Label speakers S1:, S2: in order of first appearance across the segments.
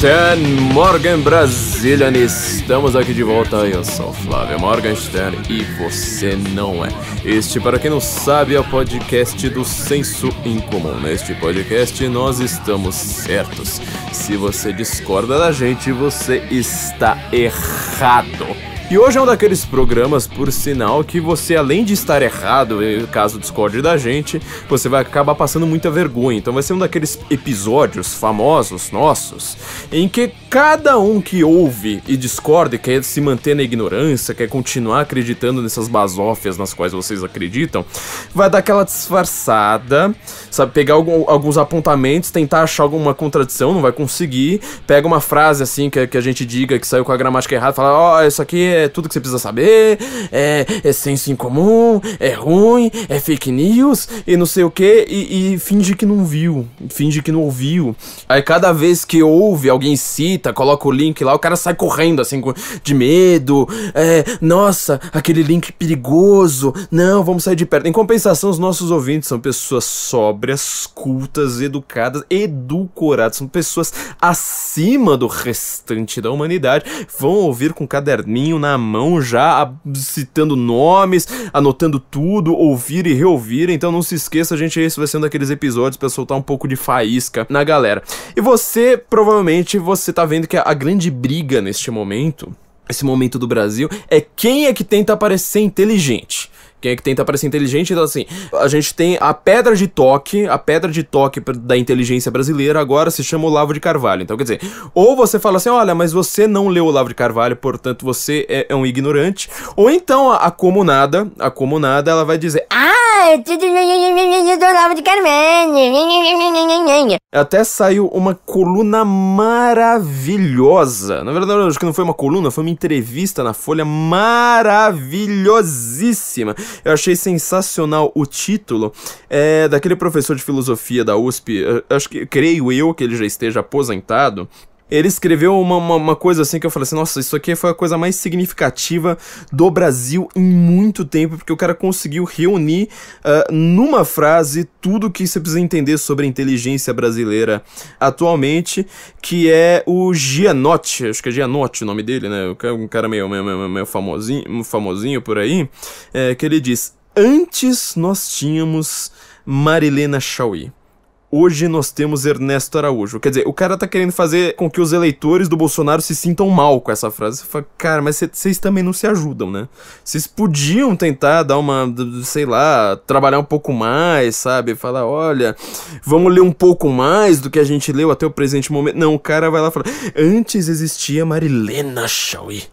S1: Guten Morgen, Brasília. Estamos aqui de volta. Eu sou Flávio Morgenstern e você não é. Este, para quem não sabe, é o podcast do Senso em Comum. Neste podcast nós estamos certos. Se você discorda da gente, você está errado. E hoje é um daqueles programas, por sinal, que você, além de estar errado, caso discorde da gente, você vai acabar passando muita vergonha. Então vai ser um daqueles episódios famosos nossos, em que cada um que ouve e discorda e quer se manter na ignorância, quer continuar acreditando nessas basófias nas quais vocês acreditam, vai dar aquela disfarçada, sabe, pegar alguns apontamentos, tentar achar alguma contradição, não vai conseguir, pega uma frase assim que a gente diga que saiu com a gramática errada, fala, ó, isso aqui é tudo que você precisa saber, é senso em comum, é ruim, é fake news e não sei o que, e finge que não viu, finge que não ouviu. Aí cada vez que ouve, alguém cita, coloca o link lá, o cara sai correndo assim, de medo, nossa, aquele link perigoso, não, vamos sair de perto. Em compensação, os nossos ouvintes são pessoas sóbrias, cultas, educadas, edulcoradas, são pessoas acima do restante da humanidade, vão ouvir com um caderninho na mão já, citando nomes, anotando tudo, ouvir e reouvir. Então não se esqueça, gente, esse vai ser um daqueles episódios pra soltar um pouco de faísca na galera. E você, provavelmente, você tá vendo que a grande briga neste momento, esse momento do Brasil, é quem é que tenta parecer inteligente. Quem é que tenta parecer inteligente? Então assim, a gente tem a pedra de toque da inteligência brasileira agora se chama Olavo de Carvalho. Então quer dizer, ou você fala assim, olha, mas você não leu Olavo de Carvalho, portanto você é um ignorante, ou então a comunada ela vai dizer, eu tudo do Olavo de Carvalho. Até saiu uma coluna maravilhosa, na verdade acho que não foi uma coluna, foi uma entrevista na Folha maravilhosíssima. Eu achei sensacional o título, daquele professor de filosofia da USP, creio eu que ele já esteja aposentado. Ele escreveu uma coisa assim que eu falei assim, nossa, isso aqui foi a coisa mais significativa do Brasil em muito tempo, porque o cara conseguiu reunir numa frase tudo que você precisa entender sobre a inteligência brasileira atualmente, que é o Gianotti, acho que é Gianotti o nome dele, né, um cara meio famosinho por aí, que ele diz, antes nós tínhamos Marilena Chaui. Hoje nós temos Ernesto Araújo. Quer dizer, o cara tá querendo fazer com que os eleitores do Bolsonaro se sintam mal com essa frase. Você fala, cara, mas vocês também não se ajudam, né? Vocês podiam tentar dar uma, sei lá, trabalhar um pouco mais, sabe? Falar, olha, vamos ler um pouco mais do que a gente leu até o presente momento. Não, o cara vai lá e fala, antes existia Marilena Chaui.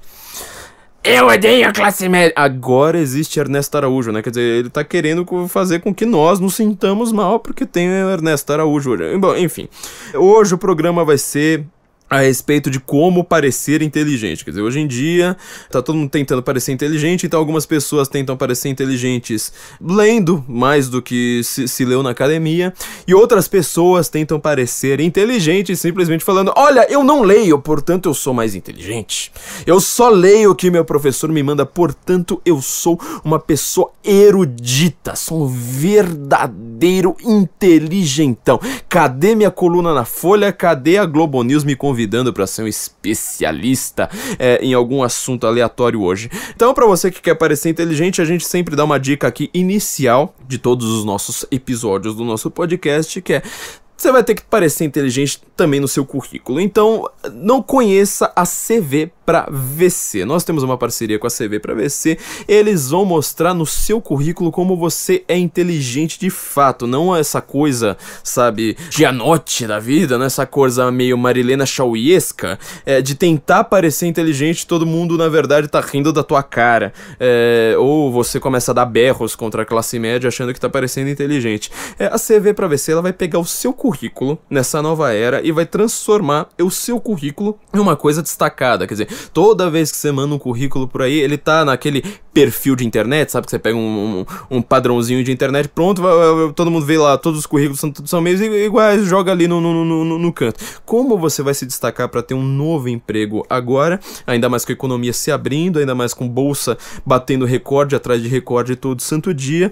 S1: Eu odeio a classe média. Agora existe Ernesto Araújo, né? Quer dizer, ele tá querendo fazer com que nós nos sintamos mal porque tem o Ernesto Araújo hoje. Bom, enfim. Hoje o programa vai ser a respeito de como parecer inteligente. Quer dizer, hoje em dia tá todo mundo tentando parecer inteligente, então algumas pessoas tentam parecer inteligentes lendo mais do que se leu na academia, e outras pessoas tentam parecer inteligentes simplesmente falando, olha, eu não leio, portanto eu sou mais inteligente. Eu só leio o que meu professor me manda, portanto eu sou uma pessoa erudita, sou um verdadeiro inteligentão. Cadê minha coluna na Folha? Cadê a Globo News me convidando para ser um especialista em algum assunto aleatório hoje? Então, para você que quer parecer inteligente, a gente sempre dá uma dica aqui inicial de todos os nossos episódios do nosso podcast, que é você vai ter que parecer inteligente também no seu currículo. Então, não conheça a CV para VC. Nós temos uma parceria com a CV para VC. Eles vão mostrar no seu currículo como você é inteligente de fato. Não essa coisa, sabe, Gianotti da vida, não essa coisa meio Marilena Chauiesca, de tentar parecer inteligente, todo mundo na verdade tá rindo da tua cara. Ou você começa a dar berros contra a classe média achando que tá parecendo inteligente. A CV para VC, ela vai pegar o seu currículo nessa nova era e vai transformar o seu currículo em uma coisa destacada. Quer dizer, toda vez que você manda um currículo por aí, ele tá naquele perfil de internet, sabe, que você pega um padrãozinho de internet, pronto, todo mundo vê lá, todos os currículos são meio iguais, joga ali no canto. Como você vai se destacar para ter um novo emprego agora, ainda mais com a economia se abrindo, ainda mais com bolsa batendo recorde atrás de recorde todo santo dia,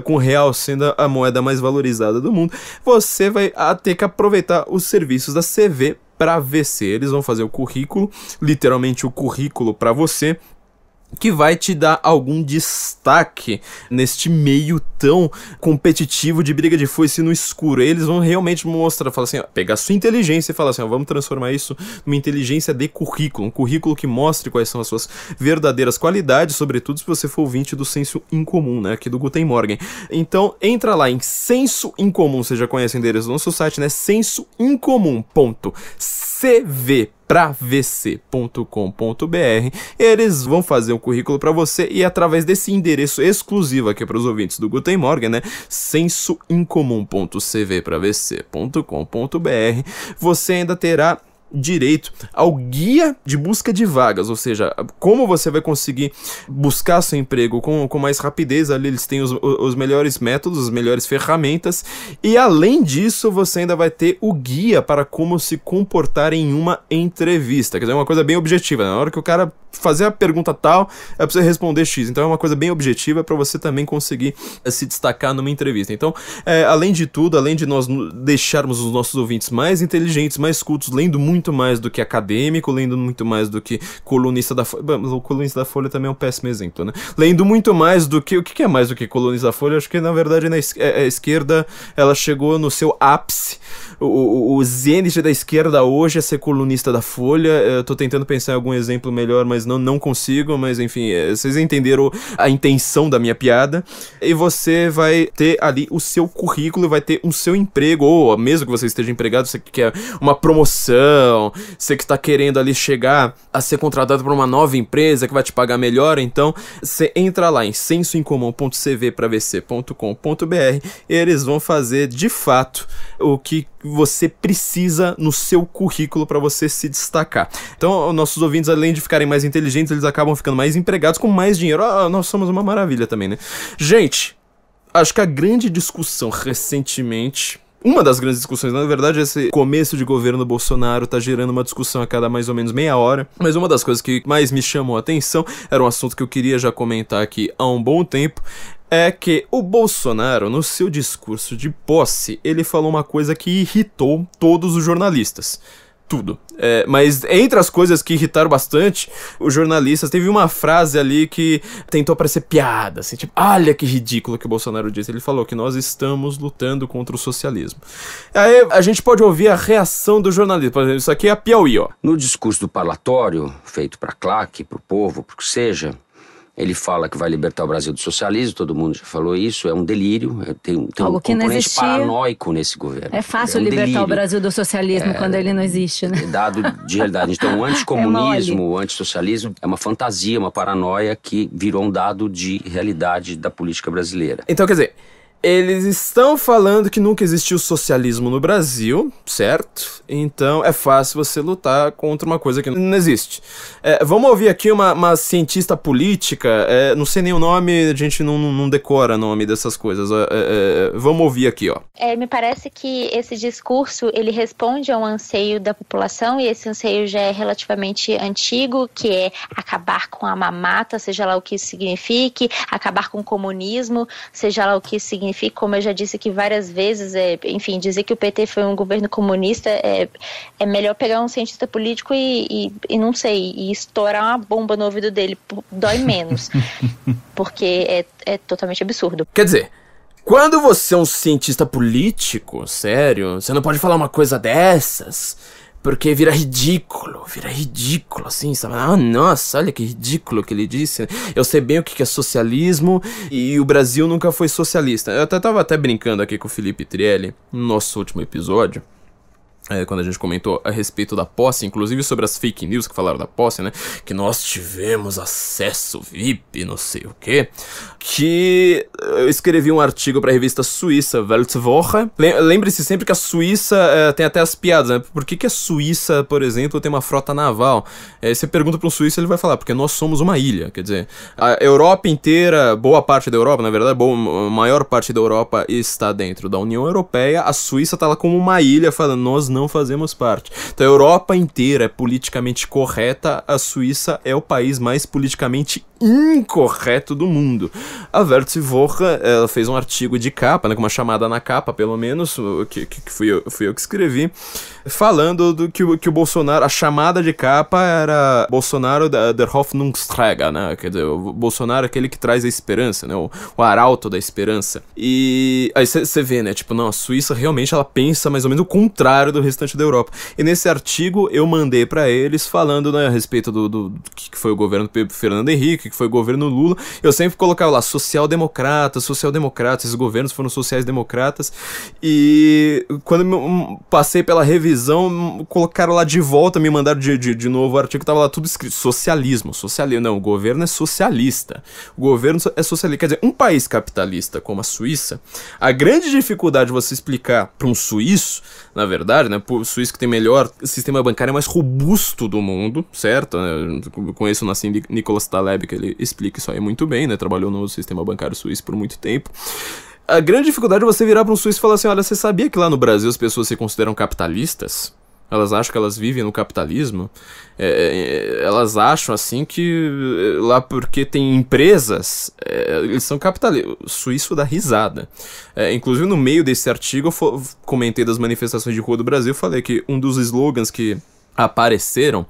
S1: com o real sendo a moeda mais valorizada do mundo, você vai ter que aproveitar os serviços da CV para VC. Eles vão fazer o currículo, literalmente o currículo para você, que vai te dar algum destaque neste meio tão competitivo de briga de foice no escuro. Eles vão realmente mostrar, falar assim, ó, pegar sua inteligência e falar assim, ó, vamos transformar isso numa inteligência de currículo, um currículo que mostre quais são as suas verdadeiras qualidades, sobretudo se você for ouvinte do Senso Incomum, né, aqui do Guten Morgen. Então, entra lá em Senso Incomum, você já conhece o endereço do nosso site, né, sensoincomum.cvpravc.com.br. Eles vão fazer um currículo para você e através desse endereço exclusivo aqui para os ouvintes do Guten Morgen, né, sensoincomum.cvpravc.com.br, você ainda terá direito ao guia de busca de vagas, ou seja, como você vai conseguir buscar seu emprego com mais rapidez. Ali eles têm os melhores métodos, as melhores ferramentas, e além disso você ainda vai ter o guia para como se comportar em uma entrevista, quer dizer, uma coisa bem objetiva, na hora que o cara fazer a pergunta tal, é pra você responder X, então é uma coisa bem objetiva para você também conseguir se destacar numa entrevista. Então, além de tudo, além de nós deixarmos os nossos ouvintes mais inteligentes, mais cultos, lendo muito mais do que acadêmico, lendo muito mais do que colunista da Folha. O colunista da Folha também é um péssimo exemplo, né? Lendo muito mais do que... O que é mais do que colunista da Folha? Acho que, na verdade, a esquerda, ela chegou no seu ápice. O zênite da esquerda hoje é ser colunista da Folha. Eu tô tentando pensar em algum exemplo melhor, mas não consigo. Mas, enfim, vocês entenderam a intenção da minha piada. E você vai ter ali o seu currículo, vai ter o seu emprego, ou mesmo que você esteja empregado, você quer uma promoção, você que está querendo ali chegar a ser contratado por uma nova empresa que vai te pagar melhor, então você entra lá em sensoincomum.cvpravc.com.br e eles vão fazer de fato o que você precisa no seu currículo para você se destacar. Então, nossos ouvintes, além de ficarem mais inteligentes, eles acabam ficando mais empregados com mais dinheiro. Nós somos uma maravilha também, né? Gente, acho que a grande discussão recentemente... Uma das grandes discussões, na verdade, esse começo de governo Bolsonaro tá gerando uma discussão a cada mais ou menos meia hora, mas uma das coisas que mais me chamou a atenção, era um assunto que eu queria já comentar aqui há um bom tempo, é que o Bolsonaro, no seu discurso de posse, ele falou uma coisa que irritou todos os jornalistas. Tudo. Mas entre as coisas que irritaram bastante os jornalistas, teve uma frase ali que tentou parecer piada, assim, tipo, olha que ridículo que o Bolsonaro disse. Ele falou que nós estamos lutando contra o socialismo. Aí a gente pode ouvir a reação do jornalista. Por exemplo, isso aqui é a Piauí, ó.
S2: No discurso do parlatório, feito pra claque, pro povo, pro que seja, ele fala que vai libertar o Brasil do socialismo, todo mundo já falou isso, é um delírio, tem um componente paranoico nesse governo.
S3: É fácil libertar o Brasil do socialismo quando ele não existe, né?
S2: É dado de realidade. Então o anticomunismo, o antissocialismo é uma fantasia, uma paranoia que virou um dado de realidade da política brasileira.
S1: Então, quer dizer, eles estão falando que nunca existiu socialismo no Brasil, certo? Então é fácil você lutar contra uma coisa que não existe. Vamos ouvir aqui uma cientista política, não sei nem o nome, a gente não decora o nome dessas coisas. Vamos ouvir aqui, ó.
S4: Me parece que esse discurso, ele responde a um anseio da população, e esse anseio já é relativamente antigo, que é acabar com a mamata, seja lá o que isso signifique, acabar com o comunismo, seja lá o que isso signifique. Como eu já disse aqui várias vezes, enfim, dizer que o PT foi um governo comunista é melhor pegar um cientista político e não sei, e estourar uma bomba no ouvido dele, dói menos, porque é totalmente absurdo.
S1: Quer dizer, quando você é um cientista político, sério, você não pode falar uma coisa dessas, porque vira ridículo, assim, sabe? Nossa, olha que ridículo que ele disse. Eu sei bem o que é socialismo e o Brasil nunca foi socialista. Eu tava brincando aqui com o Felipe Trielli no nosso último episódio. Quando a gente comentou a respeito da posse, inclusive sobre as fake news que falaram da posse, né? Que nós tivemos acesso VIP, não sei o quê. Que eu escrevi um artigo pra revista suíça, Weltwoche. Lembre-se sempre que a Suíça tem até as piadas, né? Por que a Suíça, por exemplo, tem uma frota naval? Você pergunta pra um suíço, ele vai falar, porque nós somos uma ilha. Quer dizer, a Europa inteira, boa parte da Europa, na verdade, a maior parte da Europa está dentro da União Europeia. A Suíça tá lá como uma ilha, falando, nós não fazemos parte. Então a Europa inteira é politicamente correta, a Suíça é o país mais politicamente incorreto do mundo. A Welt Woche, ela fez um artigo de capa, né, com uma chamada na capa, pelo menos, que fui eu que escrevi, falando do que o Bolsonaro, a chamada de capa era Bolsonaro der Hoffnungsträger, né, quer dizer, o Bolsonaro é aquele que traz a esperança, né, o arauto da esperança. E aí você vê, né, tipo, não, a Suíça realmente ela pensa mais ou menos o contrário do restante da Europa. E nesse artigo eu mandei pra eles falando, né, a respeito do que foi o governo do Fernando Henrique, que foi o governo Lula. Eu sempre colocava lá social-democratas, esses governos foram sociais-democratas. E quando eu passei pela revisão, colocaram lá de volta, me mandaram de novo o artigo, tava lá tudo escrito, socialismo. Não, o governo é socialista. O governo é socialista. Quer dizer, um país capitalista como a Suíça, a grande dificuldade de você explicar para um suíço, na verdade, né, o suíço que tem melhor sistema bancário mais robusto do mundo, certo? Eu conheço o Nassim Nicholas Taleb, que ele explica isso aí muito bem, né? Trabalhou no sistema bancário suíço por muito tempo. A grande dificuldade é você virar para um suíço e falar assim, olha, você sabia que lá no Brasil as pessoas se consideram capitalistas? Elas acham que elas vivem no capitalismo? Elas acham, assim, que lá porque tem empresas, eles são capitalistas. O suíço dá risada. Inclusive, no meio desse artigo, eu comentei das manifestações de rua do Brasil, falei que um dos slogans que apareceram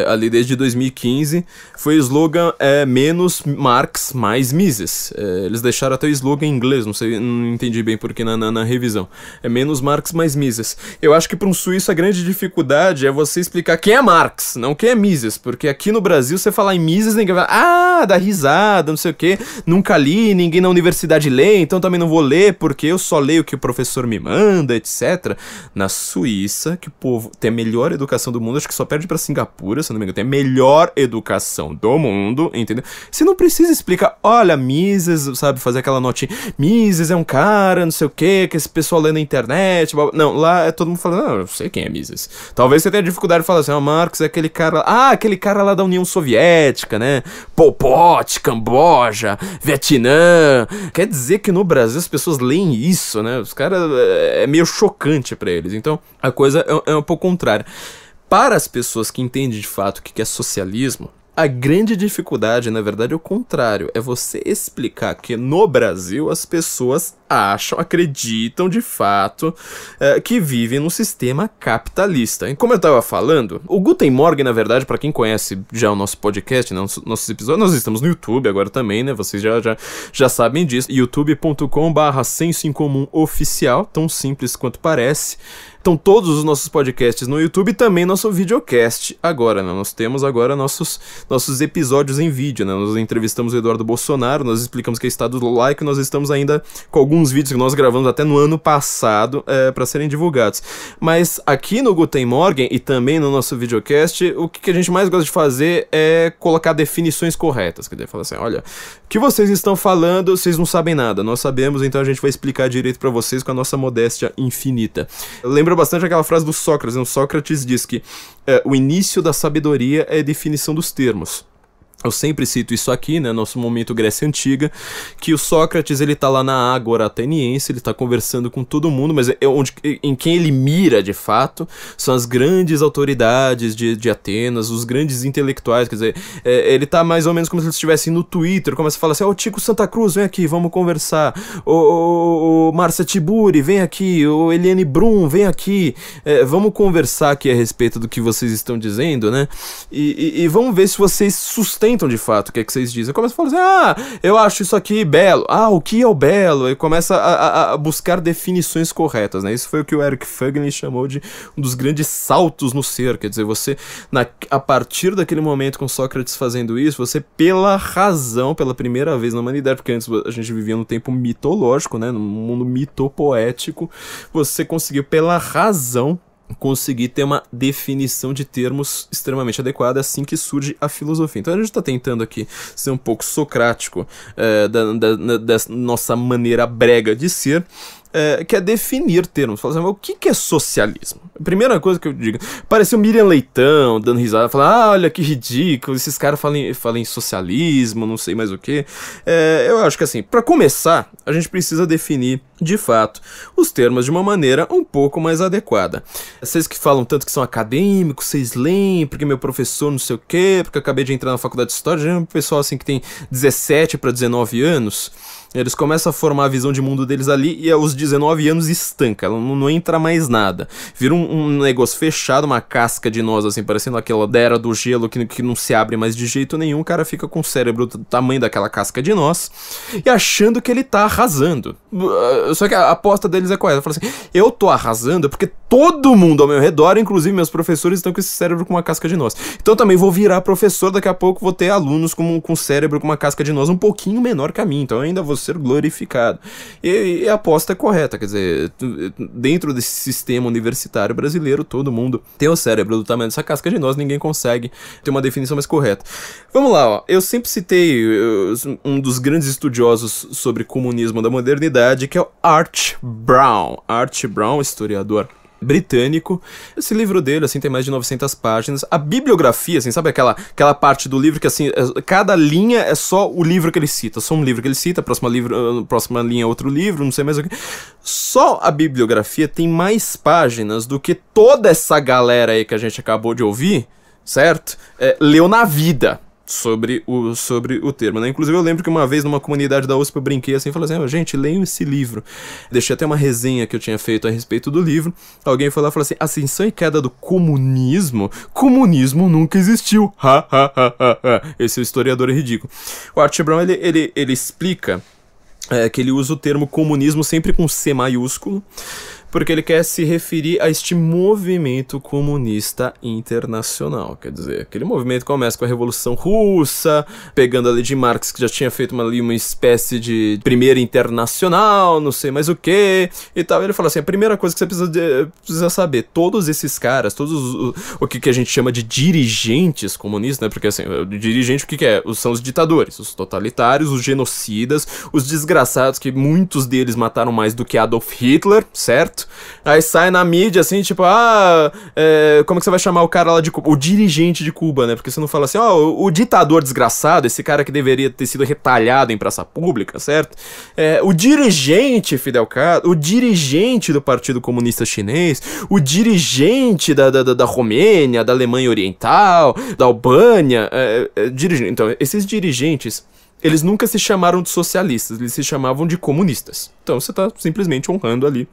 S1: ali desde 2015 foi o slogan menos Marx, mais Mises. Eles deixaram até o slogan em inglês, não entendi bem porque na revisão. É menos Marx, mais Mises. Eu acho que para um suíço a grande dificuldade é você explicar quem é Marx, não quem é Mises, porque aqui no Brasil você falar em Mises, ninguém vai, dá risada, não sei o que, nunca li, ninguém na universidade lê, então também não vou ler porque eu só leio o que o professor me manda, etc. Na Suíça, que o povo tem a melhor educação do mundo, acho que só perde pra Singapura, se não me engano, tem a melhor educação do mundo, entendeu? Você não precisa explicar, olha, Mises, sabe, fazer aquela notinha, Mises é um cara, não sei o que esse pessoal lê na internet, blá, blá. Não, lá é todo mundo falando, não, eu sei quem é Mises. Talvez você tenha dificuldade de falar assim, Marx é aquele cara, aquele cara lá da União Soviética, né, Pol Pot, Camboja, Vietnã. Quer dizer que no Brasil as pessoas leem isso, né, os caras, é meio chocante pra eles, então a coisa é um pouco contrária. Para as pessoas que entendem de fato o que é socialismo, a grande dificuldade, na verdade, é o contrário. É você explicar que no Brasil as pessoas acreditam de fato que vivem num sistema capitalista. E como eu estava falando, o Guten Morgen, na verdade, para quem conhece já o nosso podcast, né, nossos episódios, nós estamos no YouTube agora também, né? Vocês já sabem disso. youtube.com/Senso em Comum Oficial, tão simples quanto parece. Então todos os nossos podcasts no YouTube e também nosso videocast agora, né? Nós temos agora nossos episódios em vídeo, né? Nós entrevistamos o Eduardo Bolsonaro, nós explicamos que é estado laico, nós estamos ainda com alguns vídeos que nós gravamos até no ano passado para serem divulgados. Mas aqui no Guten Morgen e também no nosso videocast, o que a gente mais gosta de fazer é colocar definições corretas. Quer dizer, falar assim, olha, o que vocês estão falando, vocês não sabem nada, nós sabemos, então a gente vai explicar direito para vocês com a nossa modéstia infinita. Lembra bastante aquela frase do Sócrates, né? O Sócrates diz que o início da sabedoria é a definição dos termos. Eu sempre cito isso aqui, né, nosso momento Grécia Antiga, que o Sócrates, ele tá lá na Ágora Ateniense, ele tá conversando com todo mundo, mas em quem ele mira, de fato, são as grandes autoridades de Atenas, os grandes intelectuais, quer dizer, ele tá mais ou menos como se ele estivesse no Twitter, começa a falar assim, Tico Santa Cruz, vem aqui, vamos conversar, o Márcia Tiburi, vem aqui, o Eliane Brum, vem aqui, vamos conversar aqui a respeito do que vocês estão dizendo, né, e vamos ver se vocês sustentam de fato o que é que vocês dizem. Começa a falar assim, eu acho isso aqui belo. O que é o belo? E começa a buscar definições corretas, né? Isso foi o que o Eric Fögling chamou de um dos grandes saltos no ser. Quer dizer, você, a partir daquele momento com Sócrates fazendo isso, você, pela razão, pela primeira vez na humanidade, porque antes a gente vivia num tempo mitológico, né? Num mundo mitopoético, você conseguiu, pela razão, conseguir ter uma definição de termos extremamente adequada, assim que surge a filosofia. Então a gente está tentando aqui ser um pouco socrático da nossa maneira brega de ser, que é definir termos. Falar assim, o que é socialismo? A primeira coisa que eu digo, pareceu Miriam Leitão dando risada, falando, olha que ridículo, esses caras falam em socialismo, não sei mais o que. Eu acho que assim, para começar, a gente precisa definir de fato, os termos de uma maneira um pouco mais adequada. Vocês que falam tanto que são acadêmicos, vocês leem, porque meu professor não sei o quê, porque eu acabei de entrar na faculdade de História, já é um pessoal assim que tem 17 para 19 anos, eles começam a formar a visão de mundo deles ali e aos 19 anos estanca, não entra mais nada. Vira um negócio fechado, uma casca de nós, assim, parecendo aquela da era do gelo que não se abre mais de jeito nenhum. O cara fica com o cérebro do tamanho daquela casca de nós e achando que ele tá arrasando. Só que a aposta deles é correta. Fala assim, eu tô arrasando porque todo mundo ao meu redor, inclusive meus professores, estão com esse cérebro com uma casca de nós. Então eu também vou virar professor, daqui a pouco vou ter alunos com cérebro com uma casca de nós um pouquinho menor que a minha, então eu ainda vou ser glorificado. E a aposta é correta, quer dizer, dentro desse sistema universitário brasileiro, todo mundo tem o cérebro do tamanho dessa casca de nós, ninguém consegue ter uma definição mais correta. Vamos lá, ó. Eu sempre citei um dos grandes estudiosos sobre comunismo da modernidade, que é o Art Brown. Art Brown, historiador britânico. Esse livro dele, assim, tem mais de 900 páginas. A bibliografia, assim, sabe aquela parte do livro que, assim, cada linha é só o livro que ele cita. Só um livro que ele cita, próxima linha é outro livro, não sei mais o que. Só a bibliografia tem mais páginas do que toda essa galera aí que a gente acabou de ouvir, certo? Leu na vida sobre o termo, né? Inclusive eu lembro que uma vez numa comunidade da USP eu brinquei assim, falei assim, gente, leiam esse livro. Deixei até uma resenha que eu tinha feito a respeito do livro. Alguém foi lá e falou assim, Ascensão e Queda do Comunismo? Comunismo nunca existiu. Ha, ha, ha, ha, ha. Esse é o historiador ridículo. O Art Brown, ele explica que ele usa o termo comunismo sempre com C maiúsculo, porque ele quer se referir a este movimento comunista internacional. Quer dizer, aquele movimento começa com a Revolução Russa, pegando ali de Marx, que já tinha feito uma espécie de primeira internacional, não sei mais o que, e tal. Ele fala assim, a primeira coisa que você precisa saber, todos esses caras, todos o que a gente chama de dirigentes comunistas, né? Porque assim, o dirigente o que é? São os ditadores, os totalitários, os genocidas, os desgraçados, que muitos deles mataram mais do que Adolf Hitler, certo? Aí sai na mídia assim, tipo, como que você vai chamar o cara lá de Cuba? O dirigente de Cuba, né? Porque você não fala assim, o ditador desgraçado, esse cara que deveria ter sido retalhado em praça pública, certo? O dirigente Fidel Castro, o dirigente do Partido Comunista Chinês, o dirigente da Romênia, da Alemanha Oriental, da Albânia, então, esses dirigentes, eles nunca se chamaram de socialistas, eles se chamavam de comunistas. Então você tá simplesmente honrando ali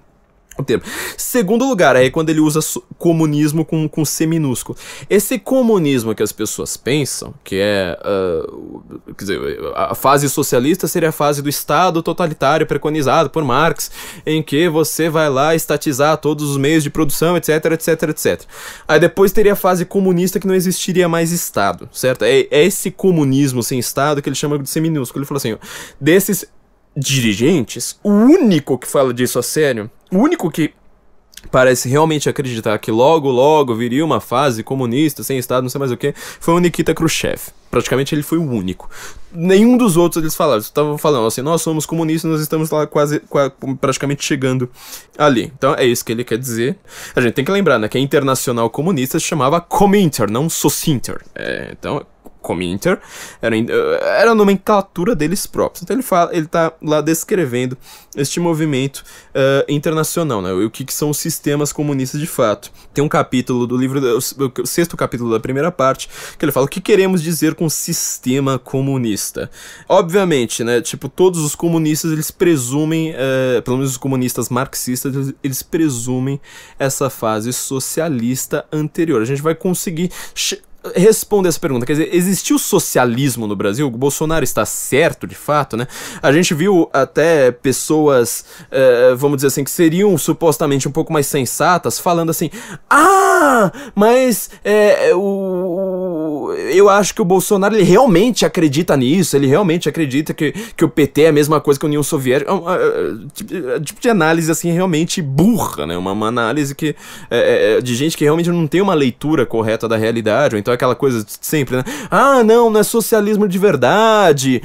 S1: o termo. Segundo lugar, é quando ele usa comunismo com C minúsculo. Esse comunismo que as pessoas pensam, que quer dizer, a fase socialista seria a fase do Estado totalitário preconizado por Marx, em que você vai lá estatizar todos os meios de produção, etc, etc, etc. Aí depois teria a fase comunista que não existiria mais Estado, certo? É esse comunismo sem Estado que ele chama de C minúsculo. Ele fala assim, desses dirigentes, o único que fala disso a sério, o único que parece realmente acreditar que logo viria uma fase comunista, sem Estado, não sei mais o que, foi o Nikita Khrushchev. Praticamente ele foi o único. Nenhum dos outros eles falaram. Eles estavam falando assim, nós somos comunistas, nós estamos lá praticamente chegando ali. Então é isso que ele quer dizer. A gente tem que lembrar, né, que a Internacional Comunista se chamava Cominter, não Socinter. Então Cominter era a nomenclatura deles próprios. Então ele tá lá descrevendo este movimento internacional, né? O que são os sistemas comunistas de fato. Tem um capítulo do livro, o 6º capítulo da primeira parte, que ele fala o que queremos dizer com sistema comunista. Obviamente, né? Tipo, todos os comunistas, eles presumem, pelo menos os comunistas marxistas, eles presumem essa fase socialista anterior. A gente vai conseguir responde essa pergunta, quer dizer, existiu socialismo no Brasil? O Bolsonaro está certo, de fato, né? A gente viu até pessoas, vamos dizer assim, que seriam supostamente um pouco mais sensatas, falando assim, mas eu acho que o Bolsonaro, ele realmente acredita nisso, ele realmente acredita que o PT é a mesma coisa que a União Soviética, tipo de análise, assim, realmente burra, né? Uma análise que, de gente que realmente não tem uma leitura correta da realidade, ou então aquela coisa de sempre, né? Não é socialismo de verdade,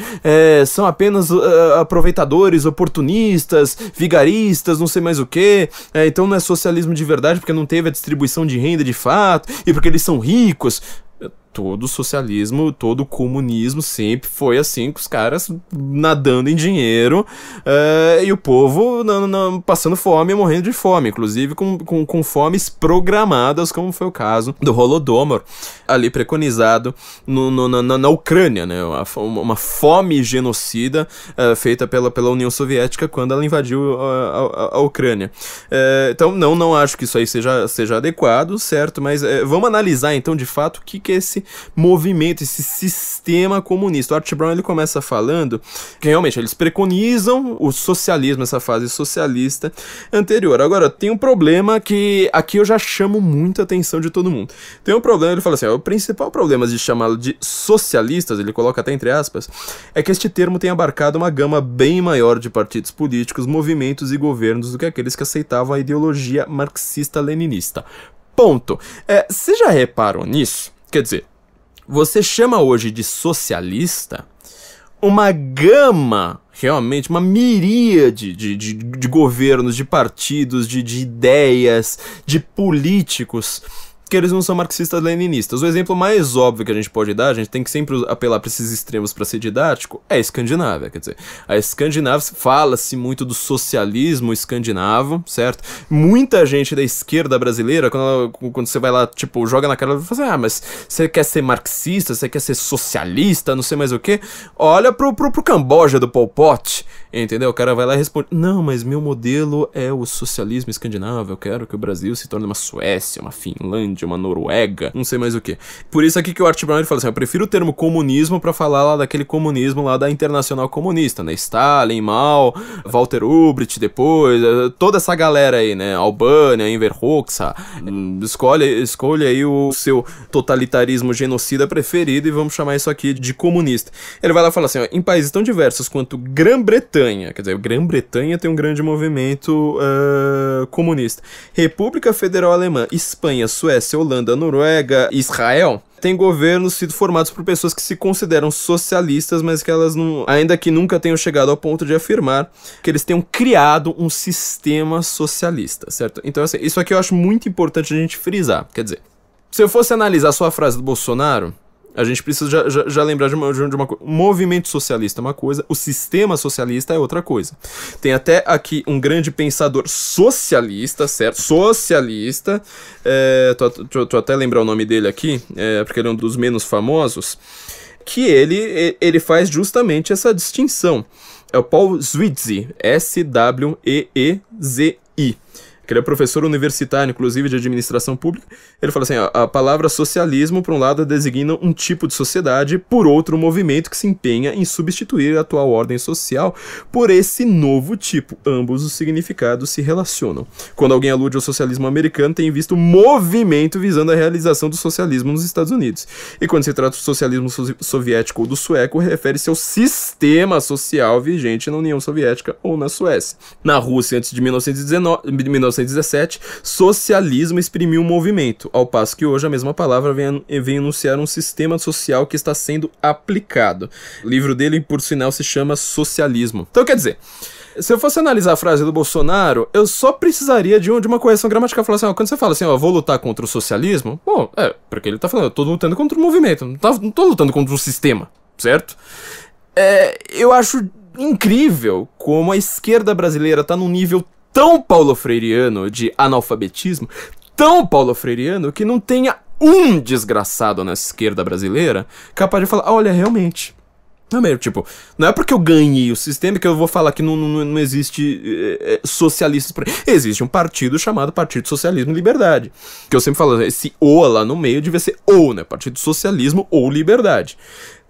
S1: são apenas aproveitadores, oportunistas, vigaristas, não sei mais o que, então não é socialismo de verdade porque não teve a distribuição de renda de fato, e porque eles são ricos. todo socialismo, todo comunismo sempre foi assim, com os caras nadando em dinheiro e o povo passando fome e morrendo de fome, inclusive com fomes programadas, como foi o caso do Holodomor, ali preconizado na Ucrânia, né? Uma fome genocida feita pela União Soviética quando ela invadiu a Ucrânia. Então não acho que isso aí seja adequado, certo? Mas vamos analisar então de fato o que é esse movimento, esse sistema comunista. O Arthur Brown ele começa falando que realmente eles preconizam o socialismo, essa fase socialista anterior. Agora, tem um problema que aqui eu já chamo muita atenção de todo mundo. Tem um problema, ele fala assim, o principal problema de chamá-lo de socialistas, ele coloca até entre aspas, é que este termo tem abarcado uma gama bem maior de partidos políticos, movimentos e governos do que aqueles que aceitavam a ideologia marxista-leninista. Ponto. Você já reparou nisso? Quer dizer, você chama hoje de socialista uma gama, realmente, uma miríade de governos, de partidos, de ideias, de políticos, que eles não são marxistas-leninistas. O exemplo mais óbvio que a gente pode dar, a gente tem que sempre apelar para esses extremos para ser didático, é a Escandinávia, quer dizer, a Escandinávia, fala-se muito do socialismo escandinavo, certo? Muita gente da esquerda brasileira, quando você vai lá, tipo, joga na cara, ela fala assim, mas você quer ser marxista, você quer ser socialista, não sei mais o que, olha pro Camboja do Pol Pot, entendeu? O cara vai lá e responde, não, mas meu modelo é o socialismo escandinavo, eu quero que o Brasil se torne uma Suécia, uma Finlândia, uma Noruega, não sei mais o que. Por isso aqui que o Arthur Brown ele fala assim, eu prefiro o termo comunismo pra falar lá daquele comunismo lá da Internacional Comunista, né? Stalin, Mao, Walter Ulbricht depois, toda essa galera aí, né? Albânia, Enver Hoxha, escolhe aí o seu totalitarismo genocida preferido e vamos chamar isso aqui de comunista. Ele vai lá e fala assim, em países tão diversos quanto Grã-Bretanha, quer dizer, Grã-Bretanha tem um grande movimento comunista, República Federal Alemã, Espanha, Suécia, Holanda, Noruega e Israel, tem governos sido formados por pessoas que se consideram socialistas, mas que elas não, ainda que nunca tenham chegado ao ponto de afirmar que eles tenham criado um sistema socialista, certo? Então, assim, isso aqui eu acho muito importante a gente frisar. Quer dizer, se eu fosse analisar só a frase do Bolsonaro, a gente precisa já lembrar de uma coisa. O movimento socialista é uma coisa, o sistema socialista é outra coisa. Tem até aqui um grande pensador socialista, certo? Socialista, tô até lembrar o nome dele aqui, porque ele é um dos menos famosos, que ele faz justamente essa distinção. É o Paul Sweezy, S-W-E-E-Z-I. Que ele é professor universitário, inclusive de administração pública. Ele fala assim, a palavra socialismo, por um lado, designa um tipo de sociedade, por outro, um movimento que se empenha em substituir a atual ordem social por esse novo tipo. Ambos os significados se relacionam. Quando alguém alude ao socialismo americano, tem visto movimento visando a realização do socialismo nos Estados Unidos. E quando se trata do socialismo soviético ou do sueco, refere-se ao sistema social vigente na União Soviética ou na Suécia. Na Rússia, antes de 1917, socialismo exprimiu um movimento, ao passo que hoje a mesma palavra vem enunciar um sistema social que está sendo aplicado. O livro dele, por sinal, se chama Socialismo. Então, quer dizer, se eu fosse analisar a frase do Bolsonaro, eu só precisaria de uma correção gramatical. Falar assim, quando você fala assim, vou lutar contra o socialismo, bom, porque ele tá falando, eu tô lutando contra o movimento, não tô lutando contra o sistema, certo? Eu acho incrível como a esquerda brasileira tá num nível tão paulofreiriano de analfabetismo, tão paulofreiriano, que não tenha um desgraçado na esquerda brasileira capaz de falar, olha, realmente, tipo, não é porque eu ganhei o sistema que eu vou falar que não existe socialistas por aí. Existe um partido chamado Partido Socialismo e Liberdade, que eu sempre falo, esse O lá no meio devia ser ou, né, Partido Socialismo ou Liberdade.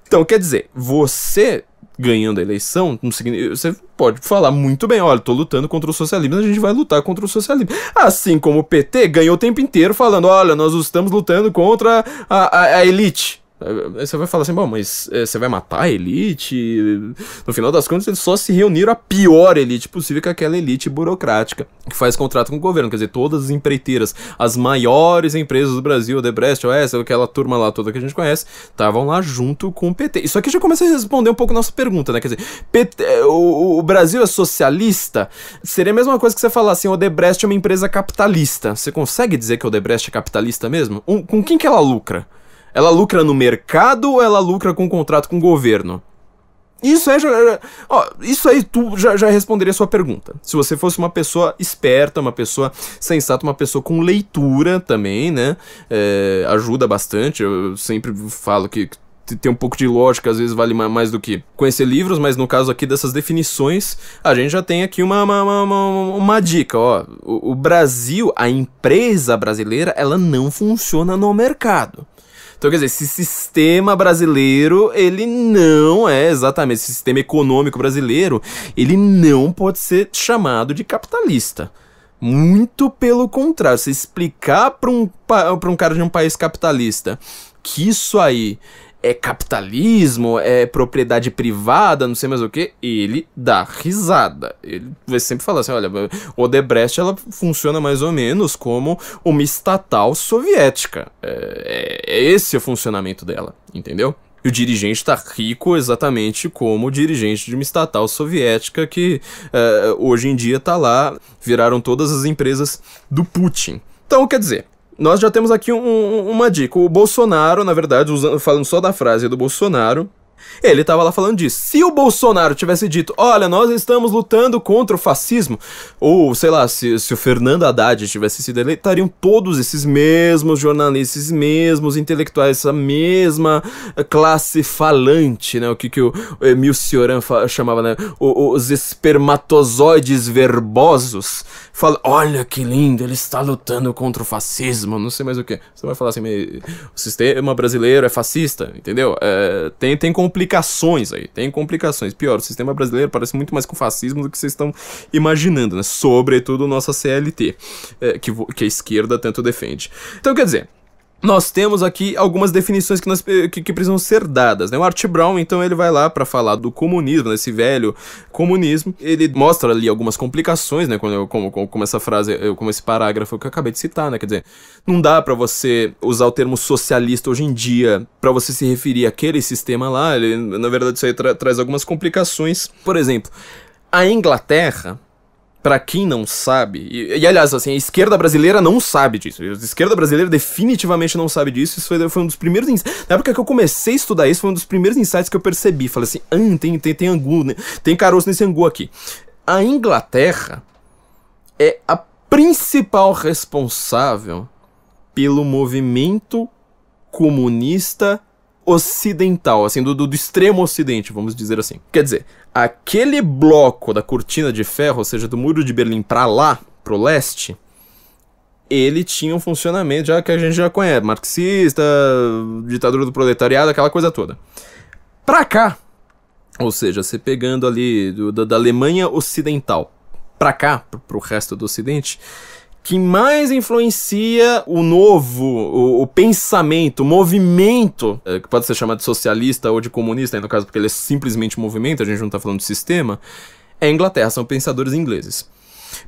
S1: Então, quer dizer, você ganhando a eleição, você pode falar muito bem, olha, tô lutando contra o socialismo, a gente vai lutar contra o socialismo. Assim como o PT ganhou o tempo inteiro falando, olha, nós estamos lutando contra a elite. Aí você vai falar assim, bom, mas você vai matar a elite? No final das contas, eles só se reuniram a pior elite possível, que é aquela elite burocrática que faz contrato com o governo. Quer dizer, todas as empreiteiras, as maiores empresas do Brasil, Odebrecht, OS, aquela turma lá toda que a gente conhece, estavam lá junto com o PT. Isso aqui já começa a responder um pouco a nossa pergunta, né? Quer dizer, o Brasil é socialista? Seria a mesma coisa que você falar assim, Odebrecht é uma empresa capitalista. Você consegue dizer que a Odebrecht é capitalista mesmo? Com quem que ela lucra? Ela lucra no mercado ou ela lucra com um contrato com o governo? Isso aí tu já responderia a sua pergunta. Se você fosse uma pessoa esperta, uma pessoa sensata, uma pessoa com leitura também, né? Ajuda bastante. Eu sempre falo que ter um pouco de lógica às vezes vale mais do que conhecer livros, mas no caso aqui dessas definições, a gente já tem aqui uma dica, ó. O Brasil, a empresa brasileira, ela não funciona no mercado. Então, quer dizer, esse sistema brasileiro, ele não é exatamente, esse sistema econômico brasileiro, ele não pode ser chamado de capitalista. Muito pelo contrário, se explicar para um cara de um país capitalista que isso aí é capitalismo, é propriedade privada, não sei mais o que, ele dá risada. Ele vai sempre falar assim, olha, o Odebrecht, ela funciona mais ou menos como uma estatal soviética. Esse é o funcionamento dela, entendeu? E o dirigente tá rico exatamente como o dirigente de uma estatal soviética que hoje em dia tá lá, viraram todas as empresas do Putin. Então, quer dizer, nós já temos aqui uma dica. O Bolsonaro, na verdade, falando só da frase do Bolsonaro, ele tava lá falando disso. Se o Bolsonaro tivesse dito, olha, nós estamos lutando contra o fascismo, ou, sei lá, se o Fernando Haddad tivesse sido eleito, estariam todos esses mesmos jornalistas, esses mesmos intelectuais, essa mesma classe falante, né? O que o Emil Cioran chamava, né? Os espermatozoides verbosos. Fala, olha que lindo, ele está lutando contra o fascismo, não sei mais o que. Você vai falar assim, o sistema brasileiro é fascista, entendeu? Tem complicações aí, tem complicações. Pior, o sistema brasileiro parece muito mais com fascismo do que vocês estão imaginando, né? Sobretudo nossa CLT, que a esquerda tanto defende. Então, quer dizer, nós temos aqui algumas definições que precisam ser dadas, né? O Art Brown, então, ele vai lá para falar do comunismo, desse velho comunismo. Ele mostra ali algumas complicações, né? Como essa frase, como esse parágrafo que eu acabei de citar, né? Quer dizer, não dá para você usar o termo socialista hoje em dia para você se referir àquele sistema lá. Ele, na verdade, isso aí traz algumas complicações. Por exemplo, a Inglaterra, pra quem não sabe, e aliás, assim, a esquerda brasileira não sabe disso. A esquerda brasileira definitivamente não sabe disso. Isso foi um dos primeiros insights. Na época que eu comecei a estudar isso, foi um dos primeiros insights que eu percebi. Falei assim, tem angu, né? Tem caroço nesse angu aqui. A Inglaterra é a principal responsável pelo movimento comunista ocidental, assim, do extremo ocidente, vamos dizer assim. Quer dizer, aquele bloco da cortina de ferro, ou seja, do muro de Berlim pra lá, pro leste, ele tinha um funcionamento já que a gente já conhece, marxista, ditadura do proletariado, aquela coisa toda. Pra cá, ou seja, você pegando ali da Alemanha Ocidental pra cá, pro resto do Ocidente, que mais influencia o pensamento, o movimento, que pode ser chamado de socialista ou de comunista, no caso porque ele é simplesmente movimento, a gente não tá falando de sistema, é a Inglaterra, são pensadores ingleses.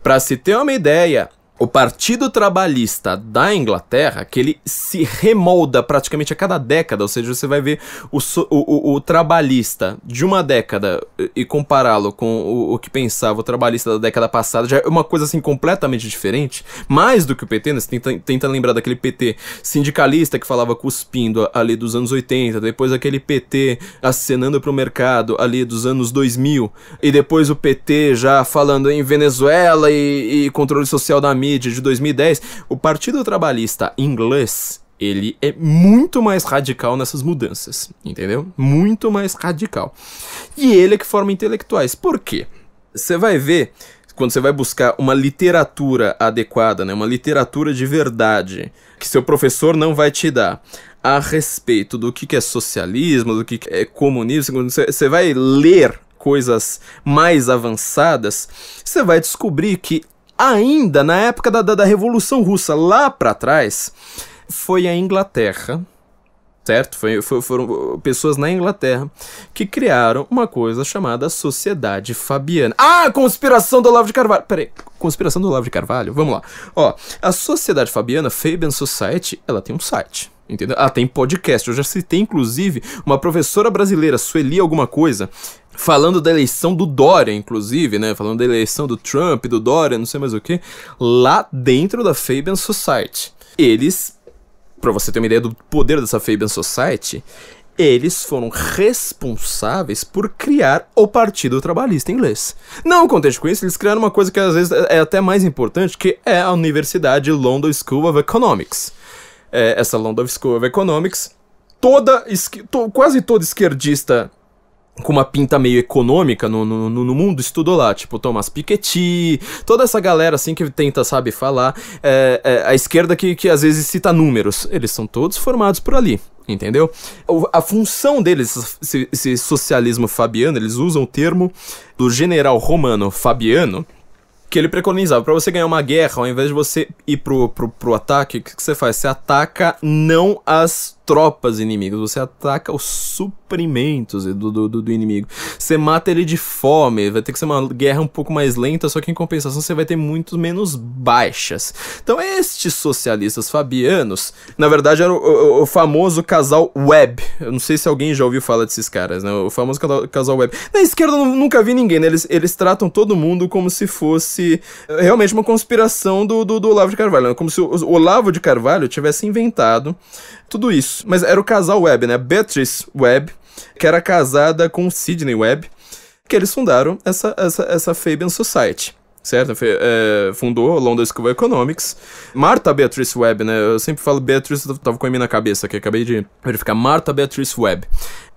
S1: Pra se ter uma ideia, o Partido Trabalhista da Inglaterra, que ele se remolda praticamente a cada década, ou seja, você vai ver o trabalhista de uma década e compará-lo com o que pensava o trabalhista da década passada, já é uma coisa assim completamente diferente, mais do que o PT, né? Você tenta lembrar daquele PT sindicalista que falava cuspindo ali dos anos 80, depois aquele PT acenando pro mercado ali dos anos 2000, e depois o PT já falando em Venezuela e controle social da mídia de 2010, o Partido Trabalhista inglês, ele é muito mais radical nessas mudanças, entendeu? Muito mais radical. E ele é que forma intelectuais. Por quê? Você vai ver, quando você vai buscar uma literatura adequada, né, uma literatura de verdade, que seu professor não vai te dar, a respeito do que é socialismo, do que é comunismo, você vai ler coisas mais avançadas, você vai descobrir que ainda na época da Revolução Russa, lá pra trás, foi a Inglaterra, certo? Foram pessoas na Inglaterra que criaram uma coisa chamada Sociedade Fabiana. Ah, conspiração do Olavo de Carvalho. Peraí, conspiração do Olavo de Carvalho? Vamos lá. Ó, a Sociedade Fabiana, Fabian Society, ela tem um site, entendeu? Ela tem podcast. Eu já citei, inclusive, uma professora brasileira, Sueli alguma coisa, falando da eleição do Dória, inclusive, né? Falando da eleição do Trump, do Dória, não sei mais o que, lá dentro da Fabian Society. Eles pra você ter uma ideia do poder dessa Fabian Society, eles foram responsáveis por criar o Partido Trabalhista Inglês. Não contente com isso, eles criaram uma coisa que às vezes é até mais importante, que é a Universidade London School of Economics. Essa London School of Economics, quase todo esquerdista com uma pinta meio econômica no mundo estudou lá, tipo Thomas Piketty, toda essa galera assim que tenta, sabe, falar, a esquerda que às vezes cita números, eles são todos formados por ali, entendeu? A função deles, esse socialismo fabiano, eles usam o termo do general romano Fabiano, que ele preconizava, pra você ganhar uma guerra, ao invés de você ir pro ataque, o que você faz? Você ataca não as tropas inimigas, você ataca os suprimentos do inimigo. Você mata ele de fome, vai ter que ser uma guerra um pouco mais lenta, só que em compensação você vai ter muito menos baixas. Então estes socialistas fabianos, na verdade era o famoso casal Webb. Eu não sei se alguém já ouviu falar desses caras, né? O famoso casal Webb. Na esquerda eu nunca vi ninguém, né? Eles tratam todo mundo como se fosse realmente uma conspiração do Olavo de Carvalho, né? Como se o Olavo de Carvalho tivesse inventado tudo isso. Mas era o casal Webb, né? Beatrice Webb, que era casada com Sidney Webb, que eles fundaram essa Fabian Society, certo? Fundou a London School of Economics. Martha Beatrice Webb, né? Eu sempre falo Beatrice, tava com a minha na cabeça aqui, acabei de verificar. Martha Beatrice Webb.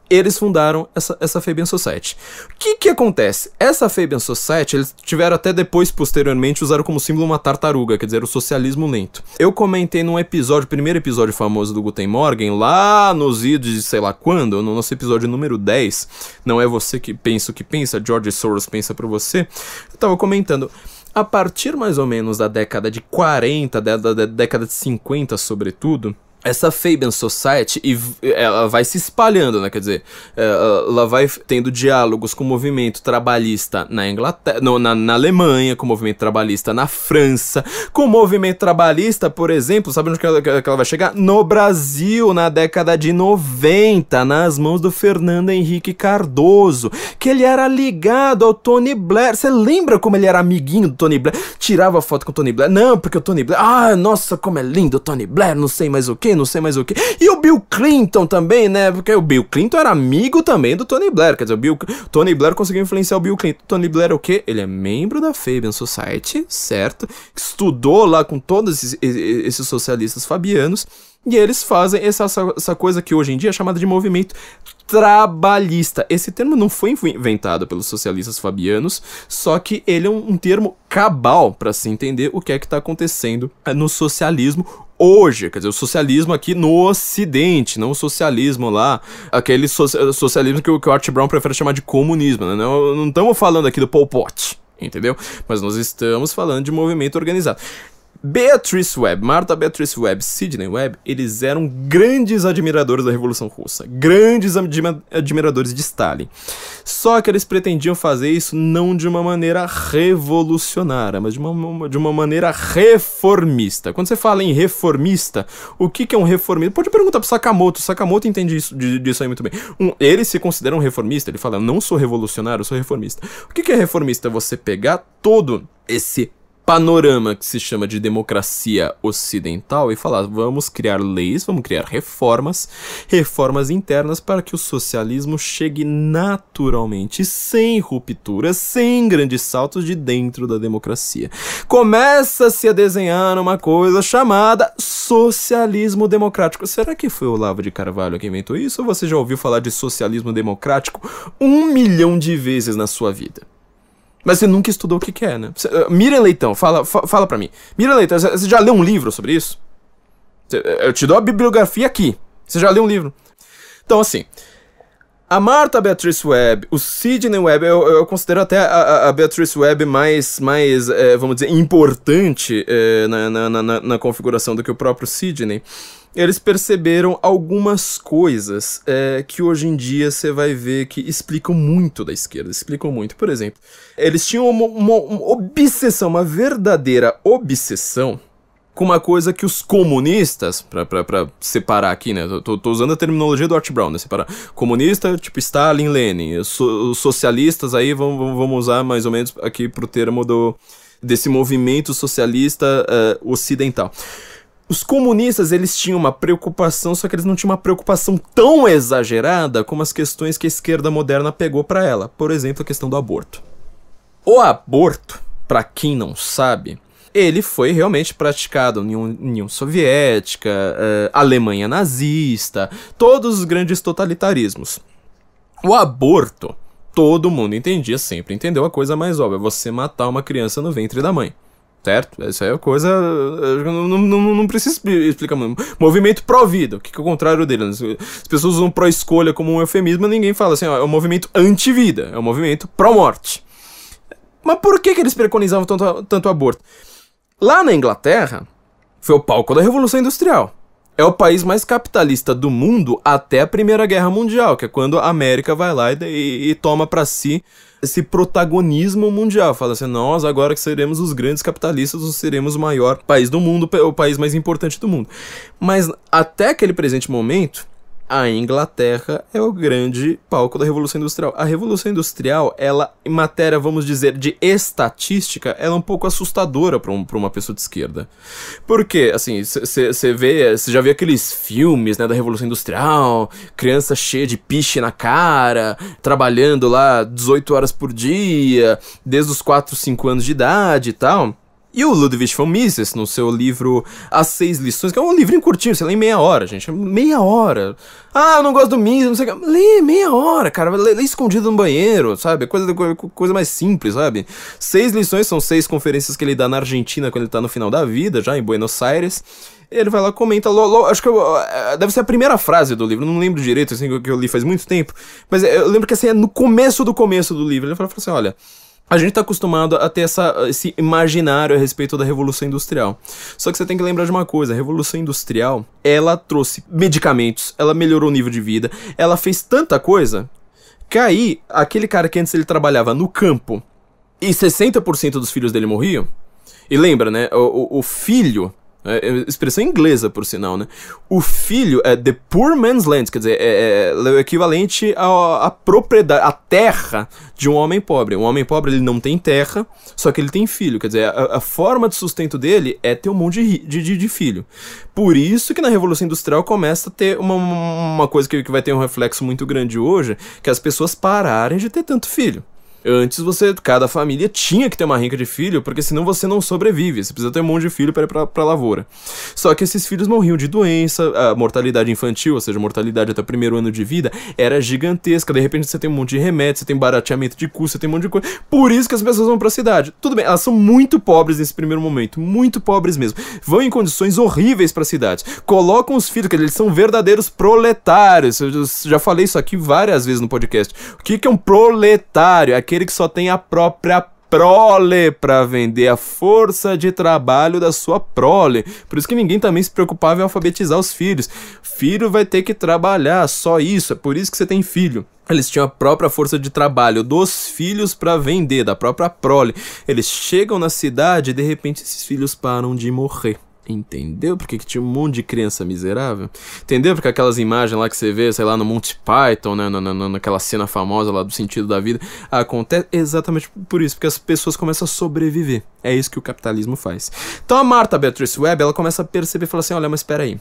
S1: Eles fundaram essa Fabian Society. O que acontece? Essa Fabian Society, eles tiveram até depois, posteriormente, usaram como símbolo uma tartaruga, quer dizer, o socialismo lento. Eu comentei num episódio, primeiro episódio famoso do Guten Morgen, lá nos idos de sei lá quando, no nosso episódio número 10, não é você que pensa o que pensa, George Soros pensa por você, eu tava comentando, a partir mais ou menos da década de 40, da década de 50 sobretudo, essa Fabian Society, ela vai se espalhando, né? Quer dizer, ela vai tendo diálogos com o movimento trabalhista na Inglaterra, na Alemanha, com o movimento trabalhista na França, com o movimento trabalhista, por exemplo, sabe onde que ela vai chegar? No Brasil, na década de 90, nas mãos do Fernando Henrique Cardoso, que ele era ligado ao Tony Blair. Você lembra como ele era amiguinho do Tony Blair? Tirava foto com o Tony Blair. Não, porque o Tony Blair... nossa, como é lindo o Tony Blair, não sei mais o que. E o Bill Clinton também, né? Porque o Bill Clinton era amigo também do Tony Blair. Quer dizer, Tony Blair conseguiu influenciar o Bill Clinton. Tony Blair é o quê? Ele é membro da Fabian Society, certo? Estudou lá com todos esses socialistas fabianos. E eles fazem essa coisa que hoje em dia é chamada de movimento trabalhista. Esse termo não foi inventado pelos socialistas fabianos, só que ele é um termo cabal para se entender o que é que está acontecendo no socialismo hoje, quer dizer, o socialismo aqui no Ocidente, não o socialismo lá, aquele socialismo que o Art Brown prefere chamar de comunismo, né? Não estamos falando aqui do Pol Pot, entendeu? Mas nós estamos falando de movimento organizado. Beatrice Webb, Martha Beatrice Webb, Sidney Webb, eles eram grandes admiradores da Revolução Russa, grandes admiradores de Stalin. Só que eles pretendiam fazer isso não de uma maneira revolucionária, mas de uma maneira reformista. Quando você fala em reformista, o que é um reformista? Pode perguntar pro Sakamoto, Sakamoto entende disso aí muito bem. Ele se considera um reformista, ele fala, não sou revolucionário, eu sou reformista. O que é reformista? É você pegar todo esse panorama que se chama de democracia ocidental e falar, vamos criar leis, vamos criar reformas internas para que o socialismo chegue naturalmente, sem rupturas, sem grandes saltos de dentro da democracia. Começa-se a desenhar uma coisa chamada socialismo democrático. Será que foi o Olavo de Carvalho que inventou isso ou você já ouviu falar de socialismo democrático 1 milhão de vezes na sua vida? Mas você nunca estudou o que é, né? Miriam Leitão, fala pra mim. Miriam Leitão, você já leu um livro sobre isso? Eu te dou a bibliografia aqui. Você já leu um livro? Então, assim, a Martha Beatrice Webb, o Sidney Webb, eu considero até a Beatrice Webb mais vamos dizer, importante na configuração do que o próprio Sidney. Eles perceberam algumas coisas que hoje em dia você vai ver que explicam muito da esquerda, explicam muito. Por exemplo, eles tinham uma obsessão, uma verdadeira obsessão com uma coisa que os comunistas, pra separar aqui, né, tô usando a terminologia do Art Brown, né, separar comunista, tipo Stalin, Lenin, os socialistas aí vamos usar mais ou menos aqui pro termo desse movimento socialista ocidental. Os comunistas, eles tinham uma preocupação, só que eles não tinham uma preocupação tão exagerada como as questões que a esquerda moderna pegou para ela. Por exemplo, a questão do aborto. O aborto, para quem não sabe, ele foi realmente praticado na União Soviética, Alemanha nazista, todos os grandes totalitarismos. O aborto, todo mundo entendia, sempre entendeu a coisa mais óbvia, você matar uma criança no ventre da mãe. Certo? Essa é a coisa... Não precisa explicar muito. Movimento pró-vida, o que é o contrário dele? As pessoas usam pró-escolha como um eufemismo, ninguém fala assim, ó, é um movimento anti-vida, é um movimento pró-morte. Mas por que eles preconizavam tanto aborto? Lá na Inglaterra, foi o palco da Revolução Industrial. É o país mais capitalista do mundo até a Primeira Guerra Mundial, que é quando a América vai lá e toma pra si esse protagonismo mundial. Fala assim, nós agora que seremos os grandes capitalistas, nós seremos o maior país do mundo, o país mais importante do mundo. Mas até aquele presente momento, a Inglaterra é o grande palco da Revolução Industrial. A Revolução Industrial, ela, em matéria, vamos dizer, de estatística, ela é um pouco assustadora para uma pessoa de esquerda. Porque, assim, você já vê aqueles filmes, né, da Revolução Industrial, criança cheia de piche na cara, trabalhando lá 18 horas por dia, desde os 4, 5 anos de idade e tal. E o Ludwig von Mises, no seu livro As 6 Lições, que é um livrinho curtinho, você lê em meia hora, gente, meia hora. Ah, eu não gosto do Mises, não sei o que. Lê meia hora, cara, lê escondido no banheiro, sabe? Coisa mais simples, sabe? 6 lições, são 6 conferências que ele dá na Argentina quando ele tá no final da vida, já em Buenos Aires. Ele vai lá e comenta, acho que deve ser a primeira frase do livro, não lembro direito, assim, que eu li faz muito tempo. Mas eu lembro que assim, é no começo do livro, ele fala assim, olha... A gente tá acostumado a ter esse imaginário a respeito da Revolução Industrial. Só que você tem que lembrar de uma coisa, a Revolução Industrial, ela trouxe medicamentos, ela melhorou o nível de vida, ela fez tanta coisa, que aí, aquele cara que antes ele trabalhava no campo, e 60% dos filhos dele morriam, e lembra, né, o filho... expressão inglesa, por sinal, né? O filho é the poor man's land, quer dizer, é o equivalente à propriedade, à terra de um homem pobre. Um homem pobre, ele não tem terra, só que ele tem filho. Quer dizer, a forma de sustento dele é ter um monte de filho. Por isso que na Revolução Industrial começa a ter uma coisa que vai ter um reflexo muito grande hoje, que é as pessoas pararem de ter tanto filho. Antes cada família tinha que ter uma rinca de filho, porque senão você não sobrevive, você precisa ter um monte de filho para ir pra lavoura. Só que esses filhos morriam de doença, a mortalidade infantil, ou seja, a mortalidade até o primeiro ano de vida, era gigantesca, de repente você tem um monte de remédio, você tem barateamento de custo, você tem um monte de coisa, por isso que as pessoas vão pra cidade. Tudo bem, elas são muito pobres nesse primeiro momento, muito pobres mesmo, vão em condições horríveis pra cidades, colocam os filhos, que eles são verdadeiros proletários, eu já falei isso aqui várias vezes no podcast. O que é um proletário? Aquele que só tem a própria prole para vender, a força de trabalho da sua prole. Por isso que ninguém também se preocupava em alfabetizar os filhos. Filho vai ter que trabalhar, só isso, é por isso que você tem filho. Eles tinham a própria força de trabalho dos filhos para vender, da própria prole. Eles chegam na cidade e de repente esses filhos param de morrer. Entendeu? Porque que tinha um monte de criança miserável? Entendeu? Porque aquelas imagens lá que você vê, sei lá, no Monty Python, né, naquela cena famosa lá do sentido da vida, acontece exatamente por isso, porque as pessoas começam a sobreviver. É isso que o capitalismo faz. Então a Martha Beatrice Webb, ela começa a perceber e fala assim, olha, mas espera aí.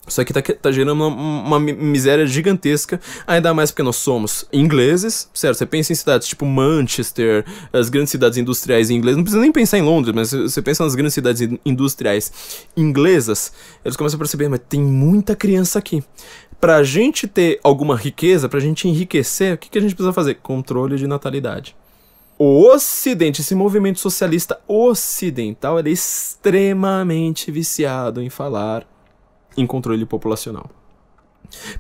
S1: Isso aqui tá gerando uma miséria gigantesca, ainda mais porque nós somos ingleses, certo? Você pensa em cidades tipo Manchester, as grandes cidades industriais inglesas, não precisa nem pensar em Londres, mas você pensa nas grandes cidades industriais inglesas, eles começam a perceber, mas tem muita criança aqui. Pra gente ter alguma riqueza, pra gente enriquecer, o que a gente precisa fazer? Controle de natalidade. O Ocidente, esse movimento socialista ocidental, ele é extremamente viciado em falar em controle populacional.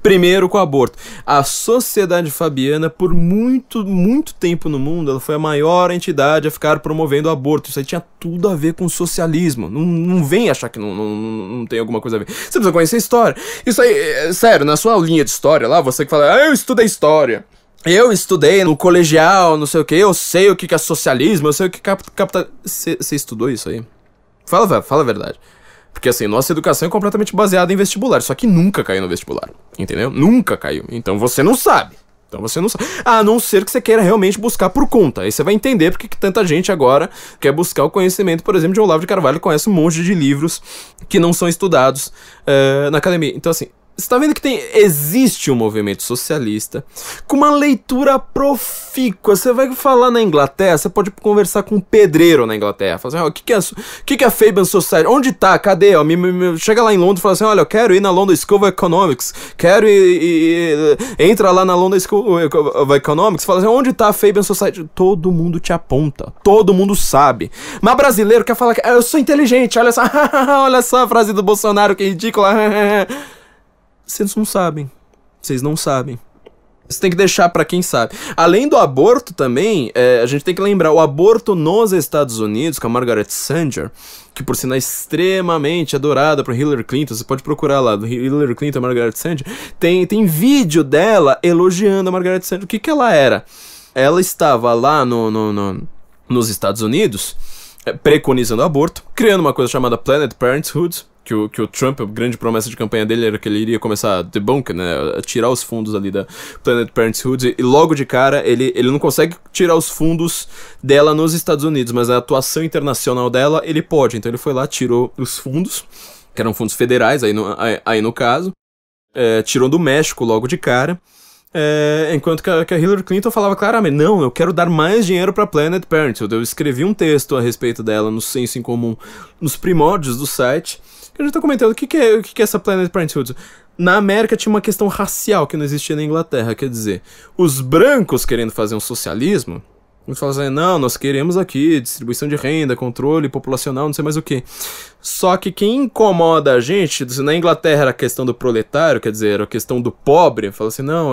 S1: Primeiro com o aborto. A Sociedade Fabiana, por muito, muito tempo no mundo, ela foi a maior entidade a ficar promovendo o aborto. Isso aí tinha tudo a ver com o socialismo. Não vem achar que não tem alguma coisa a ver. Você precisa conhecer a história. Isso aí, sério, na sua aulinha de história lá, você que fala, eu estudei história. Eu estudei no colegial, não sei o que, eu sei o que é socialismo, eu sei o que é capital... Você estudou isso aí? Fala a verdade. Porque assim, nossa educação é completamente baseada em vestibular, só que nunca caiu no vestibular, entendeu? Nunca caiu, então você não sabe. Então você não sabe. A não ser que você queira realmente buscar por conta. Aí você vai entender porque que tanta gente agora quer buscar o conhecimento, por exemplo, de Olavo de Carvalho, conhece um monte de livros que não são estudados na academia. Então, assim, você tá vendo que existe um movimento socialista com uma leitura profícua. Você vai falar na Inglaterra, você pode conversar com um pedreiro na Inglaterra. Fala assim, o que é a Fabian Society? Onde tá? Cadê? Chega lá em Londres e fala assim, olha, eu quero ir na London School of Economics. Quero ir... Entra lá na London School of Economics, fala assim, onde tá a Fabian Society? Todo mundo te aponta. Todo mundo sabe. Mas brasileiro quer falar que eu sou inteligente, olha só. Olha só a frase do Bolsonaro, que ridícula. Vocês não sabem. Vocês não sabem. Você tem que deixar pra quem sabe. Além do aborto também, a gente tem que lembrar, o aborto nos Estados Unidos, com a Margaret Sanger, que por sinal é extremamente adorada por Hillary Clinton, você pode procurar lá, Hillary Clinton, Margaret Sanger, tem vídeo dela elogiando a Margaret Sanger. O que ela era? Ela estava lá nos Estados Unidos, preconizando o aborto, criando uma coisa chamada Planned Parenthood, que o Trump, a grande promessa de campanha dele era que ele iria começar a debunker, né, a tirar os fundos ali da Planned Parenthood, e logo de cara ele não consegue tirar os fundos dela nos Estados Unidos, mas a atuação internacional dela ele pode, então ele foi lá, tirou os fundos, que eram fundos federais, aí no caso, tirou do México logo de cara, enquanto que a Hillary Clinton falava claramente, não, eu quero dar mais dinheiro pra Planned Parenthood. Eu escrevi um texto a respeito dela no Senso em Comum, nos primórdios do site, que a gente tá comentando o que é essa Planned Parenthood. Na América tinha uma questão racial que não existia na Inglaterra, quer dizer, os brancos querendo fazer um socialismo, eles falam assim, não, nós queremos aqui distribuição de renda, controle populacional, não sei mais o que. Só que quem incomoda a gente, na Inglaterra era a questão do proletário, quer dizer, era a questão do pobre, fala assim, não,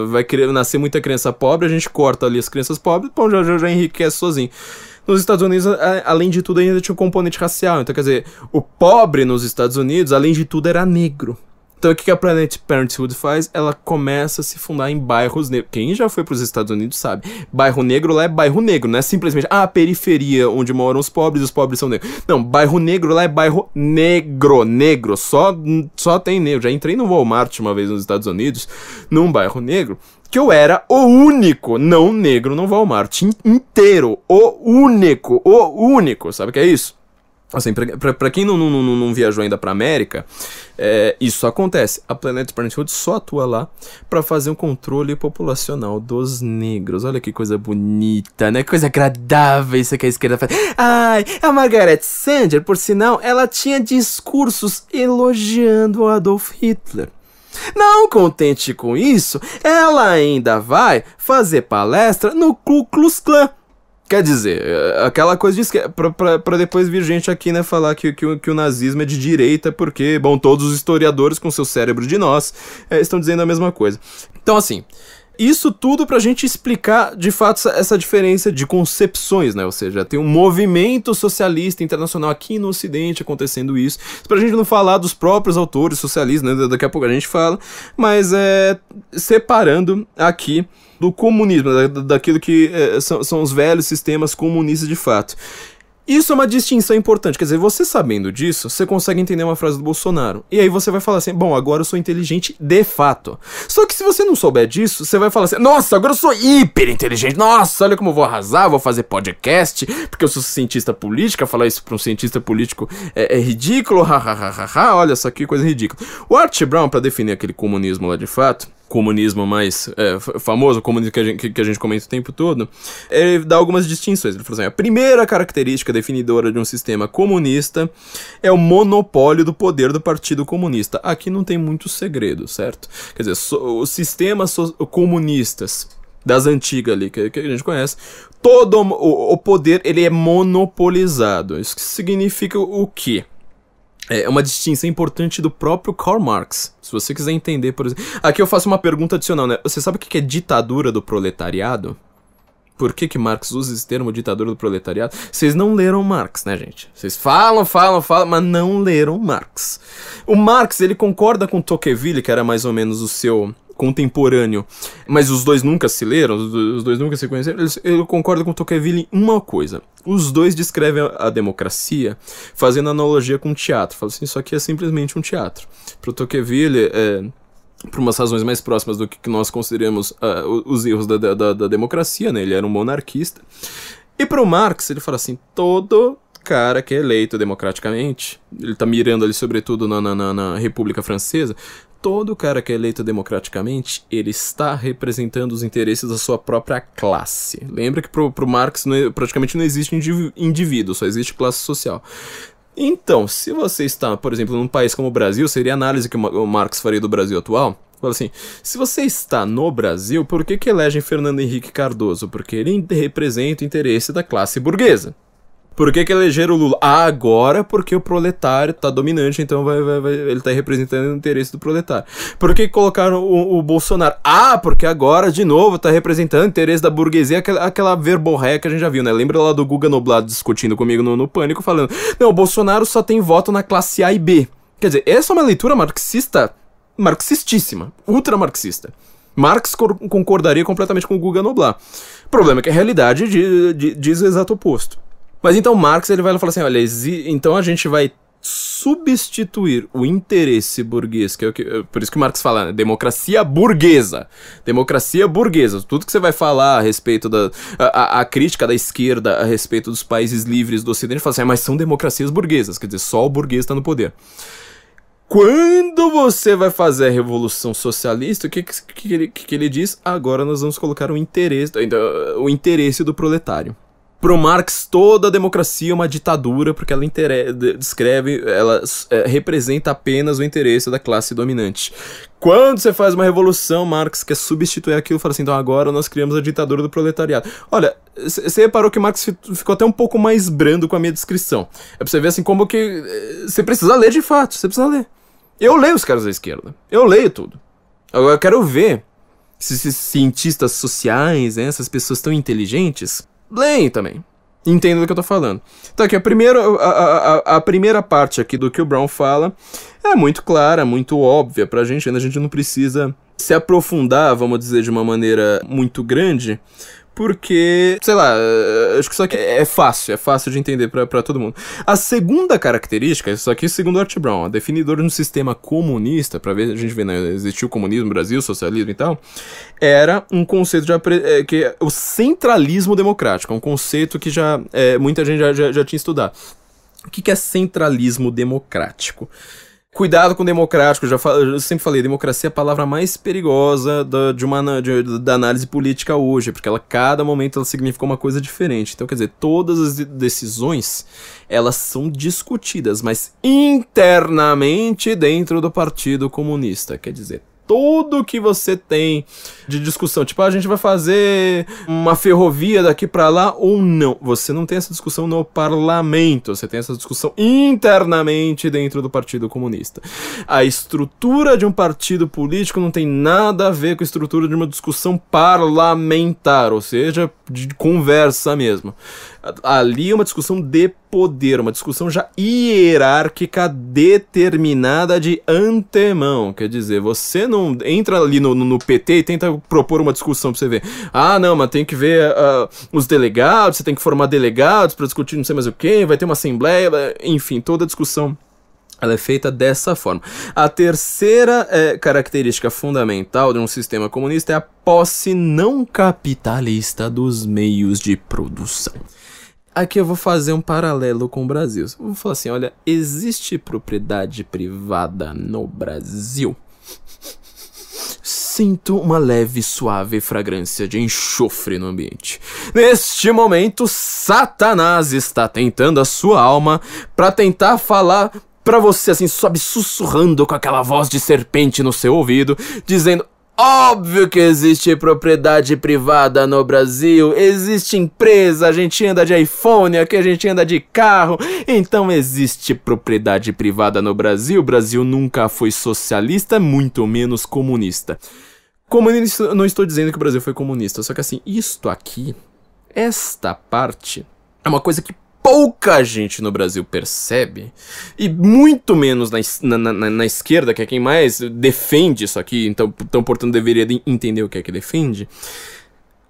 S1: vai nascer muita criança pobre, a gente corta ali as crianças pobres, bom, já enriquece sozinho. Nos Estados Unidos, além de tudo, ainda tinha um componente racial, então quer dizer, o pobre nos Estados Unidos, além de tudo, era negro. Então o que a Planned Parenthood faz? Ela começa a se fundar em bairros negros. Quem já foi para os Estados Unidos sabe. Bairro negro lá é bairro negro, não é simplesmente a periferia onde moram os pobres são negros. Não, bairro negro lá é bairro negro. Só tem negro. Já entrei no Walmart uma vez nos Estados Unidos, num bairro negro, que eu era o único não negro no Walmart inteiro. O único. Sabe o que é isso? Assim, pra quem não viajou ainda pra América, isso acontece. A Planned Parenthood só atua lá pra fazer um controle populacional dos negros. Olha que coisa bonita, né? Coisa agradável isso que a esquerda faz. Ai, a Margaret Sanger, por sinal, ela tinha discursos elogiando o Adolf Hitler. Não contente com isso, ela ainda vai fazer palestra no Ku Klux Klan. Quer dizer, aquela coisa de pra depois vir gente aqui, né, falar que o nazismo é de direita, porque, bom, todos os historiadores com seu cérebro de nós estão dizendo a mesma coisa. Então, assim, isso tudo pra gente explicar, de fato, essa diferença de concepções, né, ou seja, tem um movimento socialista internacional aqui no Ocidente acontecendo isso, pra gente não falar dos próprios autores socialistas, né, daqui a pouco a gente fala, mas separando aqui do comunismo, daquilo que são os velhos sistemas comunistas de fato. Isso é uma distinção importante, quer dizer, você sabendo disso, você consegue entender uma frase do Bolsonaro. E aí você vai falar assim, bom, agora eu sou inteligente de fato. Só que se você não souber disso, você vai falar assim, nossa, agora eu sou hiper inteligente, nossa, olha como eu vou arrasar, vou fazer podcast, porque eu sou cientista político, falar isso pra um cientista político é ridículo, olha só que coisa ridícula. O Archie Brown, pra definir aquele comunismo lá de fato, comunismo mais famoso, o comunismo que a gente comenta o tempo todo, ele dá algumas distinções. Ele falou assim, a primeira característica definidora de um sistema comunista é o monopólio do poder do Partido Comunista. Aqui não tem muito segredo, certo? Quer dizer, os sistemas comunistas das antigas ali, que a gente conhece, todo o poder ele é monopolizado. Isso significa o quê? É uma distinção importante do próprio Karl Marx. Se você quiser entender, por exemplo... Aqui eu faço uma pergunta adicional, né? Você sabe o que é ditadura do proletariado? Por que Marx usa esse termo, ditadura do proletariado? Vocês não leram Marx, né, gente? Vocês falam, mas não leram Marx. O Marx, ele concorda com Tocqueville, que era mais ou menos o seu contemporâneo, mas os dois nunca se leram, os dois nunca se conheceram. Ele concorda com Tocqueville em uma coisa: os dois descrevem a democracia fazendo analogia com teatro. Fala assim, isso aqui é simplesmente um teatro. Pro Tocqueville, por umas razões mais próximas do que nós consideramos os erros da democracia, né? Ele era um monarquista. E pro Marx, ele fala assim, todo cara que é eleito democraticamente, ele tá mirando ali sobretudo na República Francesa, todo cara que é eleito democraticamente, ele está representando os interesses da sua própria classe. Lembra que pro Marx praticamente não existe indivíduo, só existe classe social. Então, se você está, por exemplo, num país como o Brasil, seria a análise que o Marx faria do Brasil atual. Fala assim, se você está no Brasil, por que elegem Fernando Henrique Cardoso? Porque ele representa o interesse da classe burguesa. Por que elegeram o Lula? Agora porque o proletário tá dominante, então ele tá representando o interesse do proletário. Por que colocaram o Bolsonaro? Porque agora, de novo, tá representando o interesse da burguesia, aquela verborréia que a gente já viu, né? Lembra lá do Guga Noblat discutindo comigo no Pânico, falando, não, o Bolsonaro só tem voto na classe A e B. Quer dizer, essa é uma leitura marxistíssima, ultra-marxista. Marx concordaria completamente com o Guga Noblat. O problema é que a realidade diz o exato oposto. Mas então Marx ele vai falar assim, olha, então a gente vai substituir o interesse burguês, que é por isso que Marx fala, né? Democracia burguesa. Democracia burguesa. Tudo que você vai falar a respeito a crítica da esquerda a respeito dos países livres do Ocidente, fala assim, mas são democracias burguesas, quer dizer, só o burguês está no poder. Quando você vai fazer a revolução socialista, o que ele diz? Agora nós vamos colocar o interesse do proletário. Pro Marx, toda a democracia é uma ditadura, porque ela representa apenas o interesse da classe dominante. Quando você faz uma revolução, Marx quer substituir aquilo e fala assim, então agora nós criamos a ditadura do proletariado. Olha, você reparou que Marx ficou até um pouco mais brando com a minha descrição. É pra você ver assim como que você precisa ler de fato, você precisa ler. Eu leio os caras da esquerda, eu leio tudo. Agora eu quero ver se esses cientistas sociais, né, essas pessoas tão inteligentes, leem também. Entendo do que eu tô falando. Então aqui, a primeira parte aqui do que o Brown fala é muito clara, muito óbvia pra gente. Ainda a gente não precisa se aprofundar, vamos dizer, de uma maneira muito grande, porque, sei lá, acho que isso aqui é fácil de entender pra todo mundo. A segunda característica, isso aqui segundo Art Brown, definidor de um sistema comunista, pra ver, a gente vê, né, existiu o comunismo no Brasil, socialismo e tal, era um conceito que é o centralismo democrático, um conceito que muita gente já tinha estudado. O que é centralismo democrático? Cuidado com o democrático, eu sempre falei, democracia é a palavra mais perigosa da análise política hoje, porque cada momento ela significa uma coisa diferente. Então, quer dizer, todas as decisões, elas são discutidas, mas internamente dentro do Partido Comunista. Quer dizer, tudo que você tem de discussão, tipo, a gente vai fazer uma ferrovia daqui pra lá ou não. Você não tem essa discussão no parlamento, você tem essa discussão internamente dentro do Partido Comunista. A estrutura de um partido político não tem nada a ver com a estrutura de uma discussão parlamentar, ou seja, de conversa mesmo. Ali é uma discussão de poder, uma discussão já hierárquica determinada de antemão. Quer dizer, você não entra ali no PT e tenta propor uma discussão pra você ver. Não, mas tem que ver os delegados, você tem que formar delegados pra discutir não sei mais o que, vai ter uma assembleia, enfim, toda a discussão ela é feita dessa forma. A terceira característica fundamental de um sistema comunista é a posse não capitalista dos meios de produção. Aqui eu vou fazer um paralelo com o Brasil. Eu vou falar assim, olha, existe propriedade privada no Brasil? Sinto uma leve, suave fragrância de enxofre no ambiente. Neste momento, Satanás está tentando a sua alma para tentar falar pra você, assim, sobe sussurrando com aquela voz de serpente no seu ouvido, dizendo: óbvio que existe propriedade privada no Brasil, existe empresa, a gente anda de iPhone, aqui a gente anda de carro, então existe propriedade privada no Brasil. O Brasil nunca foi socialista, muito menos comunista. Comunista, não estou dizendo que o Brasil foi comunista, só que assim, isto aqui, esta parte, é uma coisa que pouca gente no Brasil percebe, e muito menos na esquerda, que é quem mais defende isso aqui, então portanto deveria entender o que é que defende,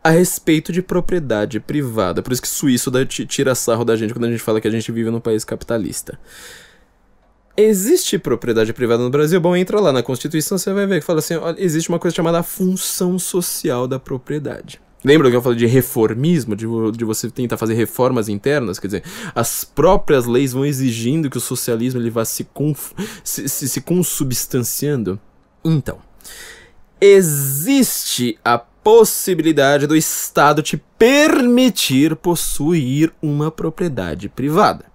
S1: a respeito de propriedade privada. Por isso que isso tira sarro da gente quando a gente fala que a gente vive num país capitalista. Existe propriedade privada no Brasil? Bom, entra lá na Constituição, você vai ver que fala assim, olha, existe uma coisa chamada função social da propriedade. Lembra que eu falei de reformismo, de você tentar fazer reformas internas? Quer dizer, as próprias leis vão exigindo que o socialismo ele vá se consubstanciando. Então, existe a possibilidade do Estado te permitir possuir uma propriedade privada.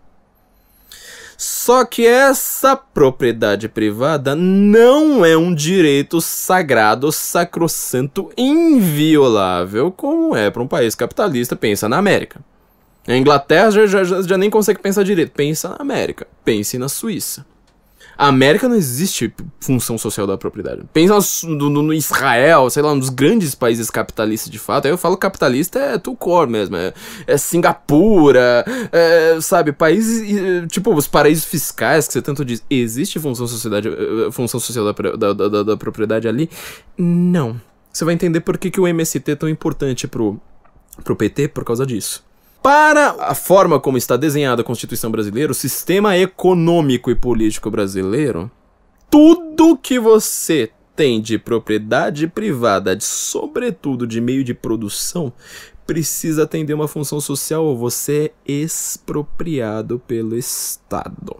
S1: Só que essa propriedade privada não é um direito sagrado, sacrossanto, inviolável, como é para um país capitalista. Pensa na América. A Inglaterra já nem consegue pensar direito. Pensa na América. Pense na Suíça. A América não existe função social da propriedade. Pensa no Israel, sei lá, um dos grandes países capitalistas de fato. Aí eu falo capitalista é Tucor mesmo, é Singapura, sabe, países, tipo, os paraísos fiscais que você tanto diz. Existe função social da propriedade ali? Não. Você vai entender por que o MST é tão importante pro PT por causa disso. Para a forma como está desenhada a Constituição brasileira, o sistema econômico e político brasileiro, tudo que você tem de propriedade privada, sobretudo de meio de produção, precisa atender uma função social ou você é expropriado pelo Estado.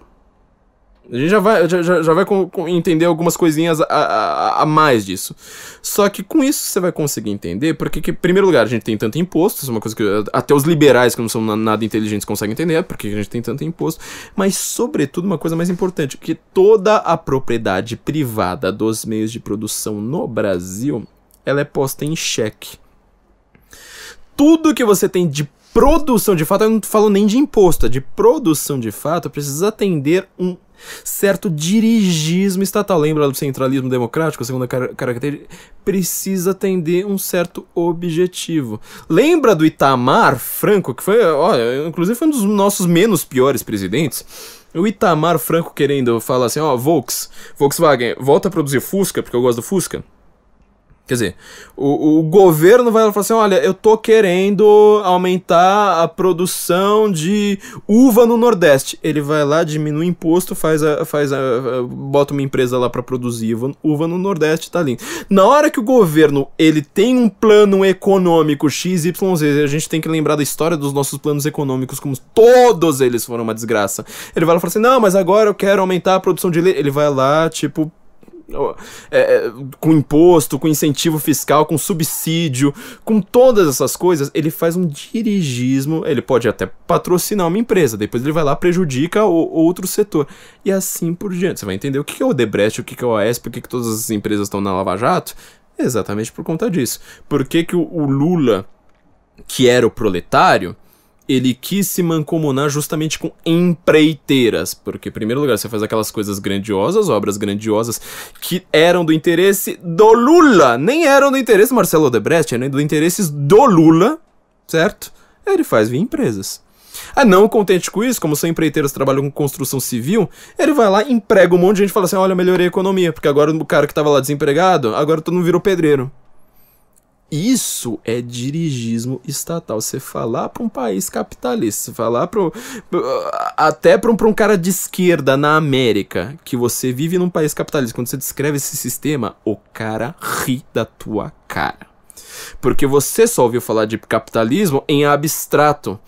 S1: A gente já vai entender algumas coisinhas a mais disso. Só que com isso você vai conseguir entender porque, em primeiro lugar, a gente tem tanto imposto. Isso é uma coisa que até os liberais, que não são nada inteligentes, conseguem entender. Porque a gente tem tanto imposto. Mas, sobretudo, uma coisa mais importante, que toda a propriedade privada dos meios de produção no Brasil, ela é posta em xeque. Tudo que você tem de produção de fato, eu não falo nem de imposto, é de produção de fato, precisa atender um certo dirigismo estatal. Lembra do centralismo democrático, a segunda característica? Precisa atender um certo objetivo. Lembra do Itamar Franco, que foi, olha, inclusive foi um dos nossos menos piores presidentes? O Itamar Franco querendo falar assim, Volkswagen, volta a produzir Fusca, porque eu gosto do Fusca. Quer dizer, o governo vai falar assim, olha, eu tô querendo aumentar a produção de uva no Nordeste. Ele vai lá, diminui o imposto, bota uma empresa lá pra produzir uva no Nordeste, tá lindo. Na hora que o governo, ele tem um plano econômico XYZ, a gente tem que lembrar da história dos nossos planos econômicos, como todos eles foram uma desgraça. Ele vai lá e fala assim, não, mas agora eu quero aumentar a produção de leite. Ele vai lá, tipo... com imposto, com incentivo fiscal, com subsídio, com todas essas coisas, ele faz um dirigismo, ele pode até patrocinar uma empresa, depois ele vai lá, prejudica o outro setor, e assim por diante. Você vai entender o que é o Odebrecht, o que é o AESP, por que todas as empresas estão na Lava Jato? Exatamente por conta disso. Por que o Lula, que era o proletário, ele quis se mancomunar justamente com empreiteiras, porque, em primeiro lugar, você faz aquelas coisas grandiosas, obras grandiosas, que eram do interesse do Lula, nem eram do interesse do Marcelo Odebrecht, eram do interesse do Lula, certo? Ele faz via empresas. Não contente com isso, como são empreiteiras que trabalham com construção civil, ele vai lá, emprega um monte de gente e fala assim, olha, melhorei a economia, porque agora o cara que estava lá desempregado, agora todo mundo virou pedreiro. Isso é dirigismo estatal. Você falar para um país capitalista, você falar até para um cara de esquerda na América, que você vive num país capitalista, quando você descreve esse sistema, o cara ri da tua cara. Porque você só ouviu falar de capitalismo em abstrato.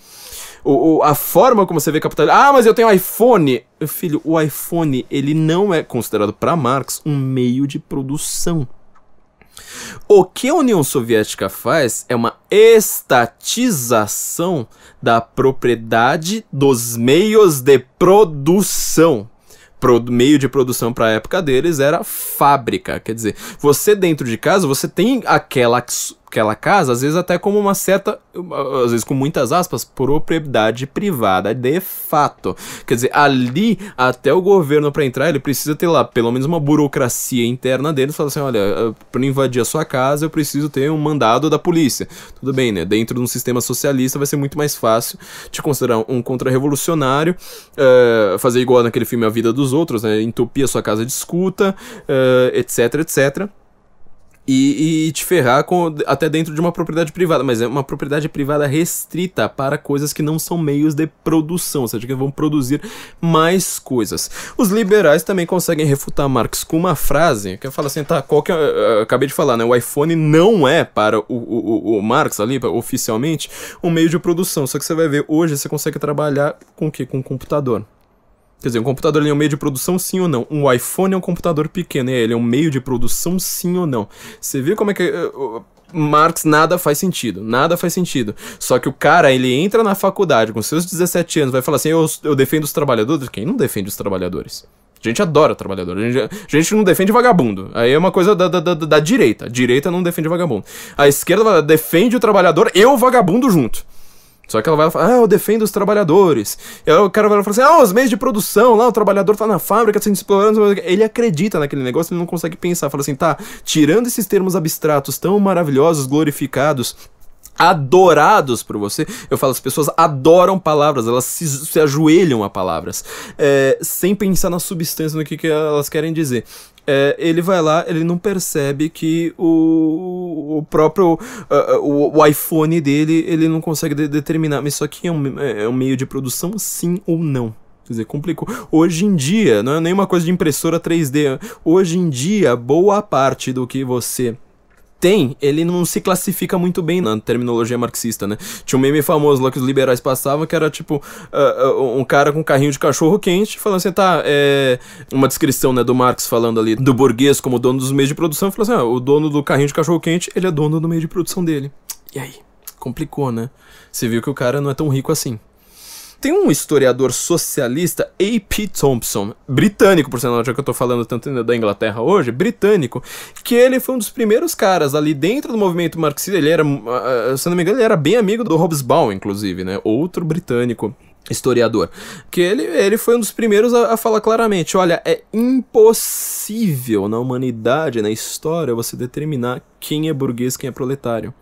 S1: A forma como você vê capitalismo... mas eu tenho iPhone. Filho, o iPhone, ele não é considerado para Marx um meio de produção. O que a União Soviética faz é uma estatização da propriedade dos meios de produção. Meio de produção para a época deles era fábrica. Quer dizer, você dentro de casa, você tem aquela casa, às vezes até como uma certa, às vezes com muitas aspas, propriedade privada de fato. Quer dizer, ali, até o governo para entrar, ele precisa ter lá pelo menos uma burocracia interna deles, falar assim, olha, para invadir a sua casa eu preciso ter um mandado da polícia. Tudo bem, né? Dentro de um sistema socialista vai ser muito mais fácil te considerar um contra-revolucionário, fazer igual naquele filme A Vida dos Outros, né? Entupir a sua casa de escuta, etc, etc. e te ferrar até dentro de uma propriedade privada, mas é uma propriedade privada restrita para coisas que não são meios de produção, ou seja, que vão produzir mais coisas. Os liberais também conseguem refutar Marx com uma frase que fala assim, tá, qual que eu acabei de falar, né, o iPhone não é para o Marx ali, oficialmente, um meio de produção, só que você vai ver, hoje você consegue trabalhar com o quê? Com um computador. Quer dizer, um computador ele é um meio de produção sim ou não? Um iPhone é um computador pequeno, ele é um meio de produção sim ou não? Você vê como é que... Marx nada faz sentido. Só que o cara, ele entra na faculdade com seus 17 anos, vai falar assim, eu defendo os trabalhadores. Quem não defende os trabalhadores? A gente adora trabalhador. A gente não defende vagabundo. Aí é uma coisa da direita. A direita não defende vagabundo. A esquerda defende o trabalhador e o vagabundo junto. Só que ela vai falar, eu defendo os trabalhadores. E aí o cara vai falar assim, os meios de produção, lá o trabalhador tá na fábrica sendo explorado. Ele acredita naquele negócio, ele não consegue pensar. Fala assim, tá, tirando esses termos abstratos tão maravilhosos, glorificados, adorados por você, eu falo, as pessoas adoram palavras, elas se ajoelham a palavras, sem pensar na substância, no que elas querem dizer. Ele vai lá, ele não percebe que o próprio o iPhone dele, ele não consegue determinar, mas isso aqui é um meio de produção sim ou não. Quer dizer, complicou. Hoje em dia, não é nenhuma coisa de impressora 3D, hoje em dia, boa parte do que você tem, ele não se classifica muito bem na terminologia marxista, né? Tinha um meme famoso lá que os liberais passavam, que era tipo um cara com um carrinho de cachorro quente, falando assim, tá, uma descrição, né, do Marx falando ali do burguês como dono dos meios de produção, falando assim, o dono do carrinho de cachorro quente, ele é dono do meio de produção dele. E aí? Complicou, né? Você viu que o cara não é tão rico assim. Tem um historiador socialista, A.P. Thompson, britânico, por sinal, já que eu tô falando tanto da Inglaterra hoje, britânico, que ele foi um dos primeiros caras ali dentro do movimento marxista, ele era, se não me engano, ele era bem amigo do Hobsbawm, inclusive, né, outro britânico historiador, que ele foi um dos primeiros a falar claramente, olha, é impossível na humanidade, na história, você determinar quem é burguês, quem é proletário.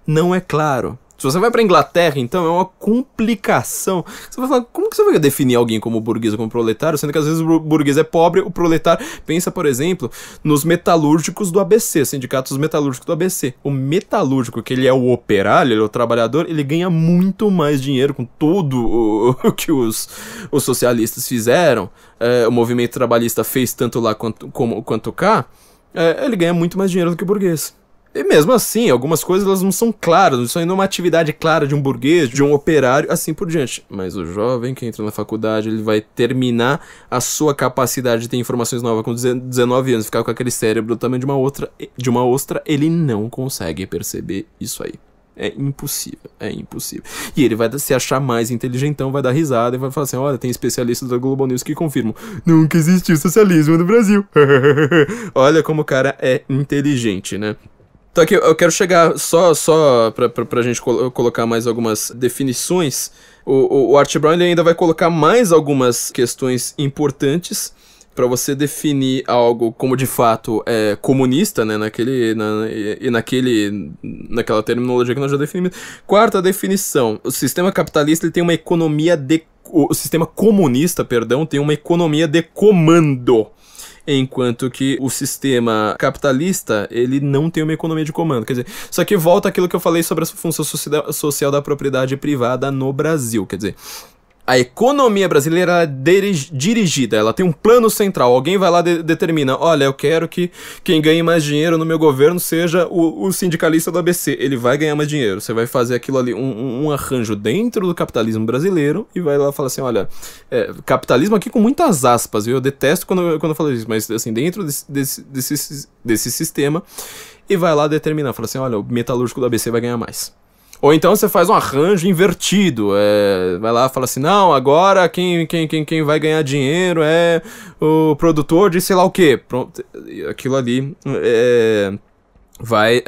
S1: Não é claro. Se você vai pra Inglaterra, então, é uma complicação. Você vai falar, como que você vai definir alguém como burguês ou como proletário, sendo que às vezes o burguês é pobre, o proletário... Pensa, por exemplo, nos metalúrgicos do ABC, sindicatos metalúrgicos do ABC. O metalúrgico, que ele é o operário, ele é o trabalhador, ele ganha muito mais dinheiro com tudo o que os socialistas fizeram. O movimento trabalhista fez tanto lá quanto cá. Ele ganha muito mais dinheiro do que o burguês. E mesmo assim, algumas coisas elas não são claras, isso ainda é uma atividade clara de um burguês, de um operário, assim por diante. Mas o jovem que entra na faculdade, ele vai terminar a sua capacidade de ter informações novas com 19 anos, ficar com aquele cérebro também de uma ostra, ele não consegue perceber isso aí. É impossível. E ele vai se achar mais inteligentão, vai dar risada e vai falar assim, olha, tem especialistas da Globo News que confirmam, nunca existiu socialismo no Brasil. Olha como o cara é inteligente, né? Então aqui eu quero chegar só pra gente colocar mais algumas definições. O Archie Brown ele ainda vai colocar mais algumas questões importantes para você definir algo como de fato é comunista, né, naquela terminologia que nós já definimos. Quarta definição, o sistema capitalista ele tem uma economia o sistema comunista, perdão, tem uma economia de comando. Enquanto que o sistema capitalista, ele não tem uma economia de comando. Quer dizer, isso aqui volta àquilo que eu falei sobre a função social da propriedade privada no Brasil. Quer dizer, a economia brasileira é dirigida, ela tem um plano central. Alguém vai lá e determina, olha, eu quero que quem ganhe mais dinheiro no meu governo seja o sindicalista do ABC. Ele vai ganhar mais dinheiro. Você vai fazer aquilo ali, um arranjo dentro do capitalismo brasileiro e vai lá falar assim, olha, capitalismo aqui com muitas aspas, viu? Eu detesto quando eu falo isso, mas assim, dentro desse sistema, e vai lá determinar, fala assim, olha, o metalúrgico do ABC vai ganhar mais. Ou então você faz um arranjo invertido, vai lá e fala assim, não, agora quem vai ganhar dinheiro é o produtor de sei lá o quê. Pronto, aquilo ali vai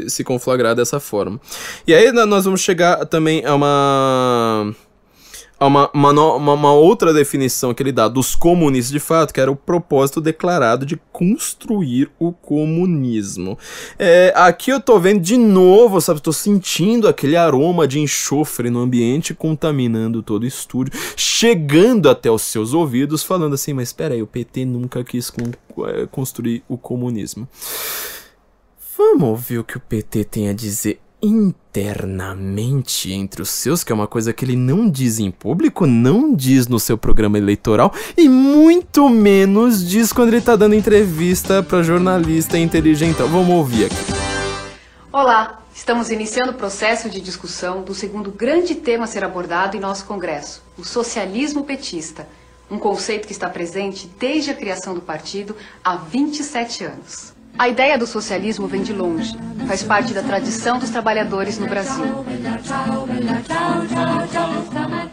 S1: se conflagrar dessa forma. E aí nós vamos chegar também a uma outra definição que ele dá dos comunistas de fato, que era o propósito declarado de construir o comunismo. Aqui eu tô vendo de novo, sabe, tô sentindo aquele aroma de enxofre no ambiente contaminando todo o estúdio, chegando até os seus ouvidos, falando assim, mas espera aí, o PT nunca quis construir o comunismo. Vamos ouvir o que o PT tem a dizer internamente entre os seus, que é uma coisa que ele não diz em público, não diz no seu programa eleitoral e muito menos diz quando ele tá dando entrevista pra jornalista inteligentão. Vamos ouvir aqui.
S5: Olá, estamos iniciando o processo de discussão do segundo grande tema a ser abordado em nosso congresso, o socialismo petista, um conceito que está presente desde a criação do partido há 27 anos. A ideia do socialismo vem de longe, faz parte da tradição dos trabalhadores no Brasil.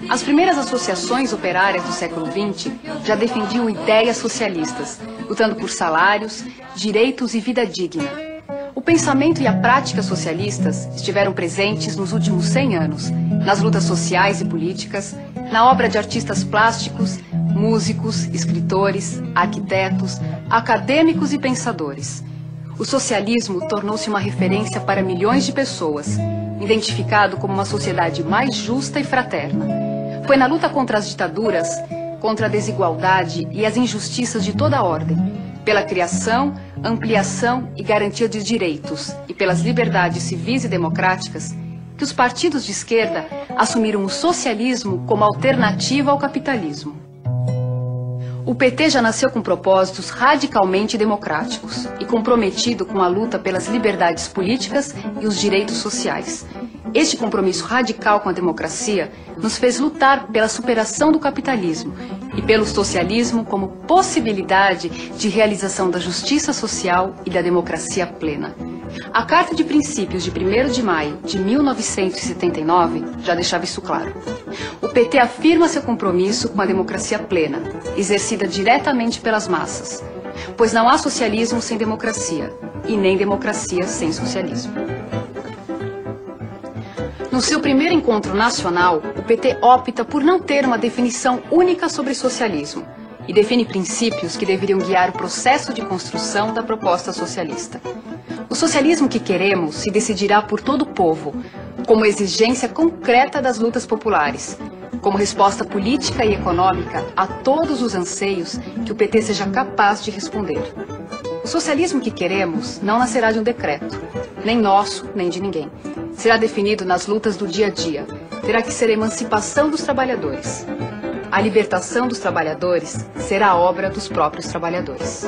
S5: As primeiras associações operárias do século XX já defendiam ideias socialistas, lutando por salários, direitos e vida digna. O pensamento e a prática socialistas estiveram presentes nos últimos 100 anos, nas lutas sociais e políticas, na obra de artistas plásticos, músicos, escritores, arquitetos, acadêmicos e pensadores. O socialismo tornou-se uma referência para milhões de pessoas, identificado como uma sociedade mais justa e fraterna. Foi na luta contra as ditaduras, contra a desigualdade e as injustiças de toda a ordem, pela criação, ampliação e garantia de direitos e pelas liberdades civis e democráticas, que os partidos de esquerda assumiram o socialismo como alternativa ao capitalismo. O PT já nasceu com propósitos radicalmente democráticos e comprometido com a luta pelas liberdades políticas e os direitos sociais. Este compromisso radical com a democracia nos fez lutar pela superação do capitalismo e pelo socialismo como possibilidade de realização da justiça social e da democracia plena. A Carta de Princípios de 1º de maio de 1979 já deixava isso claro. O PT afirma seu compromisso com a democracia plena, exercida diretamente pelas massas, pois não há socialismo sem democracia e nem democracia sem socialismo. No seu primeiro encontro nacional, o PT opta por não ter uma definição única sobre socialismo e define princípios que deveriam guiar o processo de construção da proposta socialista. O socialismo que queremos se decidirá por todo o povo, como exigência concreta das lutas populares, como resposta política e econômica a todos os anseios que o PT seja capaz de responder. O socialismo que queremos não nascerá de um decreto, nem nosso, nem de ninguém. Será definido nas lutas do dia a dia. Terá que ser a emancipação dos trabalhadores. A libertação dos trabalhadores será obra dos próprios trabalhadores.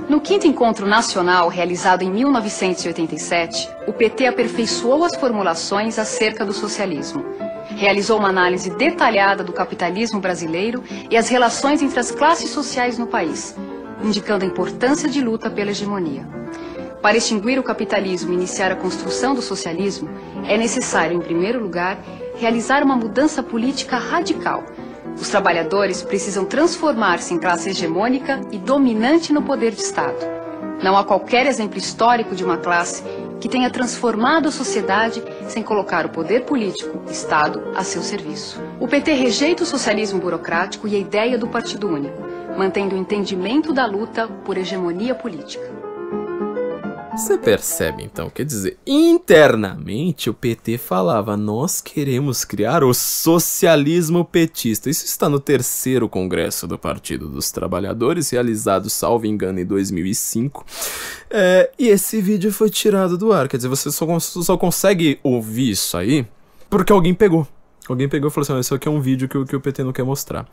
S5: No 5º Encontro Nacional, realizado em 1987, o PT aperfeiçoou as formulações acerca do socialismo. Realizou uma análise detalhada do capitalismo brasileiro e as relações entre as classes sociais no país, indicando a importância de luta pela hegemonia. Para extinguir o capitalismo e iniciar a construção do socialismo, é necessário, em primeiro lugar, realizar uma mudança política radical. Os trabalhadores precisam transformar-se em classe hegemônica e dominante no poder de Estado. Não há qualquer exemplo histórico de uma classe que tenha transformado a sociedade sem colocar o poder político, Estado, a seu serviço. O PT rejeita o socialismo burocrático e a ideia do partido único, mantendo o entendimento da luta por hegemonia política.
S1: Você percebe, então, quer dizer, internamente o PT falava, nós queremos criar o socialismo petista. Isso está no 3º Congresso do Partido dos Trabalhadores, realizado, salvo engano, em 2005. E esse vídeo foi tirado do ar, quer dizer, você só consegue ouvir isso aí porque alguém pegou. Alguém pegou e falou assim, esse aqui é um vídeo que o PT não quer mostrar.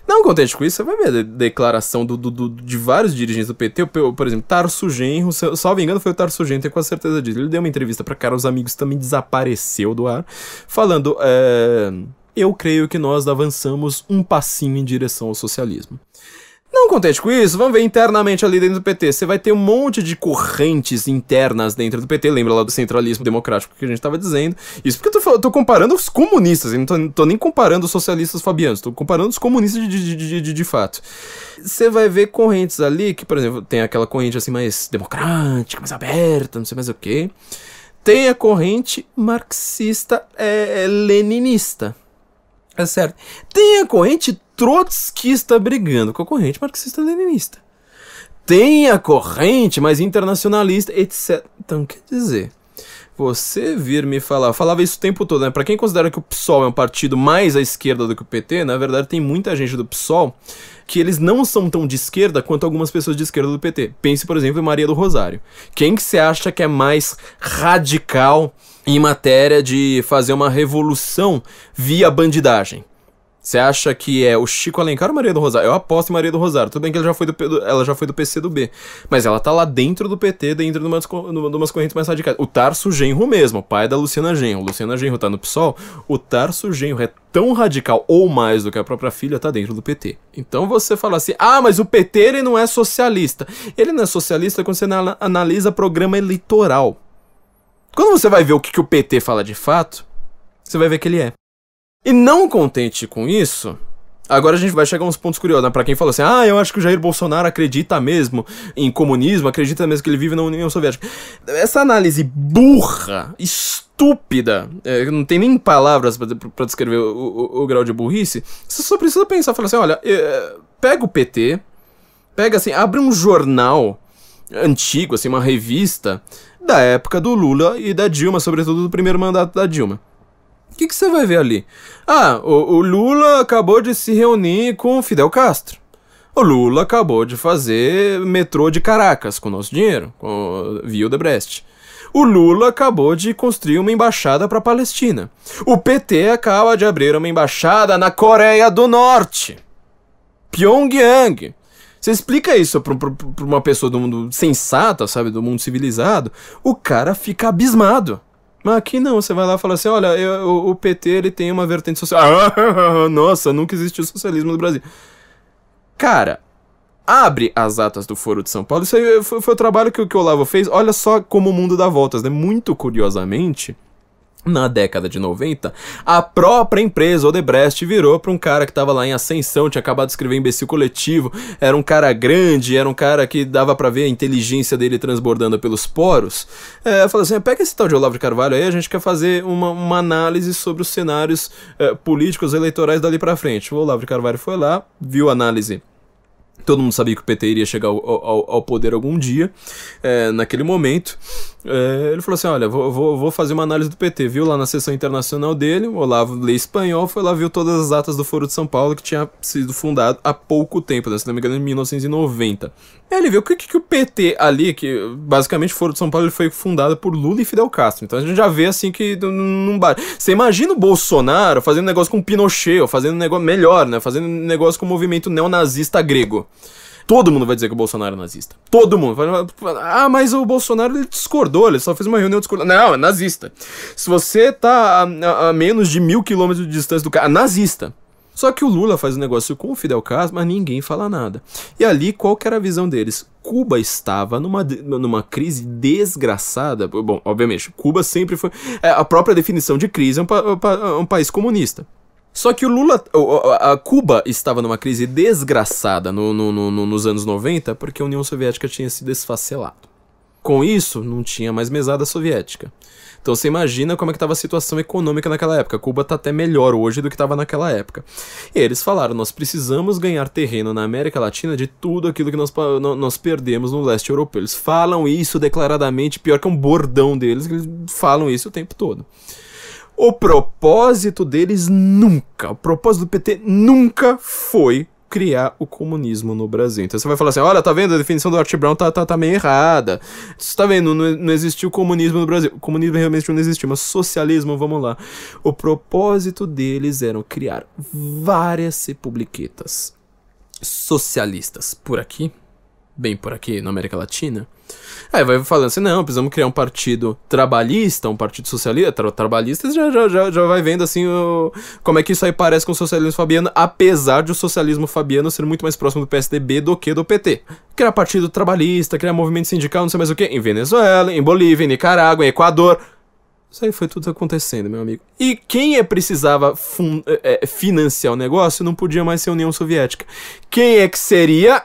S1: Não contente com isso, você vai ver a declaração de vários dirigentes do PT, por exemplo, Tarso Genro, salvo engano foi o Tarso Genro, tenho quase certeza disso. Ele deu uma entrevista pra Carlos Amigos, também desapareceu do ar, falando, eu creio que nós avançamos um passinho em direção ao socialismo. Não contente com isso, vamos ver internamente ali dentro do PT. Você vai ter um monte de correntes internas dentro do PT. Lembra lá do centralismo democrático que a gente tava dizendo. Isso porque eu tô comparando os comunistas. Eu não tô nem comparando os socialistas fabianos. Tô comparando os comunistas de fato. Você vai ver correntes ali que, por exemplo, tem aquela corrente assim mais democrática, mais aberta, não sei mais o quê. tem a corrente marxista-leninista. É certo. Tem a corrente trotskista brigando com a corrente marxista-leninista. Tem a corrente mais internacionalista, etc. Então, quer dizer, você vir me falar, eu falava isso o tempo todo, né? Pra quem considera que o PSOL é um partido mais à esquerda do que o PT, na verdade tem muita gente do PSOL que eles não são tão de esquerda quanto algumas pessoas de esquerda do PT. Pense, por exemplo, em Maria do Rosário. Quem que você acha que é mais radical em matéria de fazer uma revolução via bandidagem? Você acha que é o Chico Alencar ou Maria do Rosário? Eu aposto em Maria do Rosário. Tudo bem que ela já foi do PCdoB. Mas ela tá lá dentro do PT, dentro de umas correntes mais radicais. O Tarso Genro mesmo, pai da Luciana Genro. Luciana Genro tá no PSOL. O Tarso Genro é tão radical ou mais do que a própria filha, tá dentro do PT. Então você fala assim, mas o PT ele não é socialista. Ele não é socialista quando você analisa programa eleitoral. Quando você vai ver o que o PT fala de fato, você vai ver que ele é. E não contente com isso, agora a gente vai chegar a uns pontos curiosos, né? Pra quem falou assim, eu acho que o Jair Bolsonaro acredita mesmo em comunismo, acredita mesmo que ele vive na União Soviética. Essa análise burra, estúpida, não tem nem palavras pra descrever o grau de burrice, você só precisa pensar, falar assim, olha, pega o PT, pega assim, abre um jornal antigo, assim, uma revista da época do Lula e da Dilma, sobretudo do primeiro mandato da Dilma. O que você vai ver ali? O Lula acabou de se reunir com Fidel Castro. O Lula acabou de fazer metrô de Caracas com o nosso dinheiro, via o Odebrecht. O Lula acabou de construir uma embaixada para a Palestina. O PT acaba de abrir uma embaixada na Coreia do Norte. Pyongyang. Você explica isso pra uma pessoa do mundo sensata, sabe, do mundo civilizado, o cara fica abismado. Mas aqui não, você vai lá e fala assim, olha, o PT ele tem uma vertente social. Nossa, nunca existiu socialismo no Brasil. Cara, abre as atas do Foro de São Paulo. Isso aí foi o trabalho que o Olavo fez. Olha só como o mundo dá voltas, né? Muito curiosamente, na década de 90, a própria empresa Odebrecht virou pra um cara que tava lá em ascensão, tinha acabado de escrever Imbecil Coletivo, era um cara grande, era um cara que dava pra ver a inteligência dele transbordando pelos poros. Falou assim, pega esse tal de Olavo de Carvalho aí, a gente quer fazer uma análise sobre os cenários políticos eleitorais dali pra frente. O Olavo de Carvalho foi lá, viu a análise. Todo mundo sabia que o PT iria chegar ao poder algum dia, naquele momento. Ele falou assim, olha, vou fazer uma análise do PT. Viu lá na sessão internacional dele, o Olavo lê espanhol, foi lá, viu todas as atas do Foro de São Paulo, que tinha sido fundado há pouco tempo, né, se não me engano, em 1990. Ele viu que o PT ali, que basicamente o Foro de São Paulo ele foi fundado por Lula e Fidel Castro. Então a gente já vê assim que não bate. Você imagina o Bolsonaro fazendo negócio com Pinochet, ou fazendo negócio melhor, né? Fazendo negócio com o movimento neonazista grego. Todo mundo vai dizer que o Bolsonaro é nazista. Todo mundo. Mas o Bolsonaro ele discordou, ele só fez uma reunião discordando. Não, é nazista. Se você tá a menos de 1.000 quilômetros de distância do cara, é nazista. Só que o Lula faz um negócio com o Fidel Castro, mas ninguém fala nada. E ali, qual que era a visão deles? Cuba estava numa crise desgraçada. Bom, obviamente, Cuba sempre foi... a própria definição de crise é um país comunista. Só que a Cuba estava numa crise desgraçada nos anos 90 porque a União Soviética tinha se desfacelado. Com isso, não tinha mais mesada soviética. Então você imagina como é que estava a situação econômica naquela época. Cuba está até melhor hoje do que estava naquela época. E eles falaram, nós precisamos ganhar terreno na América Latina de tudo aquilo que nós perdemos no leste europeu. Eles falam isso declaradamente, pior que é um bordão deles, eles falam isso o tempo todo. O propósito deles o propósito do PT nunca foi criar o comunismo no Brasil. Então você vai falar assim, olha, tá vendo? A definição do Art Brown tá meio errada. Você tá vendo? Não existiu comunismo no Brasil. O comunismo realmente não existiu, mas socialismo, vamos lá. O propósito deles era criar várias republiquetas socialistas por aqui, bem por aqui, na América Latina. Aí vai falando assim, não, precisamos criar um partido trabalhista, um partido socialista. Trabalhista já vai vendo assim como é que isso aí parece com o socialismo fabiano, apesar de o socialismo fabiano ser muito mais próximo do PSDB do que do PT. Criar partido trabalhista, criar movimento sindical, não sei mais o que, em Venezuela, em Bolívia, em Nicarágua, em Equador. Isso aí foi tudo acontecendo, meu amigo. E quem precisava financiar o negócio não podia mais ser a União Soviética. Quem é que seria...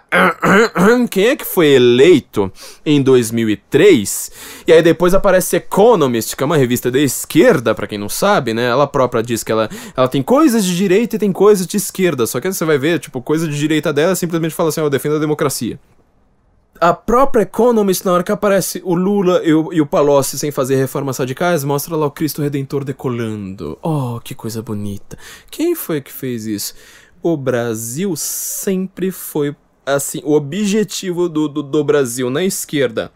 S1: Quem é que foi eleito em 2003? E aí depois aparece Economist, que é uma revista da esquerda, pra quem não sabe, né? Ela própria diz que ela tem coisas de direita e tem coisas de esquerda. Só que você vai ver, tipo, coisa de direita dela simplesmente fala assim, eu defendo a democracia. A própria Economist, na hora que aparece o Lula e o Palocci sem fazer reformas radicais, mostra lá o Cristo Redentor decolando. Oh, que coisa bonita. Quem foi que fez isso? O Brasil sempre foi, assim, o objetivo do Brasil na esquerda,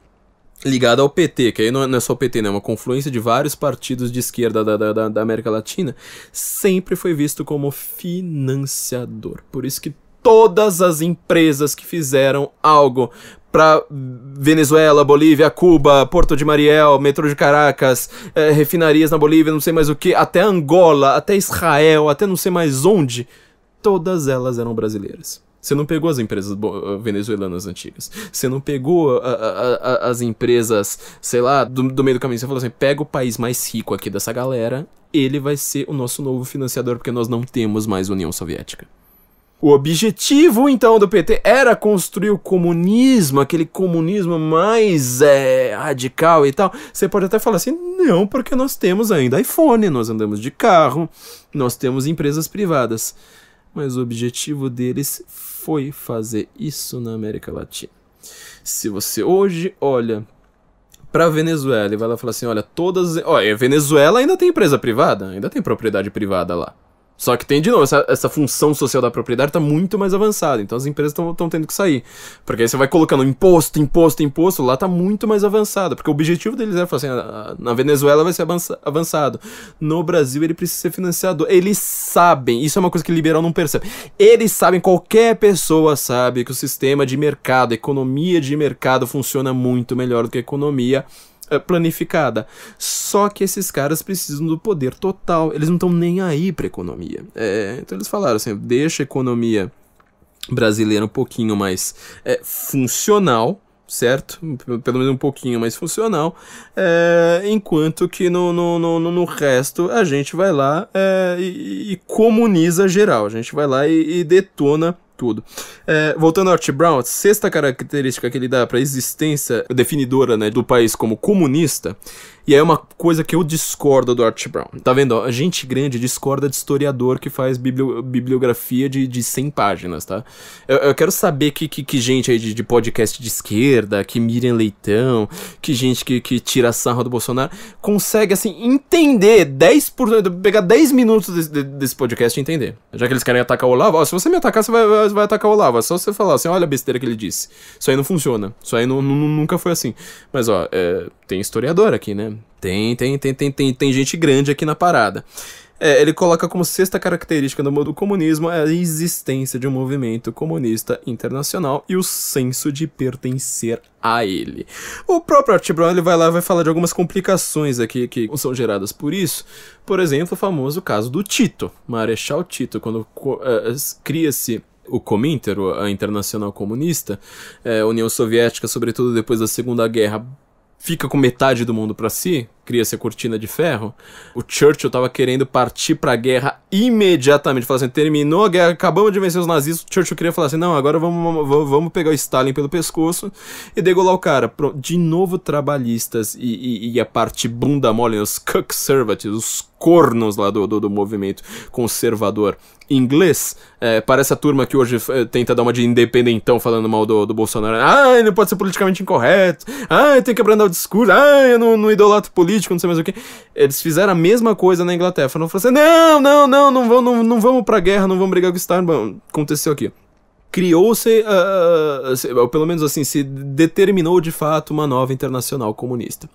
S1: ligado ao PT, que aí não é só o PT, né? É uma confluência de vários partidos de esquerda da América Latina, sempre foi visto como financiador. Por isso que todas as empresas que fizeram algo para Venezuela, Bolívia, Cuba, Porto de Mariel, metrô de Caracas, refinarias na Bolívia, não sei mais o que, até Angola, até Israel, até não sei mais onde, todas elas eram brasileiras. Você não pegou as empresas venezuelanas antigas. Você não pegou as empresas, sei lá, do meio do caminho. Você falou assim, pega o país mais rico aqui dessa galera, ele vai ser o nosso novo financiador, porque nós não temos mais União Soviética. O objetivo, então, do PT era construir o comunismo, aquele comunismo mais radical e tal. Você pode até falar assim, não, porque nós temos ainda iPhone, nós andamos de carro, nós temos empresas privadas. Mas o objetivo deles foi fazer isso na América Latina. Se você hoje olha pra Venezuela e vai lá falar assim, olha, a Venezuela ainda tem empresa privada, ainda tem propriedade privada lá. Só que tem, de novo, essa função social da propriedade tá muito mais avançada, então as empresas estão tendo que sair. Porque aí você vai colocando imposto, lá tá muito mais avançado, porque o objetivo deles era falar assim, na Venezuela vai ser avançado, no Brasil ele precisa ser financiador. Eles sabem, isso é uma coisa que o liberal não percebe, eles sabem, qualquer pessoa sabe que o sistema de mercado, a economia de mercado funciona muito melhor do que a economia planificada. Só que esses caras precisam do poder total. Eles não estão nem aí pra economia. Então eles falaram assim, deixa a economia brasileira um pouquinho mais funcional, certo? Pelo menos um pouquinho mais funcional, enquanto que no resto a gente vai lá e comuniza geral. A gente vai lá e detona tudo. Voltando ao Archie Brown, a sexta característica que ele dá para a existência definidora, né, do país como comunista, e é uma coisa que eu discordo do Archie Brown. Tá vendo? A gente grande discorda de historiador que faz bibliografia de 100 páginas, tá? Eu quero saber que gente aí de podcast de esquerda, que Miriam Leitão, que gente que tira sarro do Bolsonaro, consegue, assim, entender 10%, pegar 10 minutos desse podcast e entender. Já que eles querem atacar o Olavo, se você me atacar, você vai atacar o Olavo. É só você falar assim, olha a besteira que ele disse. Isso aí não funciona. Isso aí nunca foi assim. Mas, ó, tem historiador aqui, né? Tem gente grande aqui na parada. Ele coloca como sexta característica do comunismo a existência de um movimento comunista internacional e o senso de pertencer a ele. O próprio Archie Brown, ele vai lá e vai falar de algumas complicações aqui que são geradas por isso. Por exemplo, o famoso caso do Tito, Marechal Tito, quando cria-se o Comintern, a Internacional Comunista, a União Soviética, sobretudo depois da Segunda Guerra, fica com metade do mundo pra si, cria-se a cortina de ferro. O Churchill tava querendo partir pra guerra imediatamente, falar assim, terminou a guerra, acabamos de vencer os nazistas. O Churchill queria falar assim, não, agora vamos pegar o Stalin pelo pescoço e degolar o cara. De novo, trabalhistas e a parte bunda mole, os conservatives, os cornos lá do movimento conservador inglês, parece a turma que hoje tenta dar uma de independentão falando mal do Bolsonaro. Ah, não pode ser politicamente incorreto. Ah, tem que abrandar o discurso. Ah, eu não idolatro político, não sei mais o que. Eles fizeram a mesma coisa na Inglaterra. Falaram assim, não vamos pra guerra, não vamos brigar com o Stalin. Bom, aconteceu aqui. Criou-se, pelo menos assim, se determinou de fato uma nova internacional comunista.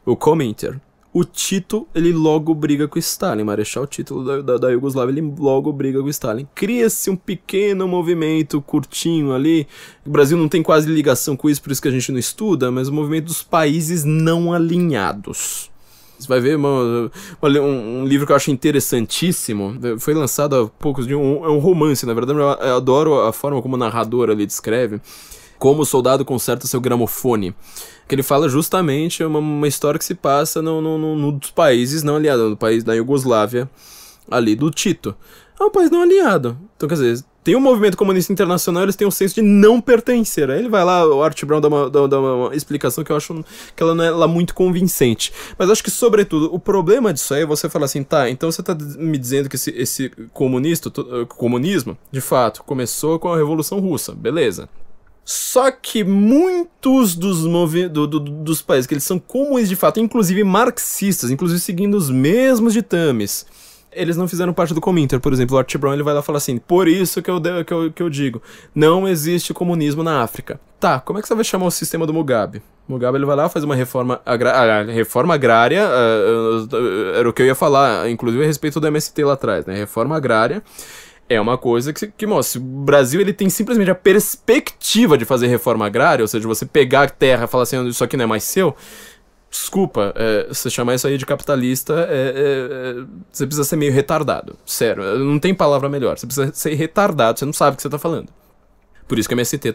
S1: O Comintern. O Tito, ele logo briga com o Stalin, Marechal Tito da Iugoslávia, ele logo briga com o Stalin. Cria-se um pequeno movimento curtinho ali, o Brasil não tem quase ligação com isso, por isso que a gente não estuda, mas o movimento dos países não alinhados. Você vai ver um livro que eu acho interessantíssimo, foi lançado há poucos dias, é um romance, na verdade, eu adoro a forma como o narrador ali descreve. Como o soldado conserta seu gramofone. Que ele fala justamente uma história que se passa num dos países não aliados, no país da Iugoslávia, ali do Tito. É um país não aliado. Então, quer dizer, tem um movimento comunista internacional, eles têm um senso de não pertencer. Aí ele vai lá, o Archie Brown dá uma explicação que eu acho que ela não é lá muito convincente. Mas acho que, sobretudo, o problema disso aí é você falar assim, tá, então você tá me dizendo que esse comunismo, de fato, começou com a Revolução Russa, beleza. Só que muitos dos países que eles são comunistas de fato, inclusive marxistas, inclusive seguindo os mesmos ditames, eles não fizeram parte do Cominter. Por exemplo, o Archie Brown ele vai lá e fala assim, por isso que eu digo, não existe comunismo na África. Tá, como é que você vai chamar o sistema do Mugabe? Mugabe ele vai lá, faz uma reforma agrária. A reforma agrária era o que eu ia falar, inclusive a respeito do MST lá atrás, né? Reforma agrária é uma coisa que mostra, o Brasil ele tem simplesmente a perspectiva de fazer reforma agrária, ou seja, você pegar a terra e falar assim, isso aqui não é mais seu, desculpa, você chamar isso aí de capitalista, você precisa ser meio retardado, sério, não tem palavra melhor, você precisa ser retardado, você não sabe o que você tá falando. Por isso que a MST é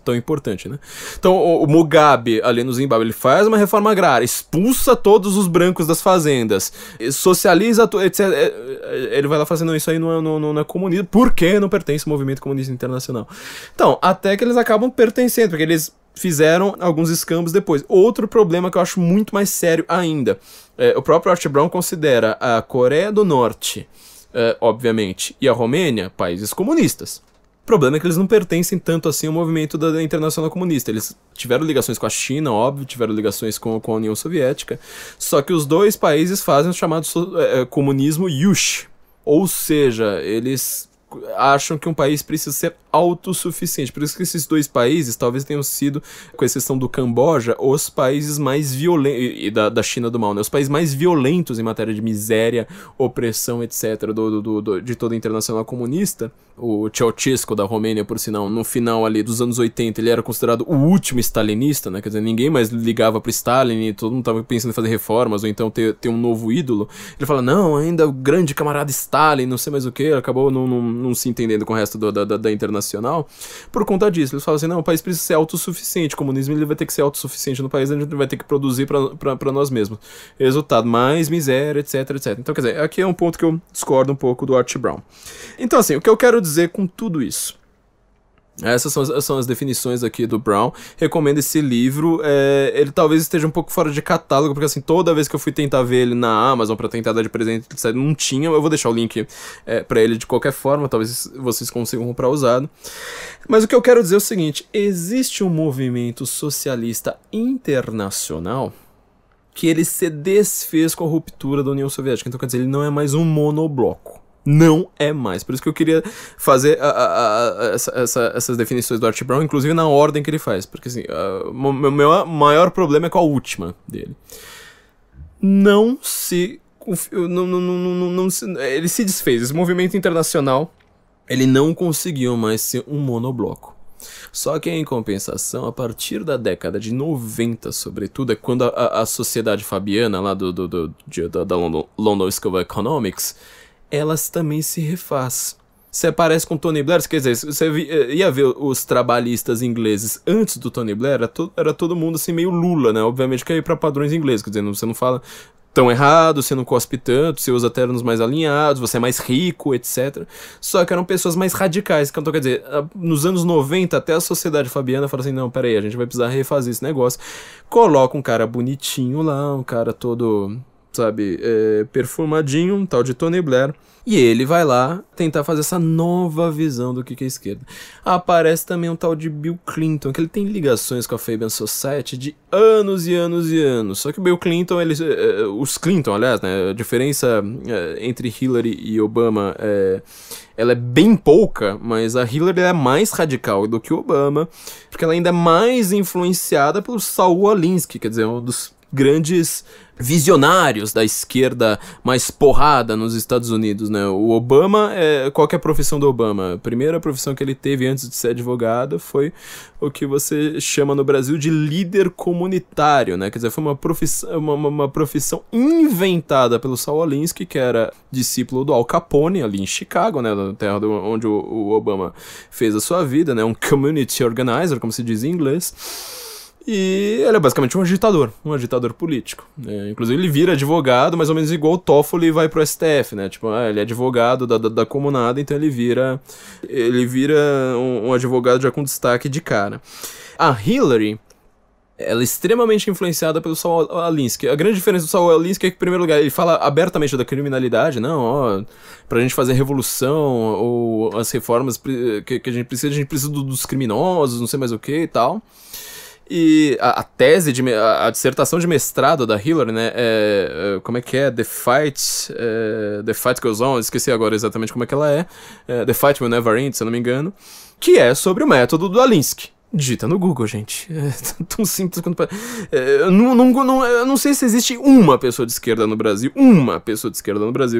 S1: tão importante, né? Então, o Mugabe, ali no Zimbábue, ele faz uma reforma agrária, expulsa todos os brancos das fazendas, socializa, etc. Ele vai lá fazendo isso aí no comunismo, porque não pertence ao movimento comunista internacional. Então, até que eles acabam pertencendo, porque eles fizeram alguns escambos depois. Outro problema que eu acho muito mais sério ainda, o próprio Archie Brown considera a Coreia do Norte, obviamente, e a Romênia, países comunistas. O problema é que eles não pertencem tanto assim ao movimento da Internacional Comunista. Eles tiveram ligações com a China, óbvio, tiveram ligações com a União Soviética, só que os dois países fazem o chamado comunismo Yush, ou seja, eles acham que um país precisa ser autossuficiente. Por isso que esses dois países talvez tenham sido, com exceção do Camboja, os países mais violentos, e da China do Mal, né? Os países mais violentos em matéria de miséria, opressão, etc., de toda a Internacional Comunista. O Ceausescu da Romênia, por sinal, no final ali dos anos 80, ele era considerado o último stalinista, né? Quer dizer, ninguém mais ligava pro Stalin e todo mundo tava pensando em fazer reformas ou então ter um novo ídolo. Ele fala, não, ainda o grande camarada Stalin, não sei mais o que, acabou não se entendendo com o resto da Internacional. Por conta disso, eles falam assim, não, o país precisa ser autossuficiente, o comunismo ele vai ter que ser autossuficiente no país, a gente vai ter que produzir pra nós mesmos. Resultado, mais miséria, etc, etc. Então, quer dizer, aqui é um ponto que eu discordo um pouco do Archie Brown. Então, assim, o que eu quero dizer com tudo isso? Essas são as definições aqui do Brown. Recomendo esse livro. Ele talvez esteja um pouco fora de catálogo, porque assim, toda vez que eu fui tentar ver ele na Amazon pra tentar dar de presente, não tinha. Eu vou deixar o link pra ele de qualquer forma, talvez vocês consigam comprar usado. Mas o que eu quero dizer é o seguinte: existe um movimento socialista internacional que ele se desfez com a ruptura da União Soviética. Então, quer dizer, ele não é mais um monobloco. Não é mais. Por isso que eu queria fazer essas definições do Archie Brown, inclusive na ordem que ele faz. Porque assim, o meu maior problema é com a última dele. Ele se desfez. Esse movimento internacional, ele não conseguiu mais ser um monobloco. Só que em compensação, a partir da década de 90, sobretudo, é quando a sociedade fabiana lá da London School of Economics, elas também se refaz. Você aparece com Tony Blair, quer dizer, você ia ver os trabalhistas ingleses antes do Tony Blair, era todo mundo assim meio Lula, né? Obviamente que é para padrões ingleses, quer dizer, você não fala tão errado, você não cospe tanto, você usa ternos mais alinhados, você é mais rico, etc. Só que eram pessoas mais radicais. Então, quer dizer, nos anos 90, até a sociedade fabiana fala assim, não, peraí, a gente vai precisar refazer esse negócio. Coloca um cara bonitinho lá, um cara todo, sabe, perfumadinho, um tal de Tony Blair, e ele vai lá tentar fazer essa nova visão do que é esquerda. Aparece também um tal de Bill Clinton, que ele tem ligações com a Fabian Society de anos e anos e anos. Só que o Bill Clinton, os Clinton, aliás, né, a diferença entre Hillary e Obama ela é bem pouca, mas a Hillary é mais radical do que o Obama, porque ela ainda é mais influenciada pelo Saul Alinsky, quer dizer, um dos grandes visionários da esquerda mais porrada nos Estados Unidos, né? O Obama, qual que é a profissão do Obama? A primeira profissão que ele teve antes de ser advogado foi o que você chama no Brasil de líder comunitário, né? Quer dizer, foi uma profissão inventada pelo Saul Alinsky, que era discípulo do Al Capone, ali em Chicago, né? Na terra onde o Obama fez a sua vida, né? Um community organizer, como se diz em inglês. E ele é basicamente um agitador político. Inclusive ele vira advogado, mais ou menos igual o Toffoli vai pro STF, né? Tipo, ele é advogado da comunada, então ele vira um advogado já com destaque de cara. A Hillary, ela é extremamente influenciada pelo Saul Alinsky. A grande diferença do Saul Alinsky é que, em primeiro lugar, ele fala abertamente da criminalidade, pra gente fazer revolução, ou as reformas que a gente precisa dos criminosos, não sei mais o que e tal. E a dissertação de mestrado da Hillary, né, como é que é? The Fight Goes On, esqueci agora exatamente como é que ela é. The Fight Will Never End, se eu não me engano. Que é sobre o método do Alinsky. Digita no Google, gente. É tão simples quanto... Eu não sei se existe uma pessoa de esquerda no Brasil,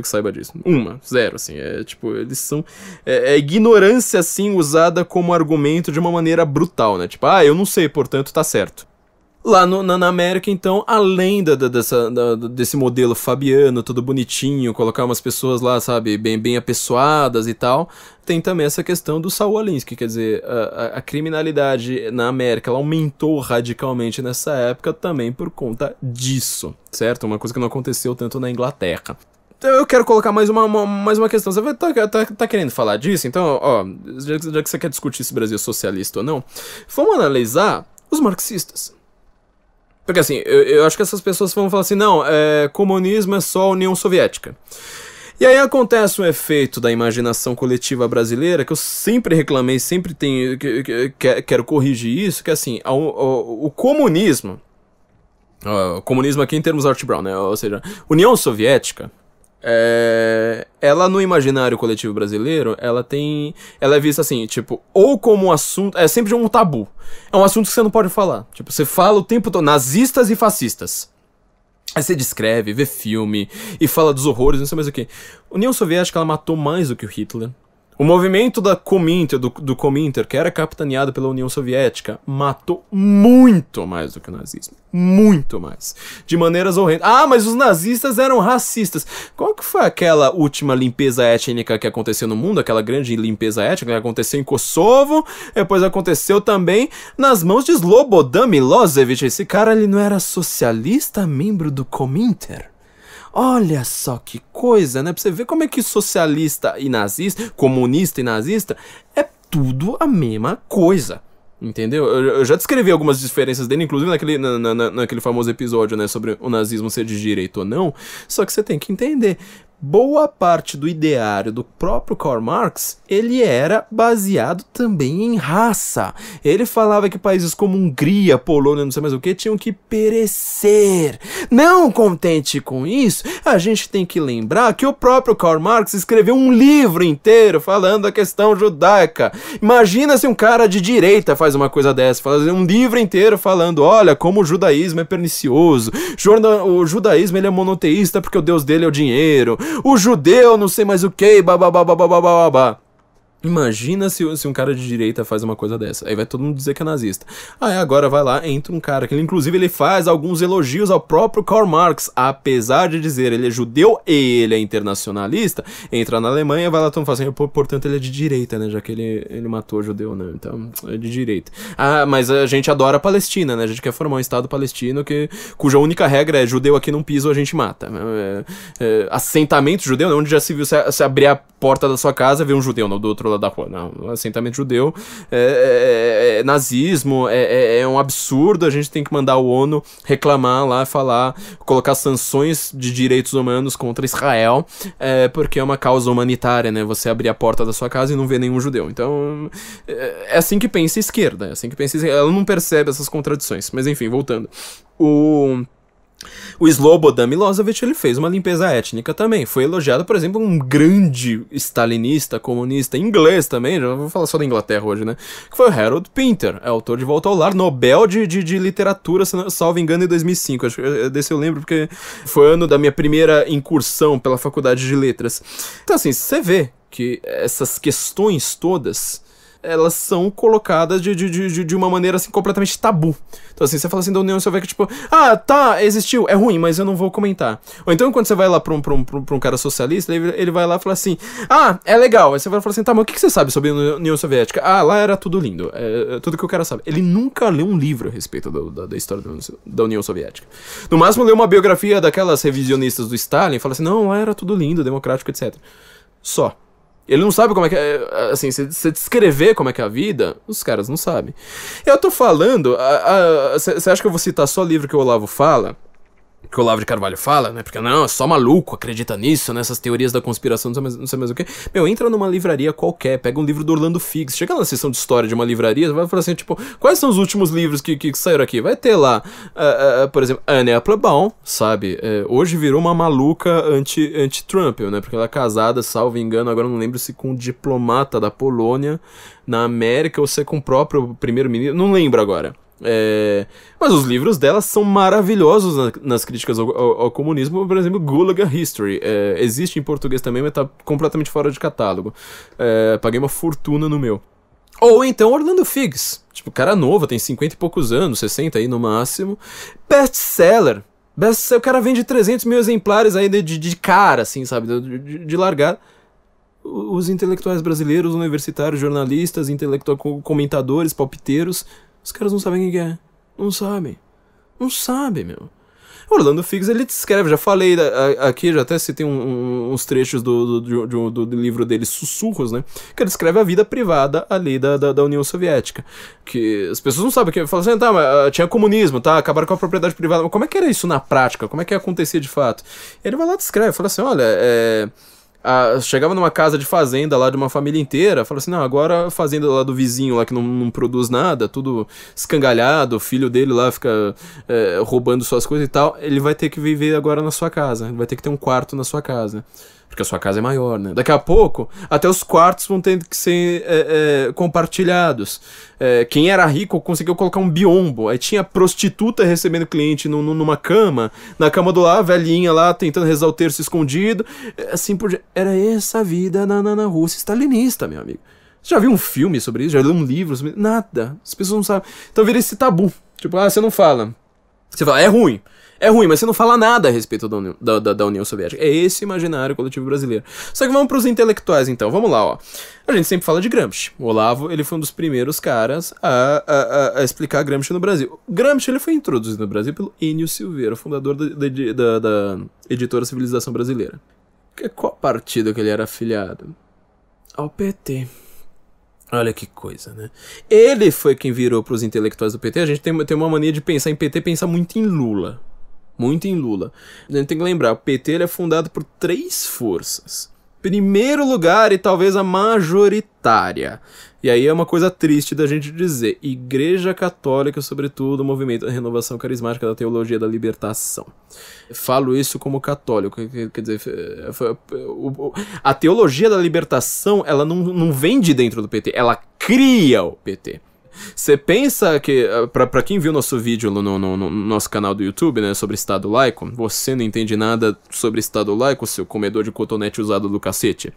S1: que saiba disso. Zero, assim. Eles são... É ignorância, assim, usada como argumento de uma maneira brutal, né? Tipo, eu não sei, portanto tá certo. Lá na América, então, além desse modelo fabiano, todo bonitinho, colocar umas pessoas lá, sabe, bem apessoadas e tal, tem também essa questão do Saul Alinsky, quer dizer, a criminalidade na América, ela aumentou radicalmente nessa época também por conta disso, certo? Uma coisa que não aconteceu tanto na Inglaterra. Então eu quero colocar mais uma questão. Você tá querendo falar disso? Então, já que você quer discutir se o Brasil é socialista ou não, vamos analisar os marxistas. Porque assim, eu acho que essas pessoas vão falar assim, não, comunismo é só a União Soviética. E aí acontece um efeito da imaginação coletiva brasileira, que eu sempre reclamei, sempre quero corrigir isso, que é assim, o comunismo, o comunismo aqui em termos Art Brown, né, ou seja, União Soviética, ela no imaginário coletivo brasileiro, ela é vista assim, tipo, ou como um assunto, é sempre um tabu, é um assunto que você não pode falar, tipo, você fala o tempo todo, nazistas e fascistas, aí você descreve, vê filme, e fala dos horrores, não sei mais o que. União Soviética, ela matou mais do que o Hitler. O movimento da Cominter, do Cominter, que era capitaneado pela União Soviética, matou muito mais do que o nazismo. Muito mais. De maneiras horrendas. Mas os nazistas eram racistas. Qual que foi aquela última limpeza étnica que aconteceu no mundo? Aquela grande limpeza étnica que aconteceu em Kosovo, depois aconteceu também nas mãos de Slobodan Milosevic. Esse cara, ele não era socialista, membro do Cominter? Olha só que coisa, né? Pra você ver como é que socialista e nazista, comunista e nazista, é tudo a mesma coisa. Entendeu? Eu já descrevi algumas diferenças dele, inclusive naquele famoso episódio, né? Sobre o nazismo ser de direita ou não. Só que você tem que entender. Boa parte do ideário do próprio Karl Marx, ele era baseado também em raça. Ele falava que países como Hungria, Polônia, não sei mais o que, tinham que perecer. Não contente com isso, a gente tem que lembrar que o próprio Karl Marx escreveu um livro inteiro falando da questão judaica. Imagina se um cara de direita faz uma coisa dessa, fazer um livro inteiro falando, olha, como o judaísmo é pernicioso, o judaísmo ele é monoteísta porque o Deus dele é o dinheiro, o judeu não sei mais o que, babá. Imagina se um cara de direita faz uma coisa dessa. Aí vai todo mundo dizer que é nazista. Agora vai lá, entra um cara que inclusive ele faz alguns elogios ao próprio Karl Marx, apesar de dizer ele é judeu e ele é internacionalista. Entra na Alemanha, vai lá, todo mundo fala assim, portanto ele é de direita, né, já que ele matou o judeu, né, então é de direita. Mas a gente adora a Palestina, né, a gente quer formar um estado palestino cuja única regra é judeu aqui não pisa ou a gente mata. Assentamento judeu, né, onde já se viu se abrir a porta da sua casa ver um judeu do outro lado da rua. Não, assentamento judeu é nazismo, é um absurdo. A gente tem que mandar o ONU reclamar lá, colocar sanções de direitos humanos contra Israel, porque é uma causa humanitária, né? Você abrir a porta da sua casa e não ver nenhum judeu. Então, é assim que pensa a esquerda, ela não percebe essas contradições. Mas enfim, voltando. O Slobodan Milosevic, ele fez uma limpeza étnica também. Foi elogiado, por exemplo, um grande stalinista, comunista, inglês também, já vou falar só da Inglaterra hoje, né? Que foi o Harold Pinter, autor de Volta ao Lar, Nobel de literatura, salvo engano, em 2005. Acho que desse eu lembro, porque foi ano da minha primeira incursão pela faculdade de letras. Então, assim, você vê que essas questões todas, elas são colocadas de uma maneira, assim, completamente tabu. Então, assim, você fala assim da União Soviética, tipo, tá, existiu, é ruim, mas eu não vou comentar. Ou então, quando você vai lá pra um cara socialista, ele vai lá e fala assim, é legal. Aí você vai falar assim, tá, mas o que você sabe sobre a União Soviética? Lá era tudo lindo, tudo que o cara sabe. Ele nunca leu um livro a respeito da história da União Soviética. No máximo, leu uma biografia daquelas revisionistas do Stalin e fala assim, não, lá era tudo lindo, democrático, etc. Só. Ele não sabe como é que é, assim, se descrever como é que é a vida, os caras não sabem. Eu tô falando, você acha que eu vou citar só livro que o Olavo fala? Que o Olavo de Carvalho fala, né? Porque não, é só maluco, acredita nisso, nessas teorias da conspiração, não sei mais o que. Meu, entra numa livraria qualquer, pega um livro do Orlando Figgs, chega na seção de história de uma livraria, vai falar assim, tipo, quais são os últimos livros que saíram aqui? Vai ter lá, por exemplo, Anne Applebaum, sabe? Hoje virou uma maluca anti-Trump, né? Porque ela é casada, salvo engano, agora não lembro se com um diplomata da Polônia na América ou se é com o próprio primeiro-ministro, não lembro agora. Mas os livros dela são maravilhosos nas críticas ao comunismo. Por exemplo, Gulag History existe em português também, mas tá completamente fora de catálogo. Paguei uma fortuna no meu. Ou então Orlando Figgs, tipo, cara novo, tem 50 e poucos anos, 60 aí no máximo, best-seller. O cara vende 300 mil exemplares aí de cara, assim, sabe, de largada. Os intelectuais brasileiros, universitários, jornalistas, comentadores, palpiteiros, os caras não sabem quem que é. Não sabem. Não sabem, meu. Orlando Figgs, ele descreve, já falei aqui, já até citei uns trechos do livro dele, Sussurros, né? Que ele descreve a vida privada ali da União Soviética. Que as pessoas não sabem, que falam assim, tá, mas tinha comunismo, tá, acabaram com a propriedade privada. Mas como é que era isso na prática? Como é que acontecia de fato? E ele vai lá e descreve, fala assim, olha, chegava numa casa de fazenda lá de uma família inteira, fala assim, não, agora a fazenda lá do vizinho lá que não produz nada, tudo escangalhado, o filho dele lá fica roubando suas coisas e tal, ele vai ter que viver agora na sua casa, ele vai ter que ter um quarto na sua casa, porque a sua casa é maior, né? Daqui a pouco, até os quartos vão ter que ser compartilhados. Quem era rico conseguiu colocar um biombo, aí tinha prostituta recebendo cliente numa cama, na cama do lado, a velhinha lá tentando rezar o terço escondido, assim por diante. Era essa a vida na Rússia stalinista, meu amigo. Você já viu um filme sobre isso? Já leu um livro sobre isso? Nada. As pessoas não sabem. Então vira esse tabu. Tipo, você não fala. Você fala, é ruim. É ruim, mas você não fala nada a respeito da União Soviética. É esse imaginário coletivo brasileiro. Só que vamos pros intelectuais, então. Vamos lá, ó. A gente sempre fala de Gramsci. O Olavo, ele foi um dos primeiros caras a explicar Gramsci no Brasil. Gramsci, ele foi introduzido no Brasil pelo Enio Silveira, fundador da editora Civilização Brasileira. Qual partido que ele era afiliado? Ao PT. Olha que coisa, né? Ele foi quem virou pros intelectuais do PT. A gente tem uma mania de pensar em PT, pensar muito em Lula. Muito em Lula. A gente tem que lembrar, o PT ele é fundado por 3 forças. Primeiro lugar, e talvez a majoritária. E aí é uma coisa triste da gente dizer. Igreja Católica, sobretudo, o movimento da renovação carismática da teologia da libertação. Falo isso como católico. Quer dizer, a teologia da libertação, ela não vem de dentro do PT. Ela cria o PT. Você pensa que, pra quem viu nosso vídeo no nosso canal do YouTube, né, sobre Estado laico, você não entende nada sobre Estado laico, seu comedor de cotonete usado do cacete.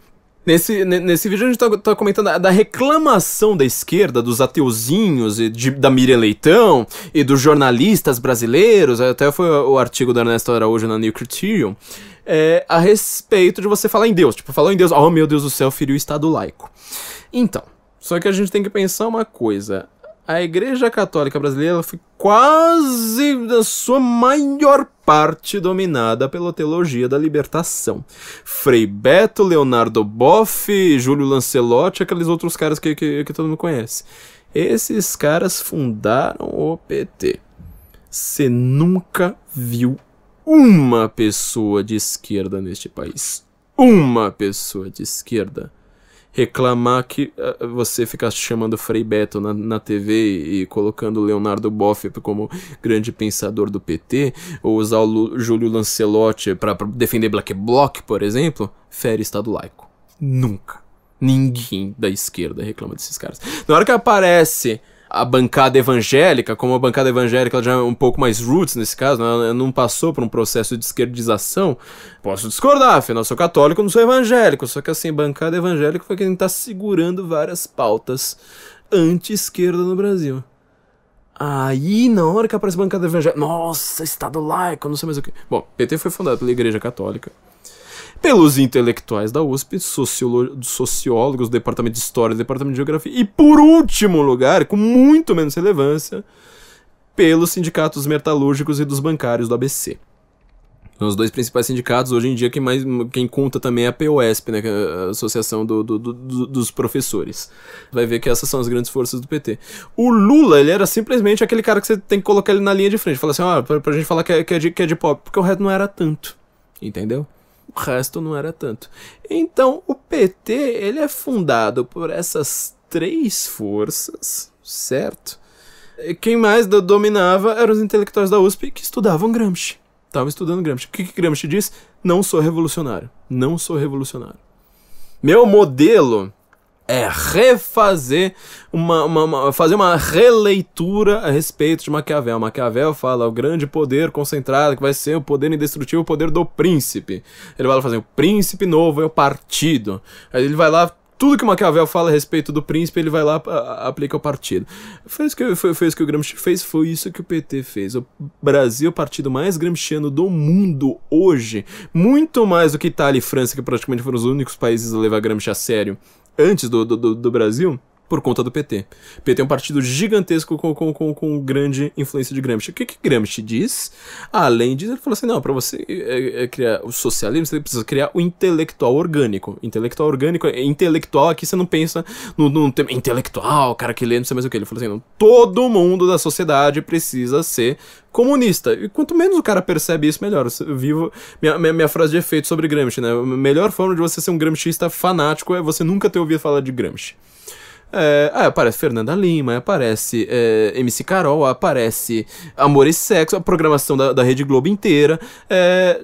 S1: Nesse vídeo a gente tá comentando da reclamação da esquerda, dos ateuzinhos, da Miriam Leitão e dos jornalistas brasileiros, até foi o artigo da Ernesto Araújo na New Criterion, a respeito de você falar em Deus. Tipo, falou em Deus, oh meu Deus do céu, feriu o Estado laico. Então, só que a gente tem que pensar uma coisa. A Igreja Católica Brasileira ela foi quase, na sua maior parte, dominada pela teologia da libertação. Frei Beto, Leonardo Boff, Júlio Lancelotti, aqueles outros caras que todo mundo conhece. Esses caras fundaram o PT. Você nunca viu uma pessoa de esquerda neste país. Uma pessoa de esquerda reclamar que você ficar chamando Frei Beto na TV e colocando Leonardo Boff como grande pensador do PT, ou usar o Júlio Lancelotti pra defender Black Bloc, por exemplo, fere Estado laico. Nunca. Ninguém da esquerda reclama desses caras. Na hora que aparece a bancada evangélica, como a bancada evangélica ela já é um pouco mais roots nesse caso, né? Ela não passou por um processo de esquerdização, posso discordar, afinal eu sou católico, eu não sou evangélico, só que assim, bancada evangélica foi quem tá segurando várias pautas anti-esquerda no Brasil. Aí, na hora que aparece a bancada evangélica, nossa, Estado laico, não sei mais o que. Bom, PT foi fundado pela Igreja Católica, pelos intelectuais da USP, sociólogos do Departamento de História, do Departamento de Geografia, e por último lugar, com muito menos relevância, pelos sindicatos metalúrgicos e dos bancários do ABC. São os dois principais sindicatos, hoje em dia quem conta também é a POSP, né, que é a Associação dos Professores. Vai ver que essas são as grandes forças do PT. O Lula, ele era simplesmente aquele cara que você tem que colocar ele na linha de frente, falar assim, pra gente falar que é de pop, porque o resto não era tanto, entendeu? O resto não era tanto. Então, o PT, ele é fundado por essas três forças, certo? E quem mais dominava eram os intelectuais da USP que estudavam Gramsci. Estavam estudando Gramsci. O que Gramsci diz? Não sou revolucionário. Não sou revolucionário. Meu modelo é refazer fazer uma releitura a respeito de Maquiavel. Maquiavel fala o grande poder concentrado, que vai ser o poder indestrutível, o poder do príncipe. Ele vai lá fazer o príncipe novo, é o partido. Aí ele vai lá, tudo que o Maquiavel fala a respeito do príncipe, ele vai lá, aplica ao partido. Foi isso que o Gramsci fez, foi isso que o PT fez. O Brasil é o partido mais gramsciano do mundo hoje. Muito mais do que Itália e França, que praticamente foram os únicos países a levar Gramsci a sério antes do Brasil, por conta do PT. O PT é um partido gigantesco com grande influência de Gramsci. O que Gramsci diz? Além disso, ele falou assim, não, para você criar o socialismo, você precisa criar o intelectual orgânico. Intelectual orgânico, intelectual aqui você não pensa no tema intelectual, cara que lê, não sei mais o que. Ele falou assim, não, todo mundo da sociedade precisa ser comunista. E quanto menos o cara percebe isso, melhor. Eu vivo minha frase de efeito sobre Gramsci, né? A melhor forma de você ser um gramscista fanático é você nunca ter ouvido falar de Gramsci. Aí aparece Fernanda Lima, aparece MC Carol, aparece Amor e Sexo, a programação da Rede Globo inteira.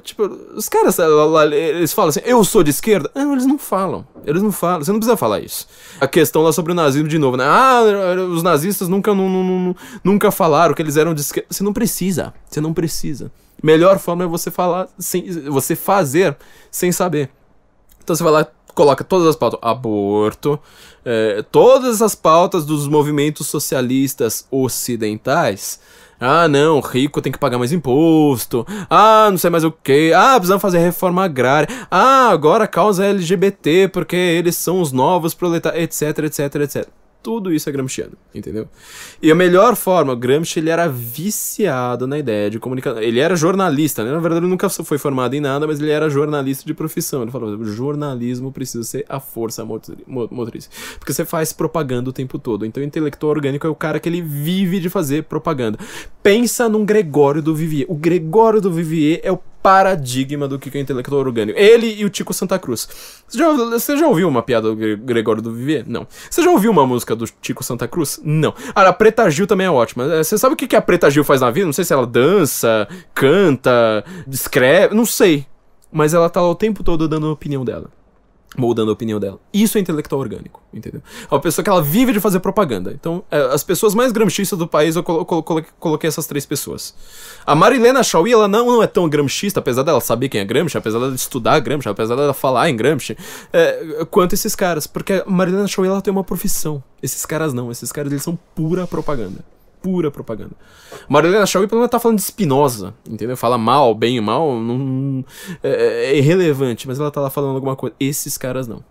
S1: Tipo, os caras, eles falam assim, eu sou de esquerda? Não, eles não falam, você não precisa falar isso. A questão lá sobre o nazismo de novo, né? Os nazistas nunca falaram que eles eram de esquerda. Você não precisa. Melhor forma é você falar, você fazer sem saber. Então você vai lá, coloca todas as pautas, aborto, todas as pautas dos movimentos socialistas ocidentais. Não, rico tem que pagar mais imposto. Não sei mais o que. Precisamos fazer reforma agrária. Agora causa LGBT porque eles são os novos proletários, etc. Tudo isso é gramsciano, entendeu? E a melhor forma, o Gramsci, ele era viciado na ideia de comunicação. Ele era jornalista, né? Na verdade ele nunca foi formado em nada, mas ele era jornalista de profissão. Ele falou, jornalismo precisa ser a força motriz. Porque você faz propaganda o tempo todo. Então o intelectual orgânico é o cara que ele vive de fazer propaganda. Pensa num Gregório do Vivier. O Gregório do Vivier é o paradigma do que é intelectual orgânico. Ele e o Tico Santa Cruz. Você já ouviu uma piada do Gregório do Vivier? Não. Você já ouviu uma música do Tico Santa Cruz? Não. A Preta Gil também é ótima. Você sabe o que a Preta Gil faz na vida? Não sei se ela dança, canta, escreve, não sei. Mas ela tá lá o tempo todo dando a opinião dela. Moldando a opinião dela. Isso é intelectual orgânico, entendeu? É uma pessoa que ela vive de fazer propaganda. Então, as pessoas mais gramscistas do país, eu coloquei essas três pessoas. A Marilena Chaui, ela não é tão gramscista, apesar dela saber quem é Gramsci, apesar dela estudar Gramsci, apesar dela falar em Gramsci, quanto esses caras. Porque a Marilena Chaui, ela tem uma profissão. Esses caras não. Esses caras, eles são pura propaganda. Pura propaganda. Marilena Chaui, pelo menos, tá falando de Spinoza, entendeu? Fala mal, bem, mal, é irrelevante, mas ela tá lá falando alguma coisa. Esses caras não.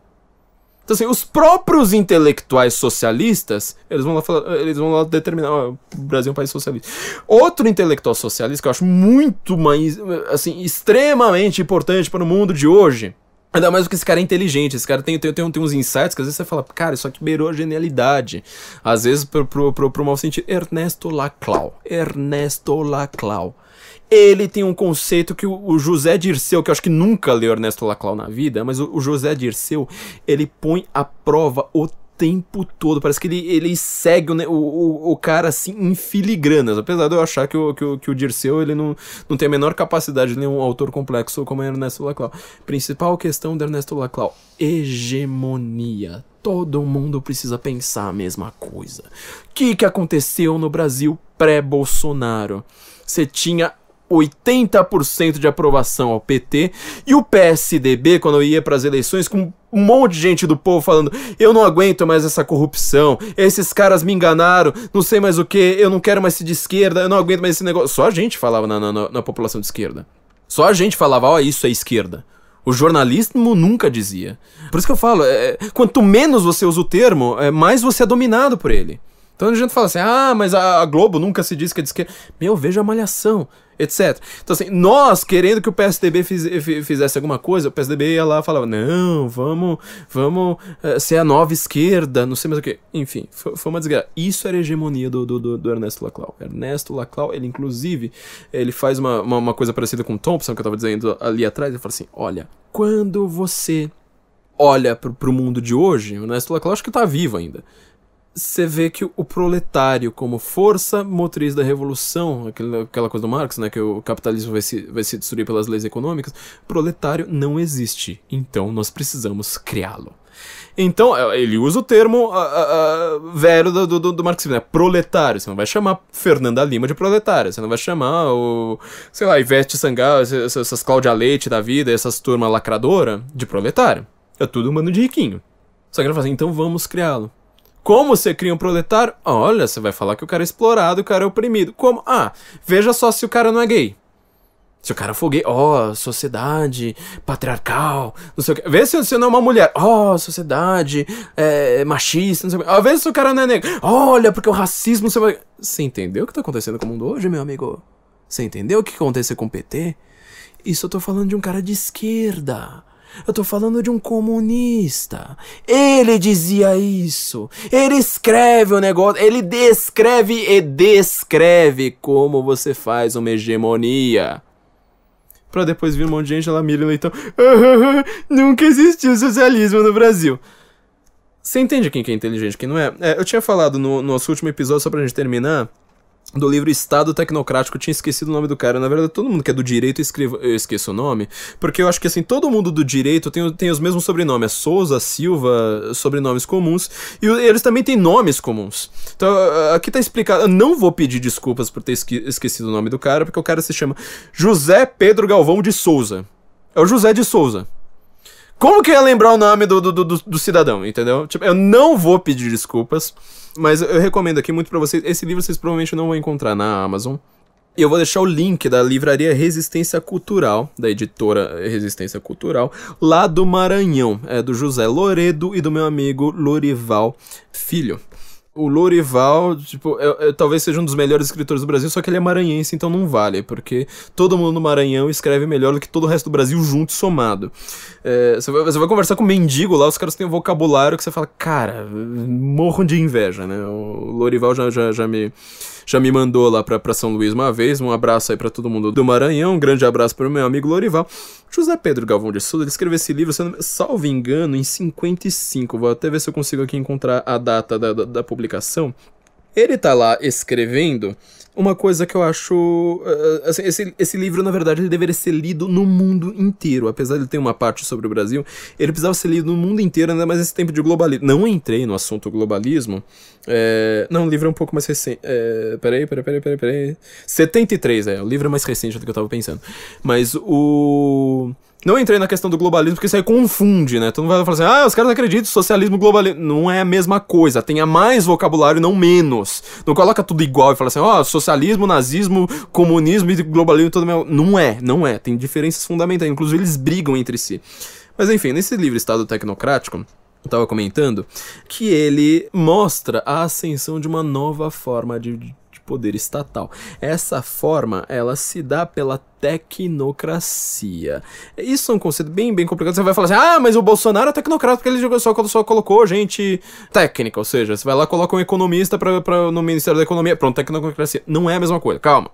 S1: Então, assim, os próprios intelectuais socialistas, eles vão lá determinar, o Brasil é um país socialista. Outro intelectual socialista que eu acho muito mais, assim, extremamente importante para o mundo de hoje, ainda mais porque esse cara é inteligente, esse cara tem uns insights que às vezes você fala, cara, isso aqui beirou a genialidade. Às vezes pro mau sentido. Ernesto Laclau. Ele tem um conceito que o José Dirceu, que eu acho que nunca leu Ernesto Laclau na vida, mas o José Dirceu, ele põe à prova o tempo todo. Parece que ele segue o cara assim em filigranas, apesar de eu achar que o Dirceu ele não tem a menor capacidade de ler um autor complexo como é Ernesto Laclau. Principal questão de Ernesto Laclau: hegemonia. Todo mundo precisa pensar a mesma coisa. O que aconteceu no Brasil pré-Bolsonaro? Você tinha 80% de aprovação ao PT e o PSDB, quando ia para as eleições, com um monte de gente do povo falando: eu não aguento mais essa corrupção, esses caras me enganaram, não sei mais o que, eu não quero mais ser de esquerda, eu não aguento mais esse negócio. Só a gente falava na população de esquerda. Só a gente falava: ó, isso é esquerda. O jornalismo nunca dizia. Por isso que eu falo, quanto menos você usa o termo, mais você é dominado por ele. Então a gente fala assim: ah, mas a Globo nunca se diz que é de esquerda. Meu, veja a Malhação, etc. Então assim, nós querendo que o PSDB fizesse alguma coisa, o PSDB ia lá e falava: não, vamos ser a nova esquerda, não sei mais o que. Enfim, foi uma desgraça. Isso era a hegemonia do Ernesto Laclau. Ernesto Laclau, ele inclusive, ele faz uma coisa parecida com o Thompson, que eu tava dizendo ali atrás. Ele fala assim: olha, quando você olha pro mundo de hoje, o Ernesto Laclau acho que tá vivo ainda. Você vê que o proletário, como força motriz da revolução, aquela coisa do Marx, né, que o capitalismo vai se destruir pelas leis econômicas, proletário não existe, então nós precisamos criá-lo. Então, ele usa o termo velho do marxismo, né, proletário. Você não vai chamar Fernanda Lima de proletária, você não vai chamar sei lá, Ivete Sangalo, essas Cláudia Leite da vida, essas turmas lacradora de proletário. É tudo um bando de riquinho. Só que ele fala assim: então vamos criá-lo. Como você cria um proletário? Olha, você vai falar que o cara é explorado, o cara é oprimido. Como? Ah, veja só se o cara não é gay. Se o cara for gay, sociedade patriarcal, não sei o que. Vê se você não é uma mulher. Sociedade machista, não sei o que. Vê se o cara não é negro. Olha, porque o racismo... Você entendeu o que tá acontecendo com o mundo hoje, meu amigo? Você entendeu o que aconteceu com o PT? Isso eu tô falando de um cara de esquerda. Eu tô falando de um comunista. Ele dizia isso. Ele escreve o negócio. Ele descreve e descreve como você faz uma hegemonia. Pra depois vir um monte de gente lá, Miriam Leitão. Nunca existiu socialismo no Brasil. Você entende quem que é inteligente e quem não é? Eu tinha falado no nosso último episódio, só pra gente terminar, do livro Estado Tecnocrático. Eu tinha esquecido o nome do cara. Na verdade, todo mundo que é do direito eu esqueço o nome, porque eu acho que assim, todo mundo do direito tem os mesmos sobrenomes. Souza, Silva, sobrenomes comuns, e eles também têm nomes comuns. Então, aqui tá explicado. Eu não vou pedir desculpas por ter esquecido o nome do cara, porque o cara se chama José Pedro Galvão de Souza. É o José de Souza. Como que eu ia lembrar o nome do cidadão, entendeu? Tipo, eu não vou pedir desculpas, mas eu recomendo aqui muito pra vocês. Esse livro vocês provavelmente não vão encontrar na Amazon. E eu vou deixar o link da livraria Resistência Cultural, da editora Resistência Cultural, lá do Maranhão. É do José Loredo e do meu amigo Lorival Filho. O Lorival, tipo, talvez seja um dos melhores escritores do Brasil, só que ele é maranhense, então não vale, porque todo mundo no Maranhão escreve melhor do que todo o resto do Brasil junto e somado. Você vai conversar com um mendigo lá, os caras têm um vocabulário que você fala: cara, morro de inveja, né? O Lorival já me mandou lá pra São Luís uma vez. Um abraço aí pra todo mundo do Maranhão, um grande abraço pro meu amigo Lorival. José Pedro Galvão de Souza, ele escreveu esse livro, salvo engano, em 55. Vou até ver se eu consigo aqui encontrar a data da publicação. Ele tá lá escrevendo uma coisa que eu acho... assim, esse livro, na verdade, ele deveria ser lido no mundo inteiro. Apesar de ele ter uma parte sobre o Brasil, ele precisava ser lido no mundo inteiro, ainda mais nesse tempo de globalismo. Não entrei no assunto globalismo. Não, o livro é um pouco mais recente. Peraí. 73, o livro é mais recente do que eu tava pensando. Mas não entrei na questão do globalismo, porque isso aí confunde, né? Todo mundo vai falar assim: os caras acreditam, socialismo, globalismo. Não é a mesma coisa, tenha mais vocabulário, não menos. Não coloca tudo igual e fala assim: socialismo, nazismo, comunismo e globalismo, tudo mesmo. Não é. Tem diferenças fundamentais, inclusive eles brigam entre si. Mas enfim, nesse livro Estado Tecnocrático, eu tava comentando que ele mostra a ascensão de uma nova forma de poder estatal. Essa forma, ela se dá pela tecnocracia. Isso é um conceito bem complicado. Você vai falar assim, mas o Bolsonaro é tecnocrata porque ele só colocou gente técnica, ou seja, você vai lá e coloca um economista no Ministério da Economia, pronto, tecnocracia. Não é a mesma coisa. Calma.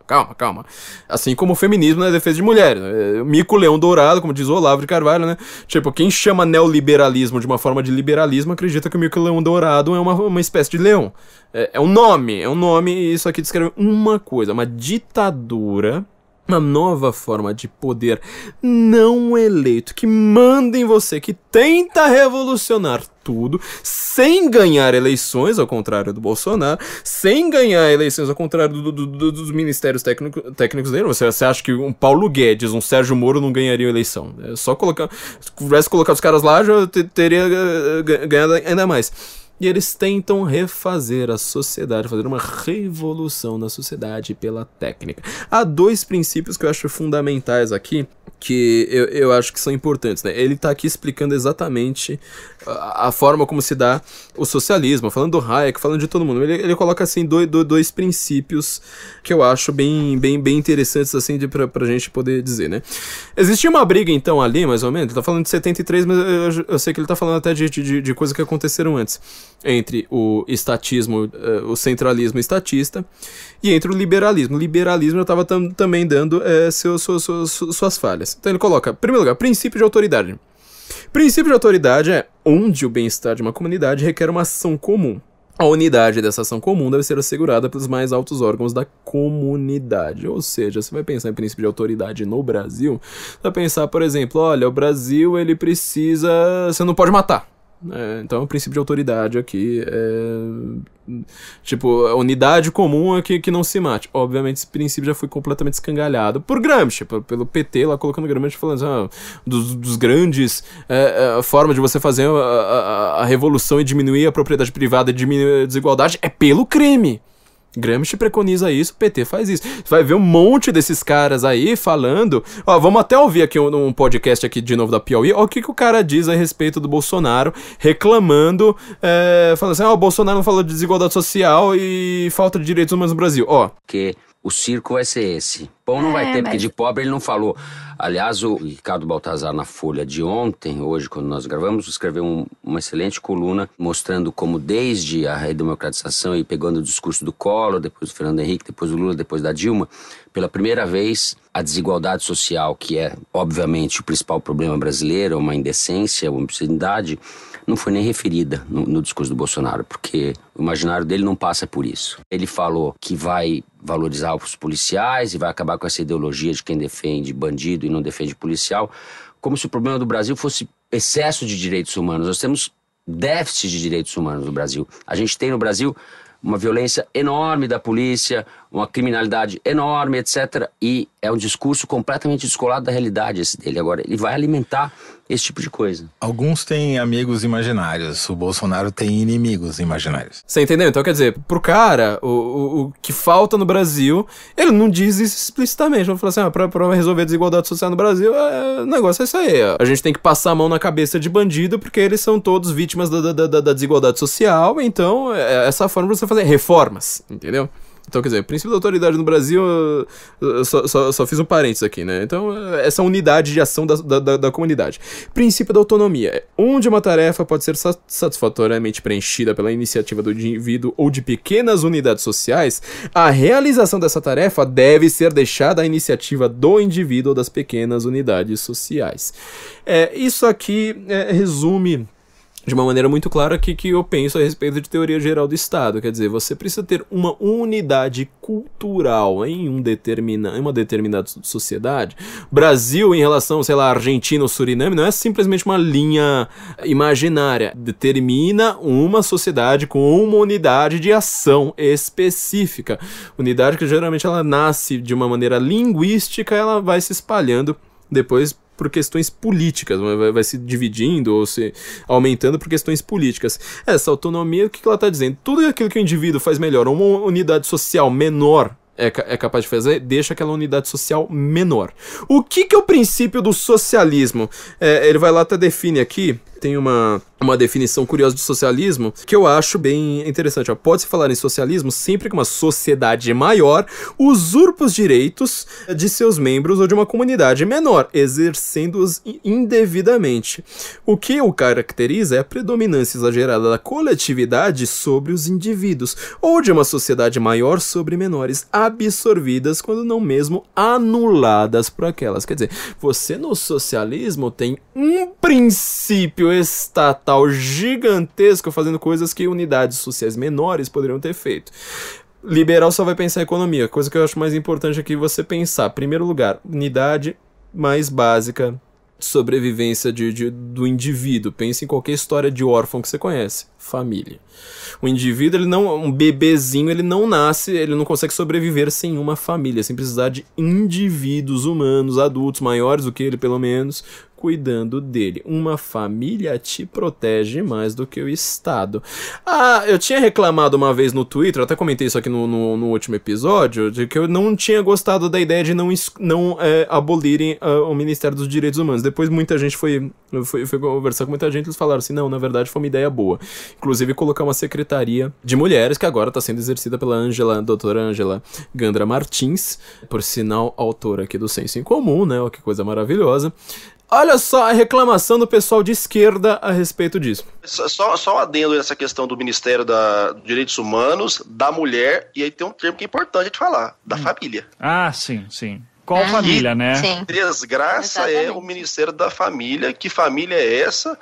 S1: Assim como o feminismo na defesa de mulheres, né? Mico Leão Dourado, como diz o Olavo de Carvalho, né? Tipo, quem chama neoliberalismo de uma forma de liberalismo acredita que o Mico Leão Dourado é uma espécie de leão. É um nome, e isso aqui descreve uma coisa, uma ditadura, uma nova forma de poder não eleito, que manda em você, que tenta revolucionar tudo, sem ganhar eleições, ao contrário do Bolsonaro, sem ganhar eleições, ao contrário dos ministérios técnicos dele. Você acha que um Paulo Guedes, um Sérgio Moro não ganhariam eleição? É só colocar, se tivesse colocado os caras lá, já teria ganhado ainda mais. E eles tentam refazer a sociedade, fazer uma revolução na sociedade pela técnica. Há 2 princípios que eu acho fundamentais aqui, que eu acho que são importantes, né? Ele tá aqui explicando exatamente a forma como se dá o socialismo, falando do Hayek, falando de todo mundo. Ele coloca, assim, 2 princípios que eu acho bem interessantes, assim, pra gente poder dizer, né? Existia uma briga, então, ali, mais ou menos, ele tá falando de 73, mas eu sei que ele tá falando até de coisas que aconteceram antes, entre o estatismo, o centralismo estatista, e entre o liberalismo. O liberalismo já estava também dando suas falhas. Então ele coloca, em primeiro lugar, princípio de autoridade. Princípio de autoridade é onde o bem-estar de uma comunidade requer uma ação comum. A unidade dessa ação comum deve ser assegurada pelos mais altos órgãos da comunidade. Ou seja, você vai pensar em princípio de autoridade no Brasil, você vai pensar, por exemplo, olha, o Brasil, ele precisa... Você não pode matar. Então o princípio de autoridade aqui tipo, a unidade comum é que não se mate. Obviamente esse princípio já foi completamente escangalhado por Gramsci, pelo PT lá colocando Gramsci falando assim, dos grandes formas de você fazer a revolução e diminuir a propriedade privada e diminuir a desigualdade é pelo crime. Gramsci preconiza isso, o PT faz isso. Você vai ver um monte desses caras aí falando... vamos até ouvir aqui um podcast aqui de novo da Piauí. Olha o que o cara diz a respeito do Bolsonaro, reclamando, falando assim, o Bolsonaro não falou de desigualdade social e falta de direitos humanos no Brasil.
S2: Que o circo vai ser esse. Pão não vai ter, porque de pobre ele não falou. Aliás, o Ricardo Baltazar, na Folha de ontem, hoje, quando nós gravamos, escreveu uma excelente coluna mostrando como desde a redemocratização e pegando o discurso do Collor, depois do Fernando Henrique, depois do Lula, depois da Dilma, pela primeira vez a desigualdade social, que é, obviamente, o principal problema brasileiro, uma indecência, uma obscenidade, não foi nem referida no discurso do Bolsonaro, porque o imaginário dele não passa por isso. Ele falou que vai valorizar os policiais e vai acabar com essa ideologia de quem defende bandido e não defende policial, como se o problema do Brasil fosse excesso de direitos humanos. Nós temos déficit de direitos humanos no Brasil. A gente tem no Brasil uma violência enorme da polícia, uma criminalidade enorme, etc. E é um discurso completamente descolado da realidade esse dele. Agora, ele vai alimentar esse tipo de coisa.
S6: Alguns têm amigos imaginários, o Bolsonaro tem inimigos imaginários.
S1: Você entendeu? Então, quer dizer, pro cara, o que falta no Brasil, ele não diz isso explicitamente. Ele fala assim, pra resolver a desigualdade social no Brasil, o negócio é isso aí. A gente tem que passar a mão na cabeça de bandido, porque eles são todos vítimas da desigualdade social, então essa forma de você fazer reformas, entendeu? Então, quer dizer, o princípio da autoridade no Brasil, só fiz um parênteses aqui, né? Então, essa unidade de ação da comunidade. Princípio da autonomia. Onde uma tarefa pode ser satisfatoriamente preenchida pela iniciativa do indivíduo ou de pequenas unidades sociais, a realização dessa tarefa deve ser deixada à iniciativa do indivíduo ou das pequenas unidades sociais. Isso aqui resume de uma maneira muito clara que eu penso a respeito de teoria geral do Estado. Quer dizer, você precisa ter uma unidade cultural em uma determinada sociedade. Brasil, em relação, sei lá, Argentina ou Suriname, não é simplesmente uma linha imaginária. Determina uma sociedade com uma unidade de ação específica. Unidade que geralmente ela nasce de uma maneira linguística, ela vai se espalhando depois por questões políticas, vai se dividindo ou se aumentando por questões políticas. Essa autonomia, o que ela está dizendo? Tudo aquilo que o indivíduo faz melhor, uma unidade social menor é capaz de fazer, deixa aquela unidade social menor. O que é o princípio do socialismo? Ele vai lá, até define aqui, tem uma uma definição curiosa de socialismo que eu acho bem interessante. Pode-se falar em socialismo sempre que uma sociedade maior usurpa os direitos de seus membros ou de uma comunidade menor, exercendo-os indevidamente. O que o caracteriza é a predominância exagerada da coletividade sobre os indivíduos, ou de uma sociedade maior sobre menores, absorvidas, quando não mesmo anuladas por aquelas. Quer dizer, você no socialismo tem um princípio estatal gigantesco fazendo coisas que unidades sociais menores poderiam ter feito. Liberal só vai pensar em economia, coisa que eu acho mais importante aqui você pensar. Primeiro lugar, unidade mais básica de sobrevivência do indivíduo. Pense em qualquer história de órfão que você conhece. Família. O indivíduo, ele não, um bebezinho, ele não nasce, ele não consegue sobreviver sem uma família, sem precisar de indivíduos humanos, adultos, maiores do que ele pelo menos, cuidando dele. Uma família te protege mais do que o Estado. Ah, eu tinha reclamado uma vez no Twitter, eu até comentei isso aqui no último episódio, de que eu não tinha gostado da ideia de não abolirem o Ministério dos Direitos Humanos. Depois muita gente foi conversar com muita gente, eles falaram assim, não, na verdade foi uma ideia boa. Inclusive colocar uma secretaria de mulheres, que agora está sendo exercida pela doutora Ângela Gandra Martins, por sinal autora aqui do Senso em Comum, né, ó, que coisa maravilhosa. Olha só a reclamação do pessoal de esquerda a respeito disso.
S7: Só adendo essa questão do Ministério dos Direitos Humanos, da mulher, e aí tem um termo que é importante de falar, da família.
S8: Ah, sim. Qual família, né?
S7: Sim. Desgraça é o Ministério da Família. Que família é essa?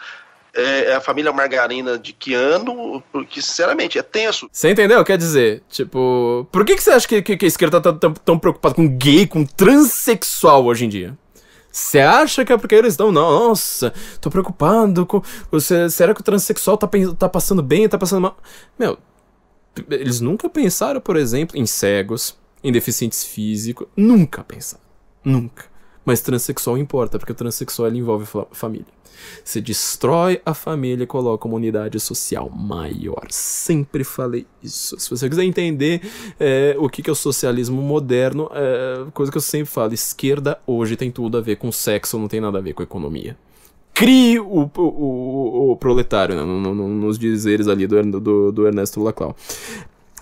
S7: É a família Margarina de que ano? Porque, sinceramente, é tenso.
S1: Você entendeu? Quer dizer, tipo... Por que você acha que a esquerda tá tão preocupada com gay, com transexual hoje em dia? Você acha que é porque eles estão... Nossa, tô preocupado com... Será que o transexual tá passando bem, tá passando mal? Meu, eles nunca pensaram, por exemplo, em cegos, em deficientes físicos. Nunca pensaram. Nunca. Mas transexual importa, porque o transexual ele envolve família. Você destrói a família e coloca uma unidade social maior. Sempre falei isso. Se você quiser entender o que é o socialismo moderno, coisa que eu sempre falo, esquerda hoje tem tudo a ver com sexo, não tem nada a ver com economia. Crie o proletário, né, nos dizeres ali do Ernesto Laclau.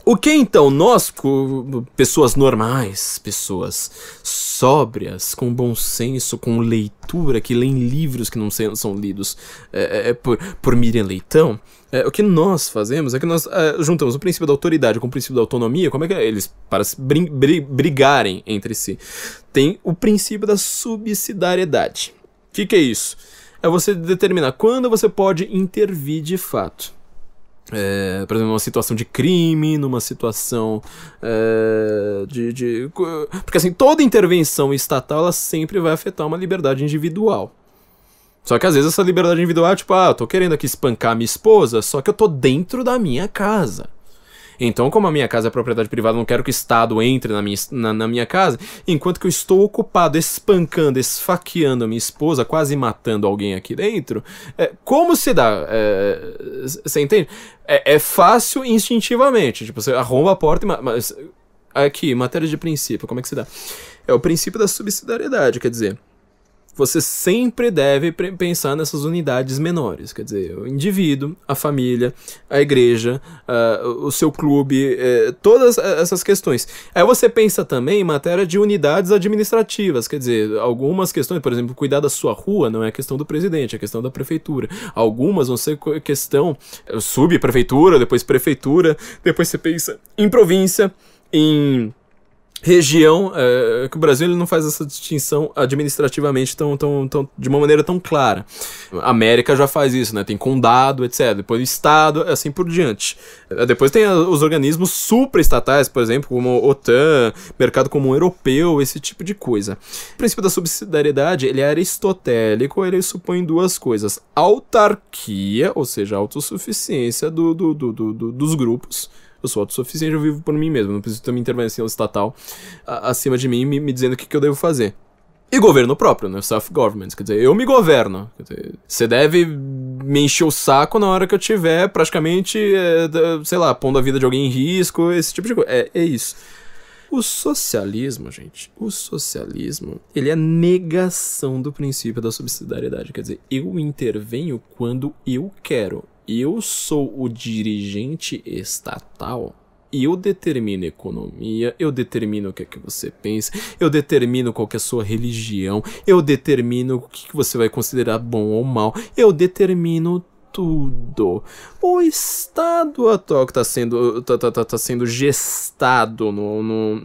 S1: O que então nós, pessoas normais, pessoas sóbrias, com bom senso, com leitura, que leem livros que não são lidos por Miriam Leitão, o que nós fazemos é que nós juntamos o princípio da autoridade com o princípio da autonomia. Como é que eles, para brigarem entre si, tem o princípio da subsidiariedade. O que é isso? É você determinar quando você pode intervir de fato. Por exemplo, numa situação de crime, numa situação porque assim, toda intervenção estatal ela sempre vai afetar uma liberdade individual. Só que às vezes essa liberdade individual é tipo, eu tô querendo aqui espancar minha esposa, só que eu tô dentro da minha casa. Então, como a minha casa é propriedade privada, eu não quero que o Estado entre na minha casa, enquanto que eu estou ocupado espancando, esfaqueando a minha esposa, quase matando alguém aqui dentro, como se dá? Você entende? É fácil instintivamente, tipo, você arromba a porta e... Mas aqui, matéria de princípio, como é que se dá? É o princípio da subsidiariedade, quer dizer... Você sempre deve pensar nessas unidades menores, quer dizer, o indivíduo, a família, a igreja, o seu clube, todas essas questões. Aí você pensa também em matéria de unidades administrativas, quer dizer, algumas questões, por exemplo, cuidar da sua rua não é questão do presidente, é questão da prefeitura. Algumas vão ser questão subprefeitura, depois prefeitura, depois você pensa em província, em... região, que o Brasil ele não faz essa distinção administrativamente de uma maneira tão clara. A América já faz isso, né? Tem condado, etc. Depois estado, assim por diante. Depois tem os organismos supraestatais, por exemplo, como a OTAN, Mercado Comum Europeu, esse tipo de coisa. O princípio da subsidiariedade, ele é aristotélico, ele supõe duas coisas. Autarquia, ou seja, autossuficiência dos grupos. Eu sou autossuficiente, eu vivo por mim mesmo, não preciso ter uma intervenção estatal acima de mim me dizendo o que eu devo fazer. E governo próprio, né? Self-government, quer dizer, eu me governo. Quer dizer, você deve me encher o saco na hora que eu tiver praticamente, sei lá, pondo a vida de alguém em risco, esse tipo de coisa. É isso. O socialismo, gente, ele é a negação do princípio da subsidiariedade. Quer dizer, eu intervenho quando eu quero. Eu sou o dirigente estatal. Eu determino a economia, eu determino o que é que você pensa, eu determino qual que é a sua religião, eu determino o que você vai considerar bom ou mal, eu determino tudo. O Estado atual que está sendo gestado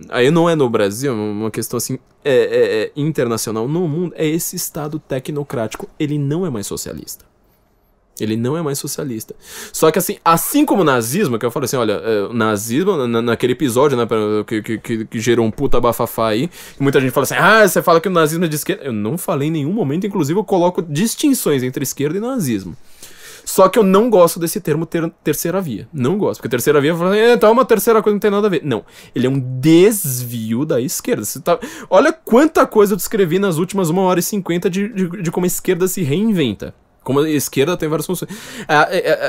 S1: aí não é no Brasil, é uma questão assim internacional, no mundo, é esse Estado tecnocrático. Ele não é mais socialista. Ele não é mais socialista. Só que assim como o nazismo, que eu falo assim, olha, o nazismo, naquele episódio, né, que gerou um puta bafafá aí, muita gente fala assim, você fala que o nazismo é de esquerda. Eu não falei em nenhum momento, inclusive eu coloco distinções entre esquerda e nazismo. Só que eu não gosto desse termo terceira via. Não gosto, porque terceira via, então uma terceira coisa não tem nada a ver. Não, ele é um desvio da esquerda. Olha quanta coisa eu descrevi nas últimas 1h50 de como a esquerda se reinventa. Como a esquerda tem várias funções.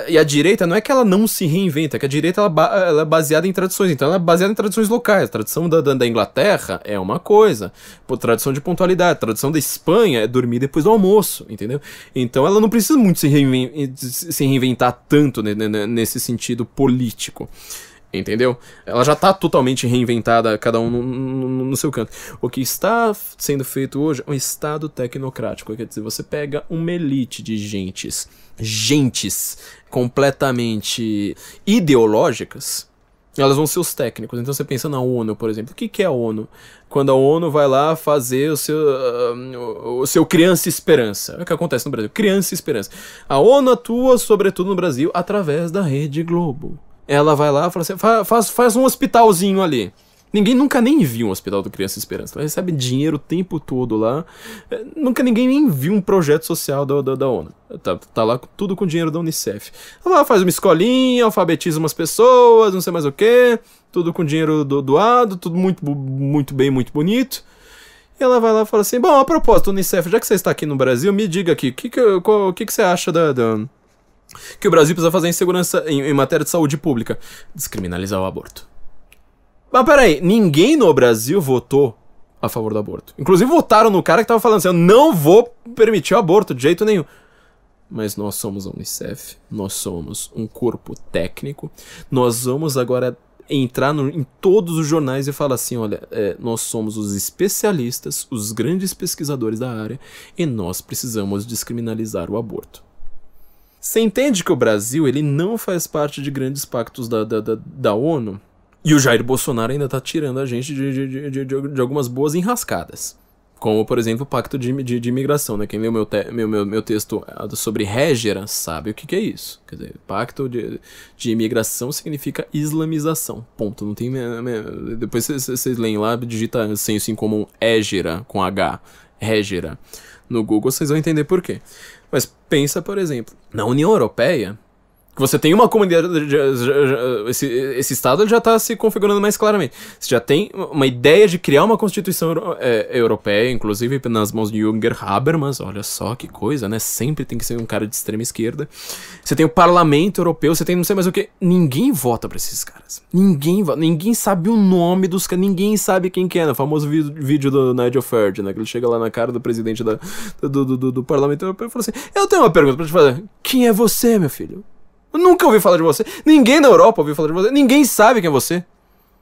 S1: E a direita não é que ela não se reinventa, é que a direita ela é baseada em tradições. Então ela é baseada em tradições locais. A tradição da Inglaterra é uma coisa. Tradição de pontualidade. A tradição da Espanha é dormir depois do almoço, entendeu? Então ela não precisa muito se reinventar tanto nesse sentido político. Entendeu? Ela já tá totalmente reinventada, cada um no seu canto. O que está sendo feito hoje é um Estado tecnocrático. Quer dizer, você pega uma elite de gentes completamente ideológicas, elas vão ser os técnicos. Então você pensa na ONU, por exemplo. O que é a ONU? Quando a ONU vai lá fazer o seu Criança Esperança. É o que acontece no Brasil. Criança Esperança. A ONU atua, sobretudo no Brasil, através da Rede Globo. Ela vai lá e fala assim, faz um hospitalzinho ali. Ninguém nunca nem viu um hospital do Criança Esperança. Ela recebe dinheiro o tempo todo lá. Nunca ninguém nem viu um projeto social da ONU. Tá lá tudo com dinheiro da Unicef. Ela lá faz uma escolinha, alfabetiza umas pessoas, não sei mais o que. Tudo com dinheiro doado, tudo muito bem, muito bonito. E ela vai lá e fala assim, bom, a propósito, Unicef, já que você está aqui no Brasil, me diga aqui, o que você acha que o Brasil precisa fazer em segurança, em matéria de saúde pública? Descriminalizar o aborto. Mas peraí, ninguém no Brasil votou a favor do aborto. Inclusive votaram no cara que tava falando assim, eu não vou permitir o aborto de jeito nenhum. Mas nós somos a Unicef, nós somos um corpo técnico, nós vamos agora entrar em todos os jornais e falar assim, olha, nós somos os especialistas, os grandes pesquisadores da área, e nós precisamos descriminalizar o aborto. Você entende que o Brasil ele não faz parte de grandes pactos da ONU? E o Jair Bolsonaro ainda tá tirando a gente de algumas boas enrascadas. Como, por exemplo, o pacto de imigração, né? Quem leu meu texto sobre Hégera sabe o que é isso. Quer dizer, pacto de imigração significa islamização. Ponto. Não tem... Depois vocês leem lá, digita senso em comum Hégera, com H. Hégera. No Google vocês vão entender por quê. Mas pensa, por exemplo, na União Europeia, que você tem uma comunidade, esse Estado ele já está se configurando mais claramente. Você já tem uma ideia de criar uma Constituição europeia, inclusive nas mãos de Jürgen Habermas, olha só que coisa, né? Sempre tem que ser um cara de extrema esquerda. Você tem o Parlamento Europeu, você tem não sei mais o que. Ninguém vota pra esses caras. Ninguém sabe o nome dos caras, ninguém sabe quem que é. O famoso vídeo do Nigel Farage, né? Que ele chega lá na cara do presidente do Parlamento Europeu e fala assim, eu tenho uma pergunta pra te fazer. Quem é você, meu filho? Eu nunca ouvi falar de você. Ninguém na Europa ouviu falar de você. Ninguém sabe quem é você.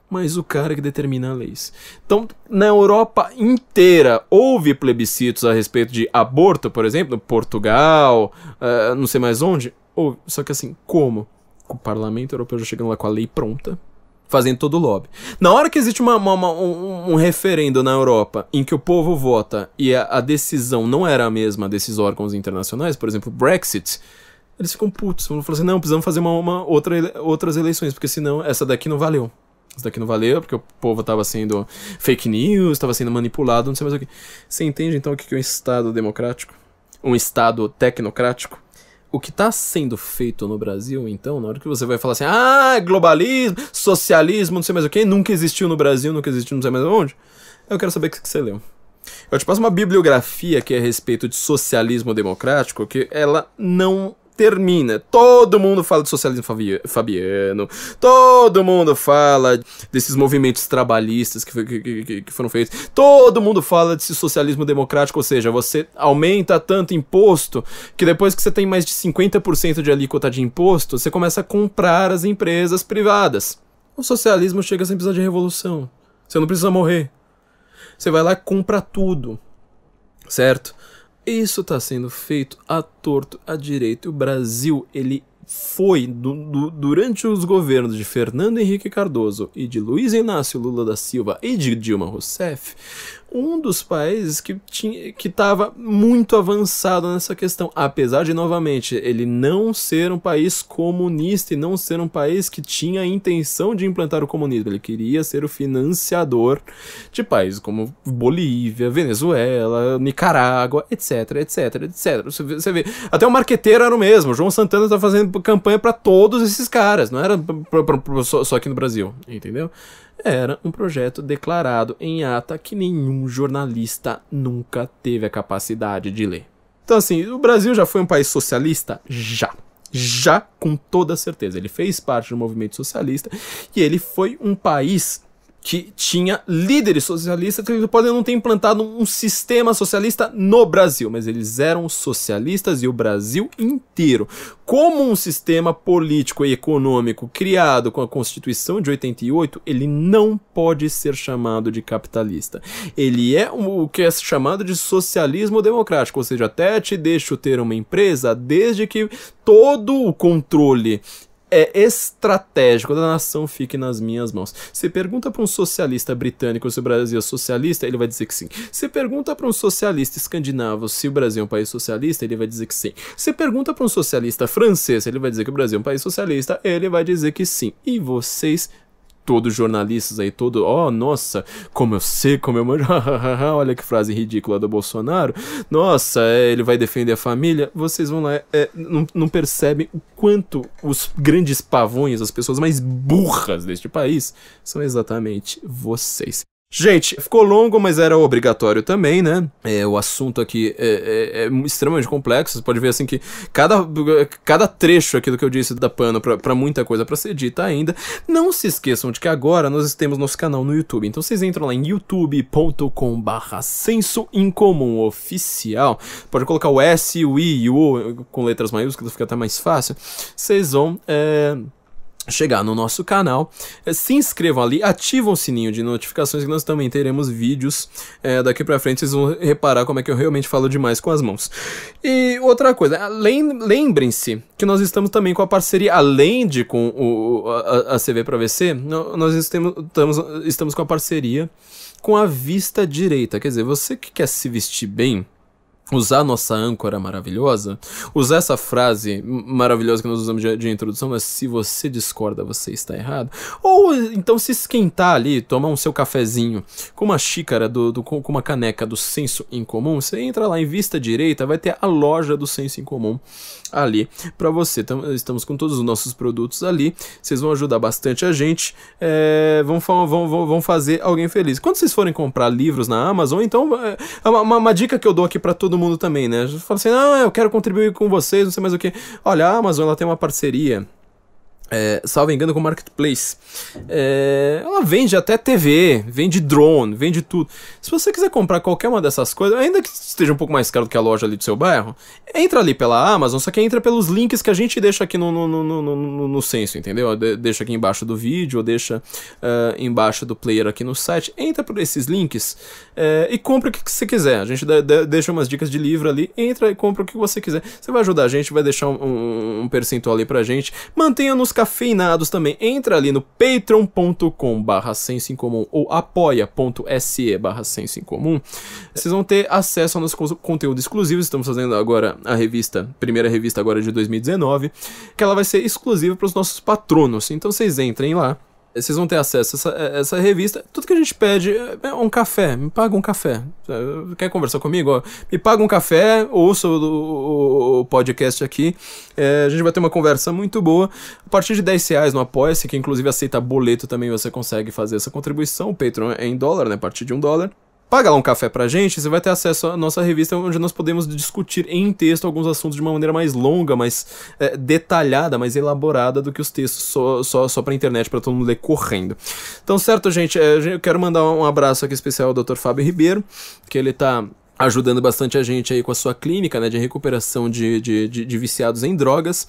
S1: Mas o cara que determina as leis. Então, na Europa inteira, houve plebiscitos a respeito de aborto, por exemplo. Portugal, não sei mais onde. Houve. Só que assim, como? O Parlamento Europeu já chegando lá com a lei pronta, fazendo todo o lobby. Na hora que existe um referendo na Europa em que o povo vota e a decisão não era a mesma desses órgãos internacionais, por exemplo, o Brexit... Eles ficam putos, vão falar assim, não, precisamos fazer outras eleições, porque senão essa daqui não valeu. Essa daqui não valeu, porque o povo tava sendo fake news, tava sendo manipulado, não sei mais o que. Você entende então o que é um Estado democrático? Um Estado tecnocrático? O que está sendo feito no Brasil, então, na hora que você vai falar assim, globalismo, socialismo, não sei mais o que, nunca existiu no Brasil, nunca existiu não sei mais onde, eu quero saber o que você leu. Eu te passo uma bibliografia que é a respeito de socialismo democrático, que ela não termina. Todo mundo fala de socialismo fabiano, todo mundo fala desses movimentos trabalhistas que foram feitos, todo mundo fala desse socialismo democrático, ou seja, você aumenta tanto imposto que depois que você tem mais de 50% de alíquota de imposto, você começa a comprar as empresas privadas. O socialismo chega sem precisar de revolução. Você não precisa morrer. Você vai lá e compra tudo. Certo? Isso está sendo feito à torto, à direita. O Brasil, ele foi, durante os governos de Fernando Henrique Cardoso e de Luiz Inácio Lula da Silva e de Dilma Rousseff, um dos países que estava muito avançado nessa questão, apesar de, novamente, ele não ser um país comunista e não ser um país que tinha a intenção de implantar o comunismo. Ele queria ser o financiador de países como Bolívia, Venezuela, Nicarágua, etc, etc, etc. Você vê, até o marqueteiro era o mesmo. O João Santana está fazendo campanha para todos esses caras, não era só aqui no Brasil, entendeu? Era um projeto declarado em ata que nenhum jornalista nunca teve a capacidade de ler. Então, assim, o Brasil já foi um país socialista? Já, com toda certeza. Ele fez parte do movimento socialista e ele foi um país que tinha líderes socialistas que podem não ter implantado um sistema socialista no Brasil, mas eles eram socialistas e o Brasil inteiro, como um sistema político e econômico criado com a Constituição de 88, ele não pode ser chamado de capitalista. Ele é o que é chamado de socialismo democrático, ou seja, até te deixo ter uma empresa desde que todo o controle estratégico da nação fique nas minhas mãos. Você pergunta para um socialista britânico se o Brasil é socialista, ele vai dizer que sim. Você pergunta para um socialista escandinavo se o Brasil é um país socialista, ele vai dizer que sim. Você pergunta para um socialista francês, ele vai dizer que o Brasil é um país socialista, ele vai dizer que sim. E vocês, todos jornalistas aí, nossa, como eu sei, como eu manjo, olha que frase ridícula do Bolsonaro, nossa, ele vai defender a família, vocês vão lá, não percebem o quanto os grandes pavões, as pessoas mais burras deste país, são exatamente vocês. Gente, ficou longo, mas era obrigatório também, né? O assunto aqui é extremamente complexo. Você pode ver assim que cada trecho aqui do que eu disse dá pano pra muita coisa pra ser dita ainda. Não se esqueçam de que agora nós temos nosso canal no YouTube. Então vocês entram lá em youtube.com/Senso em Comum Oficial. Pode colocar o S, o I e o O com letras maiúsculas, fica até mais fácil. Vocês vão chegar no nosso canal, se inscrevam ali, ativam o sininho de notificações que nós também teremos vídeos daqui pra frente, vocês vão reparar como é que eu realmente falo demais com as mãos. E outra coisa, lembrem-se que nós estamos também com a parceria, além de com a CV pra VC, nós estamos com a parceria com a Vista Direita, quer dizer, você que quer se vestir bem, usar nossa âncora maravilhosa, usar essa frase maravilhosa que nós usamos de introdução, mas se você discorda, você está errado. Ou então se esquentar ali, tomar um seu cafezinho com uma xícara, com uma caneca do Senso em Comum, você entra lá em Vista Direita, vai ter a loja do Senso em Comum ali pra você. Estamos com todos os nossos produtos ali, vocês vão ajudar bastante a gente, vão fazer alguém feliz. Quando vocês forem comprar livros na Amazon, então uma dica que eu dou aqui pra todo mundo também, né? Fala assim, eu quero contribuir com vocês, não sei mais o que. Olha, a Amazon, ela tem uma parceria, salvo engano, com o Marketplace. Ela vende até TV, vende drone, vende tudo. Se você quiser comprar qualquer uma dessas coisas, ainda que esteja um pouco mais caro do que a loja ali do seu bairro, entra ali pela Amazon, só que entra pelos links que a gente deixa aqui no Senso, entendeu? Deixa aqui embaixo do vídeo, ou deixa embaixo do player aqui no site. Entra por esses links e compra o que você quiser. A gente deixa umas dicas de livro ali, entra e compra o que você quiser. Você vai ajudar a gente, vai deixar um percentual ali pra gente. Mantenha-nos cafeinados também. Entra ali no patreon.com/Senso em Comum ou apoia.se/Senso em Comum. Vocês vão ter acesso ao nosso conteúdo exclusivo. Estamos fazendo agora a primeira revista agora de 2019, que ela vai ser exclusiva para os nossos patronos. Então vocês entrem lá, vocês vão ter acesso a essa revista. Tudo que a gente pede é um café. Me paga um café. Quer conversar comigo? Me paga um café, ouça o podcast aqui. A gente vai ter uma conversa muito boa. A partir de R$10 no Apoia-se, que inclusive aceita boleto também, você consegue fazer essa contribuição. O Patreon é em dólar, né? A partir de $1. paga lá um café pra gente, você vai ter acesso à nossa revista, onde nós podemos discutir em texto alguns assuntos de uma maneira mais longa, mais detalhada, mais elaborada do que os textos só pra internet, pra todo mundo ler correndo. Então, certo, gente, eu quero mandar um abraço aqui especial ao Dr. Fábio Ribeiro, que ele tá ajudando bastante a gente aí com a sua clínica, né, de recuperação de viciados em drogas,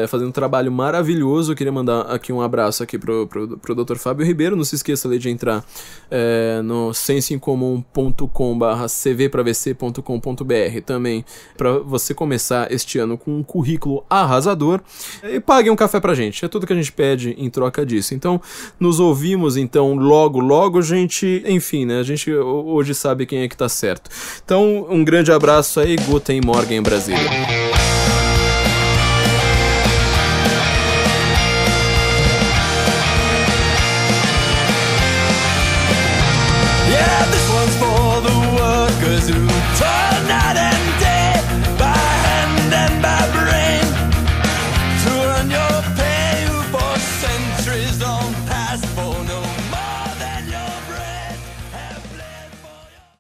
S1: fazendo um trabalho maravilhoso. Eu queria mandar aqui um abraço aqui pro Dr. Fábio Ribeiro. Não se esqueça ali de entrar no sensoincomum.com/cvpravc.com.br também, para você começar este ano com um currículo arrasador, e pague um café pra gente, é tudo que a gente pede em troca disso. Então, nos ouvimos então logo, gente, enfim, né, a gente hoje sabe quem é que tá certo. Então, um grande abraço aí, Guten Morgen, Brasília.